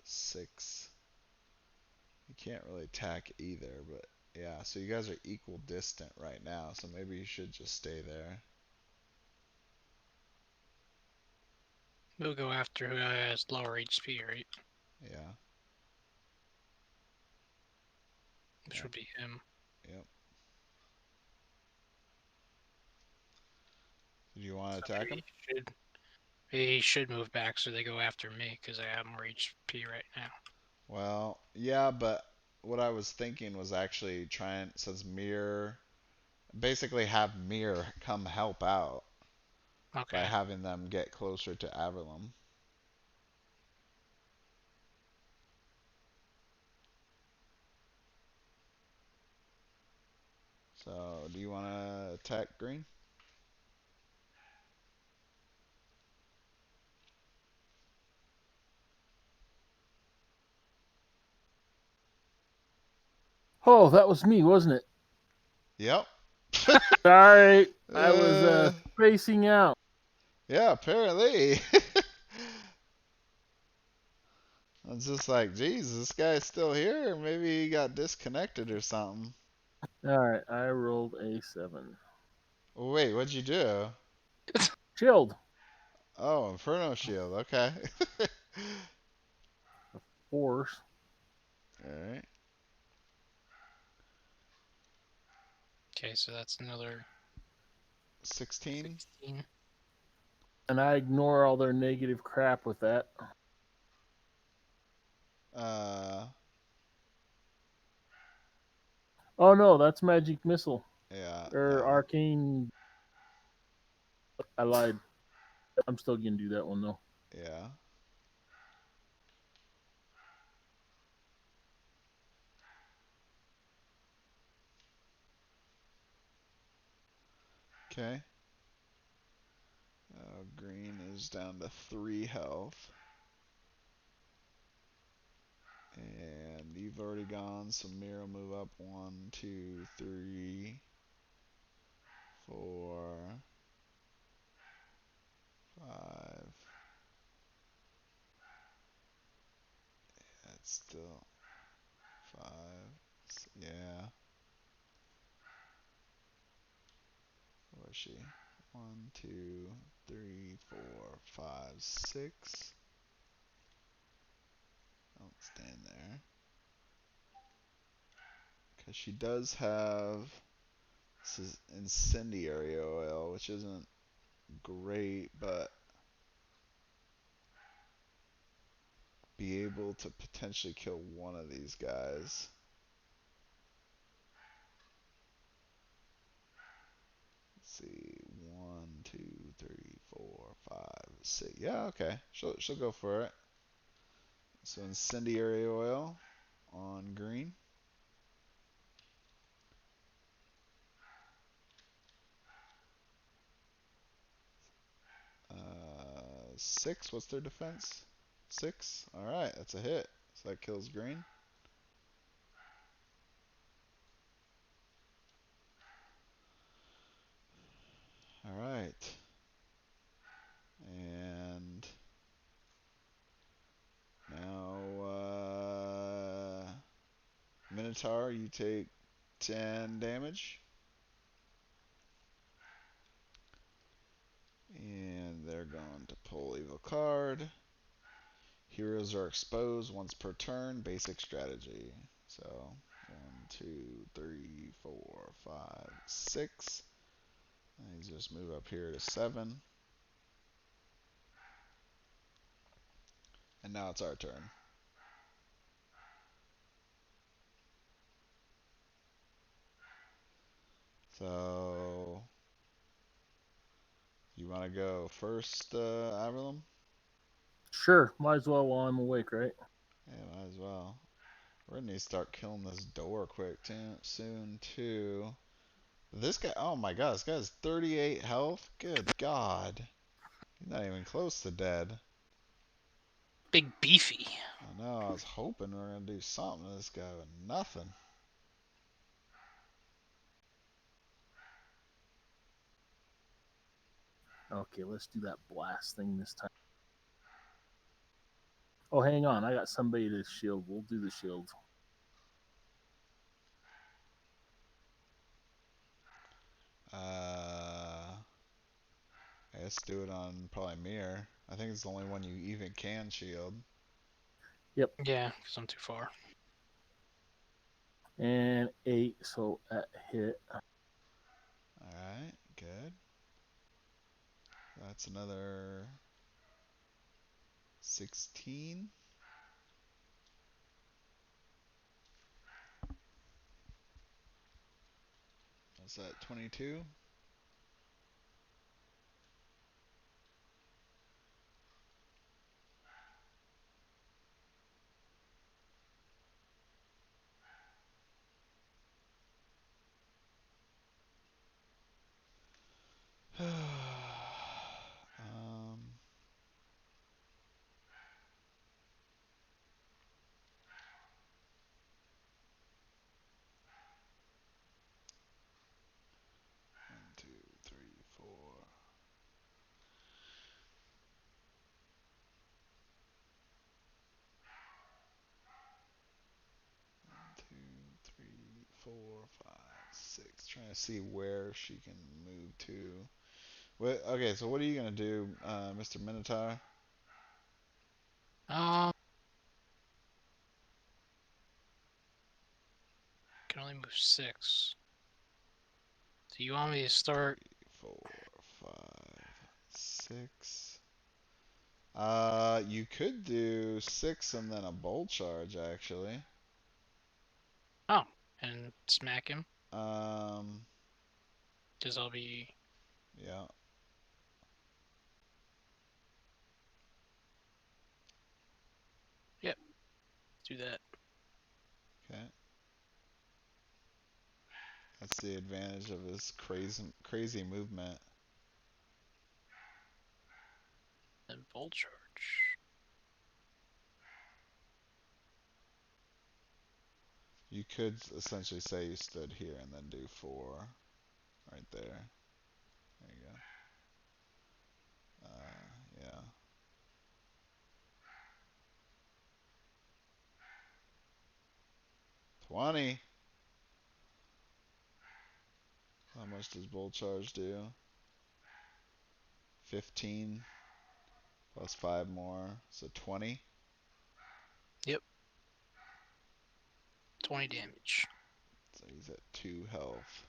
6. He can't really attack either, but yeah, so you guys are equal distant right now, so maybe you should just stay there. We'll go after who has lower HP, right? Yeah. Which Yep. would be him. Yep. Do you want to attack him? He should move back so they go after me because I have more HP right now. Well, yeah, but what I was thinking was actually trying, since Mir, basically have Mir come help out Okay. by having them get closer to Averlum. So, do you want to attack green? Oh, that was me, wasn't it? Yep. Sorry, I was spacing out. Yeah, apparently. I was just like, geez, this guy's still here. Maybe he got disconnected or something. All right, I rolled a 7. Oh, wait, what'd you do? Shield. Oh, Inferno Shield. Okay. Force. Alright. Okay, so that's another 16. 16. And I ignore all their negative crap with that. Uh, Oh no, that's magic missile. yeah. Or No. arcane. I lied. I'm still gonna do that one though. Yeah. Okay. Green is down to 3 health. And you've already gone, so Mira move up 1, 2, 3, 4, 5. That's still 5. Yeah. Where is she? 1, 2, 3, 4, 5, 6. Don't stand there. Because she does have this is incendiary oil, which isn't great, but be able to potentially kill one of these guys. Let's see, 1, 2, 3, 4, 5, 6. Yeah, okay. She'll go for it. So incendiary oil on green. 6. What's their defense? 6. Alright, that's a hit. So that kills green. Alright. And now, Minotaur, you take 10 damage. And they're going to pull evil card. Heroes are exposed once per turn. Basic strategy. So 1, 2, 3, 4, 5, 6. And these just move up here to 7. And now it's our turn. So you want to go first, Avalon? Sure, might as well while I'm awake, right? Yeah, might as well. We're gonna need to start killing this door quick soon too. This guy, oh my god, this guy has 38 health. Good god, he's not even close to dead. Big beefy. I know. I was hoping we were gonna do something to this guy, but nothing. Okay, let's do that blast thing this time. Oh, hang on, I got somebody to shield. We'll do the shield. Let's do it on probably Mirror. I think it's the only one you even can shield. Yeah, because I'm too far. And 8, so that hit. Alright, good. That's another 16. What's that, 22? um, 1, 2, 3, 4. 2, 3, 4, 5, 6. Trying to see where she can move to. What? Okay, so what are you gonna do, Mr. Minotaur? Can only move 6. Do you want me to start? 4, 5, 6. You could do 6 and then a bolt charge, actually. Oh, and smack him? Um, Because I'll be. yeah. Yep, do that. Okay. That's the advantage of his crazy movement. Then bolt charge. You could essentially say you stood here and then do 4 right there. There you go. Yeah. 20. How much does bolt charge do? 15 plus 5 more, so 20. Yep. 20 damage. So he's at 2 health.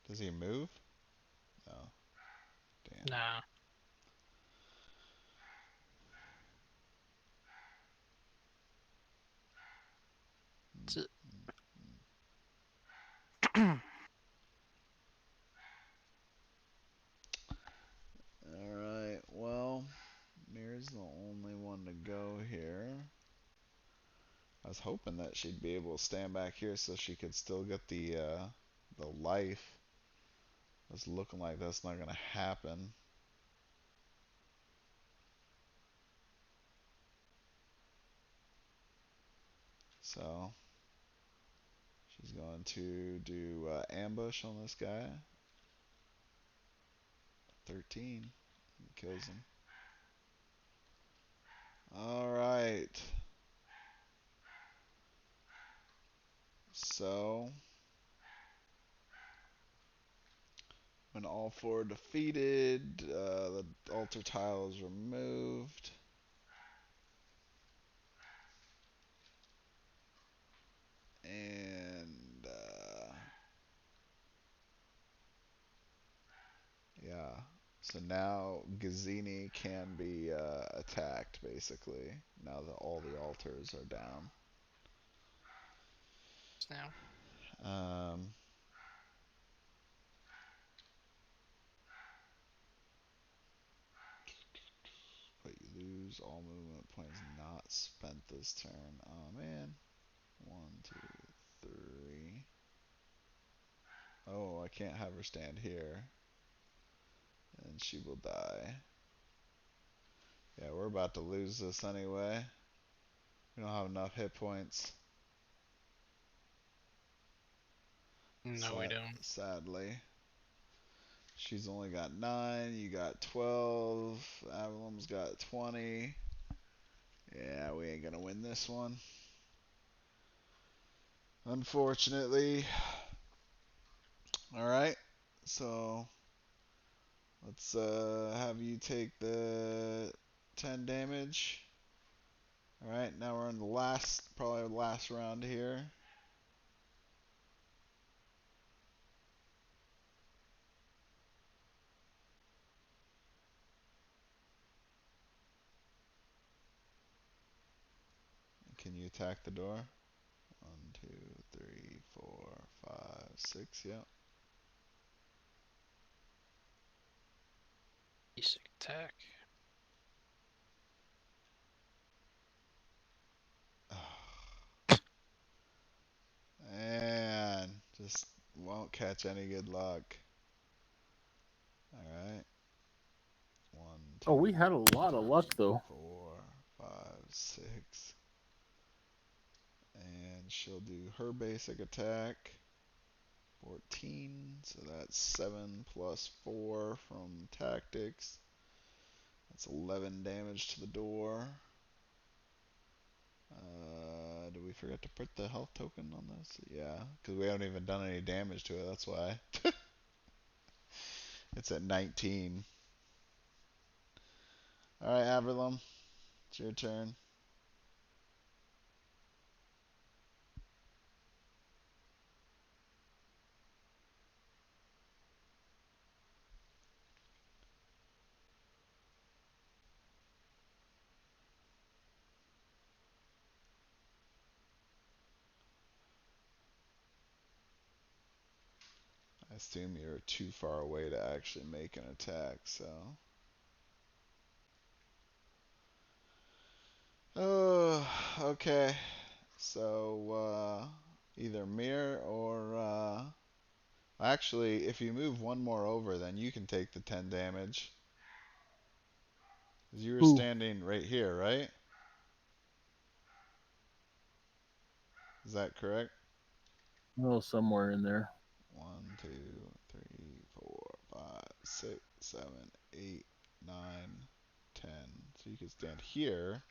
Does he move? No. Damn. Nah. That's it. Alright, well, Mir's the only one to go here. I was hoping that she'd be able to stand back here so she could still get the life. It's looking like that's not gonna happen. So she's going to do ambush on this guy. 13. Kills him. Alright. So, when all four are defeated, the altar tile is removed. And, yeah. So now Gazzini can be attacked, basically, now that all the altars are down. Now. But you lose all movement points not spent this turn. Oh man. 1, 2, 3. Oh, I can't have her stand here. And she will die. Yeah, we're about to lose this anyway. We don't have enough hit points. No, we don't. Sadly. She's only got 9, you got 12, Avalon's got 20. Yeah, we ain't gonna win this one. Unfortunately. Alright, so let's have you take the 10 damage. Alright, now we're in the last, probably the last round here. Can you attack the door? 1, 2, 3, 4, 5, 6, yep. Basic attack. And just won't catch any good luck. Alright. 1, 2, Oh, we had a lot of luck though. 4, 5, 6. And she'll do her basic attack. 14. So that's 7 plus 4 from tactics. That's 11 damage to the door. Did we forget to put the health token on this? Yeah, because we haven't even done any damage to it, that's why. It's at 19. Alright, Averlum. It's your turn. I assume you're too far away to actually make an attack, so. Oh, okay. So, either Mir or, actually, if you move one more over, then you can take the 10 damage. 'Cause you were Who? standing right here, right? Is that correct? Oh, somewhere in there. 1, 2, 3, 4, 5, 6, 7, 8, 9, 10. So you can stand here.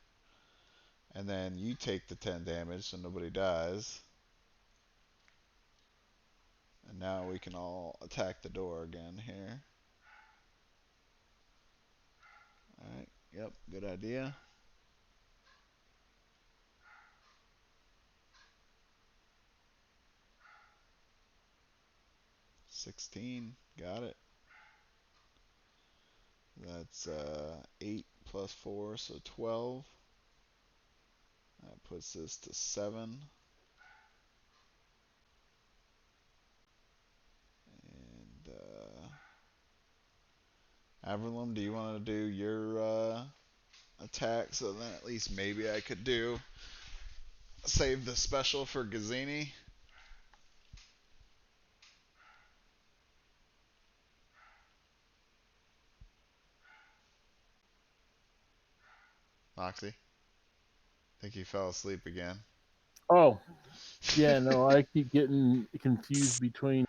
And then you take the 10 damage so nobody dies. And now we can all attack the door again here. Alright, yep, good idea. 16, got it. That's 8 plus 4, so 12. That puts this to 7. And Averlum, do you want to do your attack so then at least maybe I could do save the special for Gazzini? Moxie? Think he fell asleep again. Oh, yeah, no, I keep getting confused between.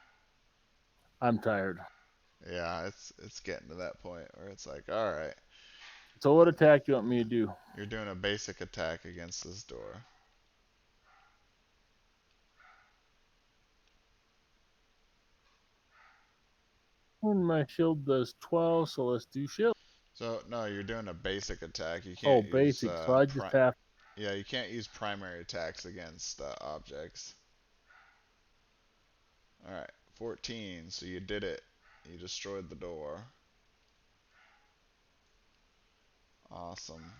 I'm tired. Yeah, it's getting to that point where it's like, all right, So, what attack do you want me to do? you're doing a basic attack against this door. And my shield does 12, so let's do shield. So no, you're doing a basic attack. You Oh, can't use basic. So I just have. yeah, you can't use primary attacks against objects. All right, 14. So you did it. You destroyed the door. Awesome.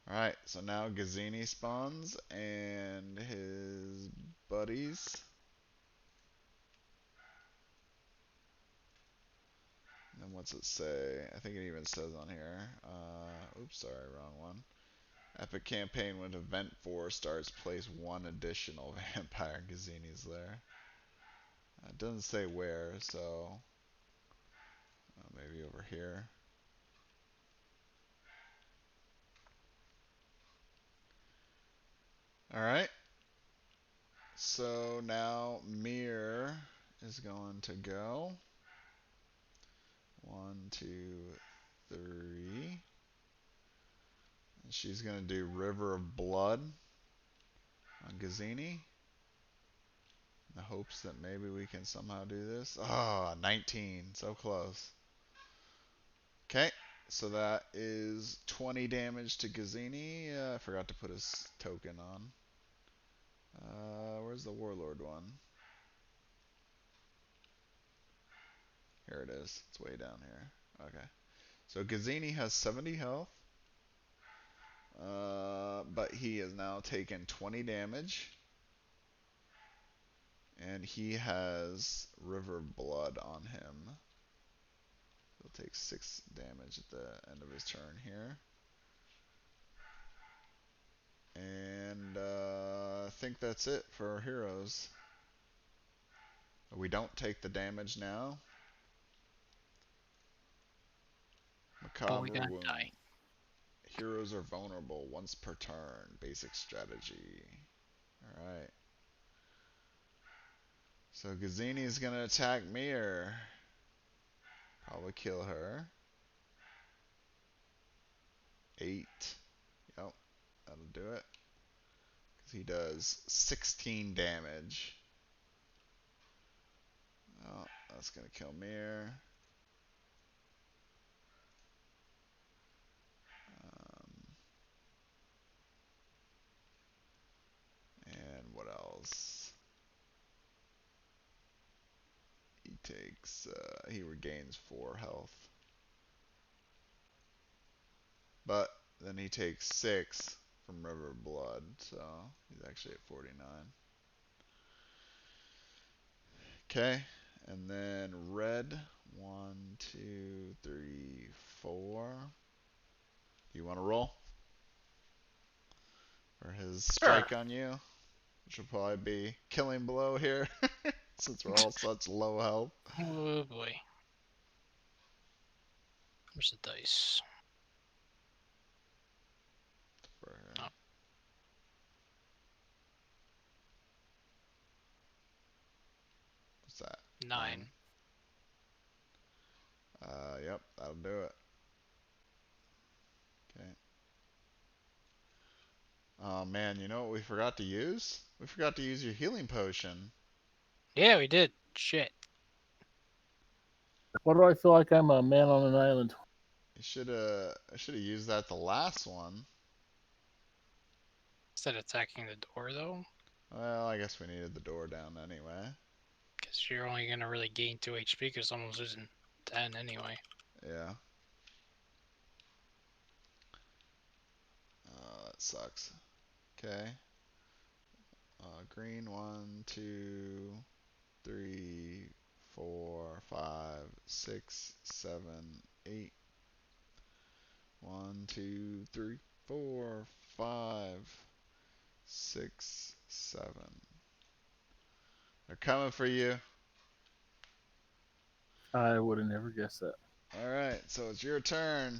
All right, so now Gazzini spawns and his buddies. And what's it say? I think it even says on here. Oops, sorry, wrong one. Epic campaign when event 4 starts, place 1 additional vampire Gazzini's there. It doesn't say where, so maybe over here. Alright. So now Mir is going to go. 1, 2, 3. And she's going to do River of Blood on Gazzini. In the hopes that maybe we can somehow do this. Oh, 19. So close. Okay. So that is 20 damage to Gazzini. I forgot to put his token on. Where's the Warlord one? Here it is. It's way down here. Okay. So Gazzini has 70 health. But he has now taken 20 damage. And he has River Blood on him. He'll take 6 damage at the end of his turn here. And I think that's it for our heroes. We don't take the damage now. But we Macabre gonna wound. die. Heroes are vulnerable once per turn. Basic strategy. Alright. So Gazzini is going to attack Mir. Probably kill her. 8. Yep. That'll do it. Because he does 16 damage. Oh, that's going to kill Mir. And what else? He takes, he regains 4 health. But then he takes 6 from River Blood, so he's actually at 49. Okay, and then red, 1, 2, 3, 4. Do you want to roll for his Sure. strike on you? Which will probably be killing blow here, since we're all such low health. Oh boy. Where's the dice? For her. Oh. What's that? 9. Yep, that'll do it. Okay. Oh man, you know what we forgot to use? We forgot to use your healing potion. Yeah, we did. Shit. Why do I feel like I'm a man on an island? You should have used that the last one. Instead of attacking the door, though, Well, I guess we needed the door down anyway. because you're only gonna really gain 2 HP because someone's losing 10 anyway. Yeah. That sucks. Okay. Green, 1, 2, 3, 4, 5, 6, 7, 8. 1, 2, 3, 4, 5, 6, 7. They're coming for you. I would have never guessed that. Alright, so it's your turn.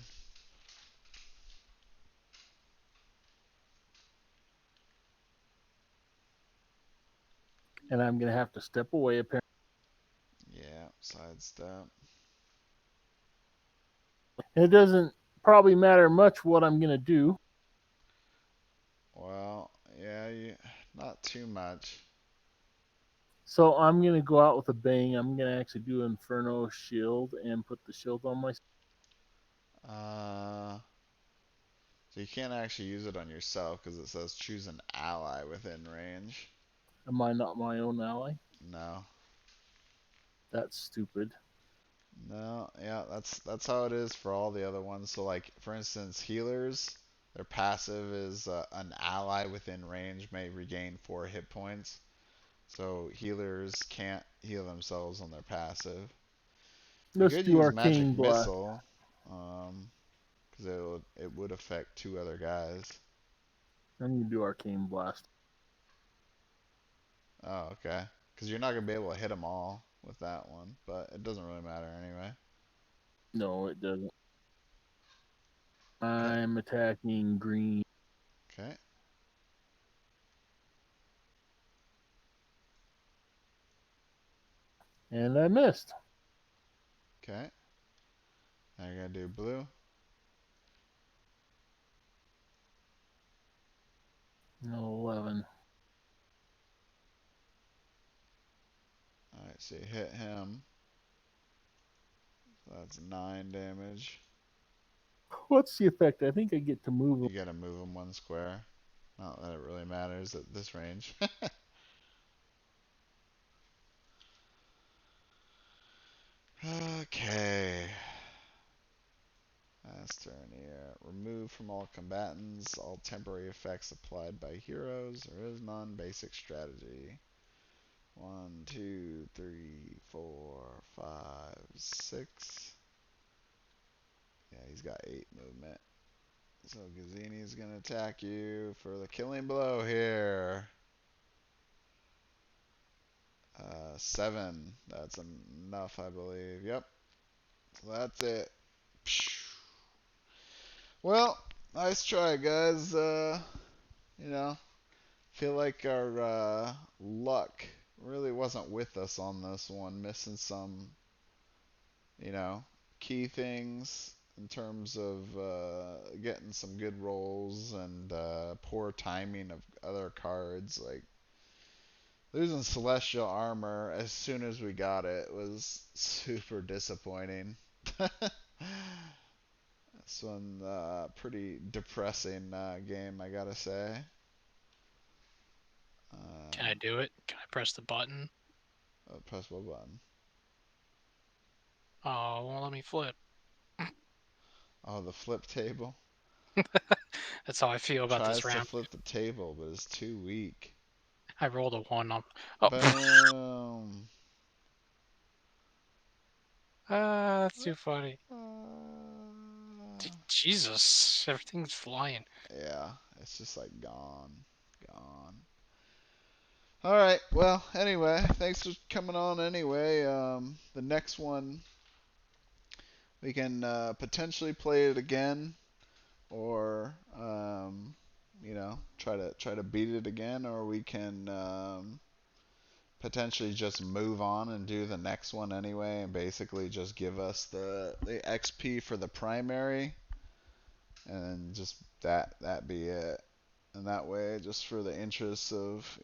and I'm gonna have to step away. Apparently, Yeah, sidestep. and it doesn't probably matter much what I'm gonna do. Well, yeah, not too much. So I'm gonna go out with a bang. I'm gonna actually do Inferno Shield and put the shield on my. Uh, so you can't actually use it on yourself because it says choose an ally within range. Am I not my own ally? No. That's stupid. No, yeah, that's how it is for all the other ones. So like for instance, healers, their passive is an ally within range may regain 4 hit points. So healers can't heal themselves on their passive. You Let's could do use magic Arcane Blast. missile, because it would affect 2 other guys. I'm gonna do Arcane Blast. Oh, okay. Because you're not gonna be able to hit them all with that one, but it doesn't really matter anyway. No, it doesn't. Okay. I'm attacking green, Okay. and I missed. Okay. Now you're gonna do blue. 11. All right. So you hit him. So that's 9 damage. What's the effect? I think I get to move him. You gotta move him 1 square. Not that it really matters at this range. Okay. Last turn here. Remove from all combatants all temporary effects applied by heroes. There is none. Basic strategy. 1, 2, 3, 4, 5, 6. Yeah, he's got 8 movement. So Gazzini's gonna attack you for the killing blow here. 7. That's enough, I believe. Yep. So that's it. Well, nice try, guys. You know, feel like our luck really wasn't with us on this one, missing some, you know, key things in terms of getting some good rolls and poor timing of other cards. Like losing Celestial Armor as soon as we got it was super disappointing. This one pretty depressing game, I gotta say. Can I do it? Can I press the button? Press what button? Oh, it won't let me flip. Oh, the flip table. That's how I feel about this Tries to round. flip the table, but is too weak. I rolled a 1 on. Oh, Boom. that's too funny. Jesus, everything's flying. Yeah, it's just like gone. Gone. Alright, well, anyway, thanks for coming on anyway. The next one, we can potentially play it again, or, try to beat it again, or we can potentially just move on and do the next one anyway, and basically just give us the XP for the primary, and just that be it. And that way, just for the interest of,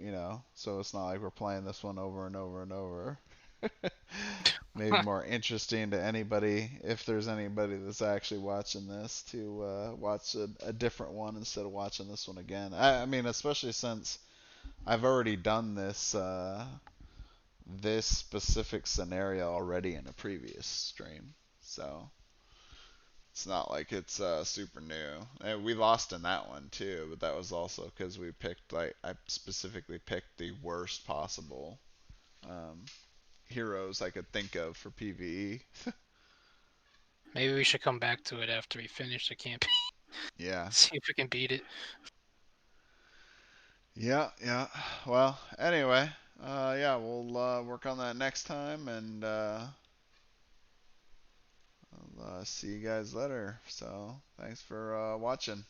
so it's not like we're playing this one over and over and over. Maybe more interesting to anybody, if there's anybody that's actually watching this, to watch a different one instead of watching this one again. I mean, especially since I've already done this specific scenario already in a previous stream, so it's not like it's super new. And we lost in that one too, but that was also because we picked, like, I specifically picked the worst possible um, heroes I could think of for PvE. Maybe we should come back to it after we finish the campaign. Yeah, See if we can beat it. yeah, yeah. Well, anyway, yeah, we'll work on that next time, and I'll see you guys later. So, thanks for watching.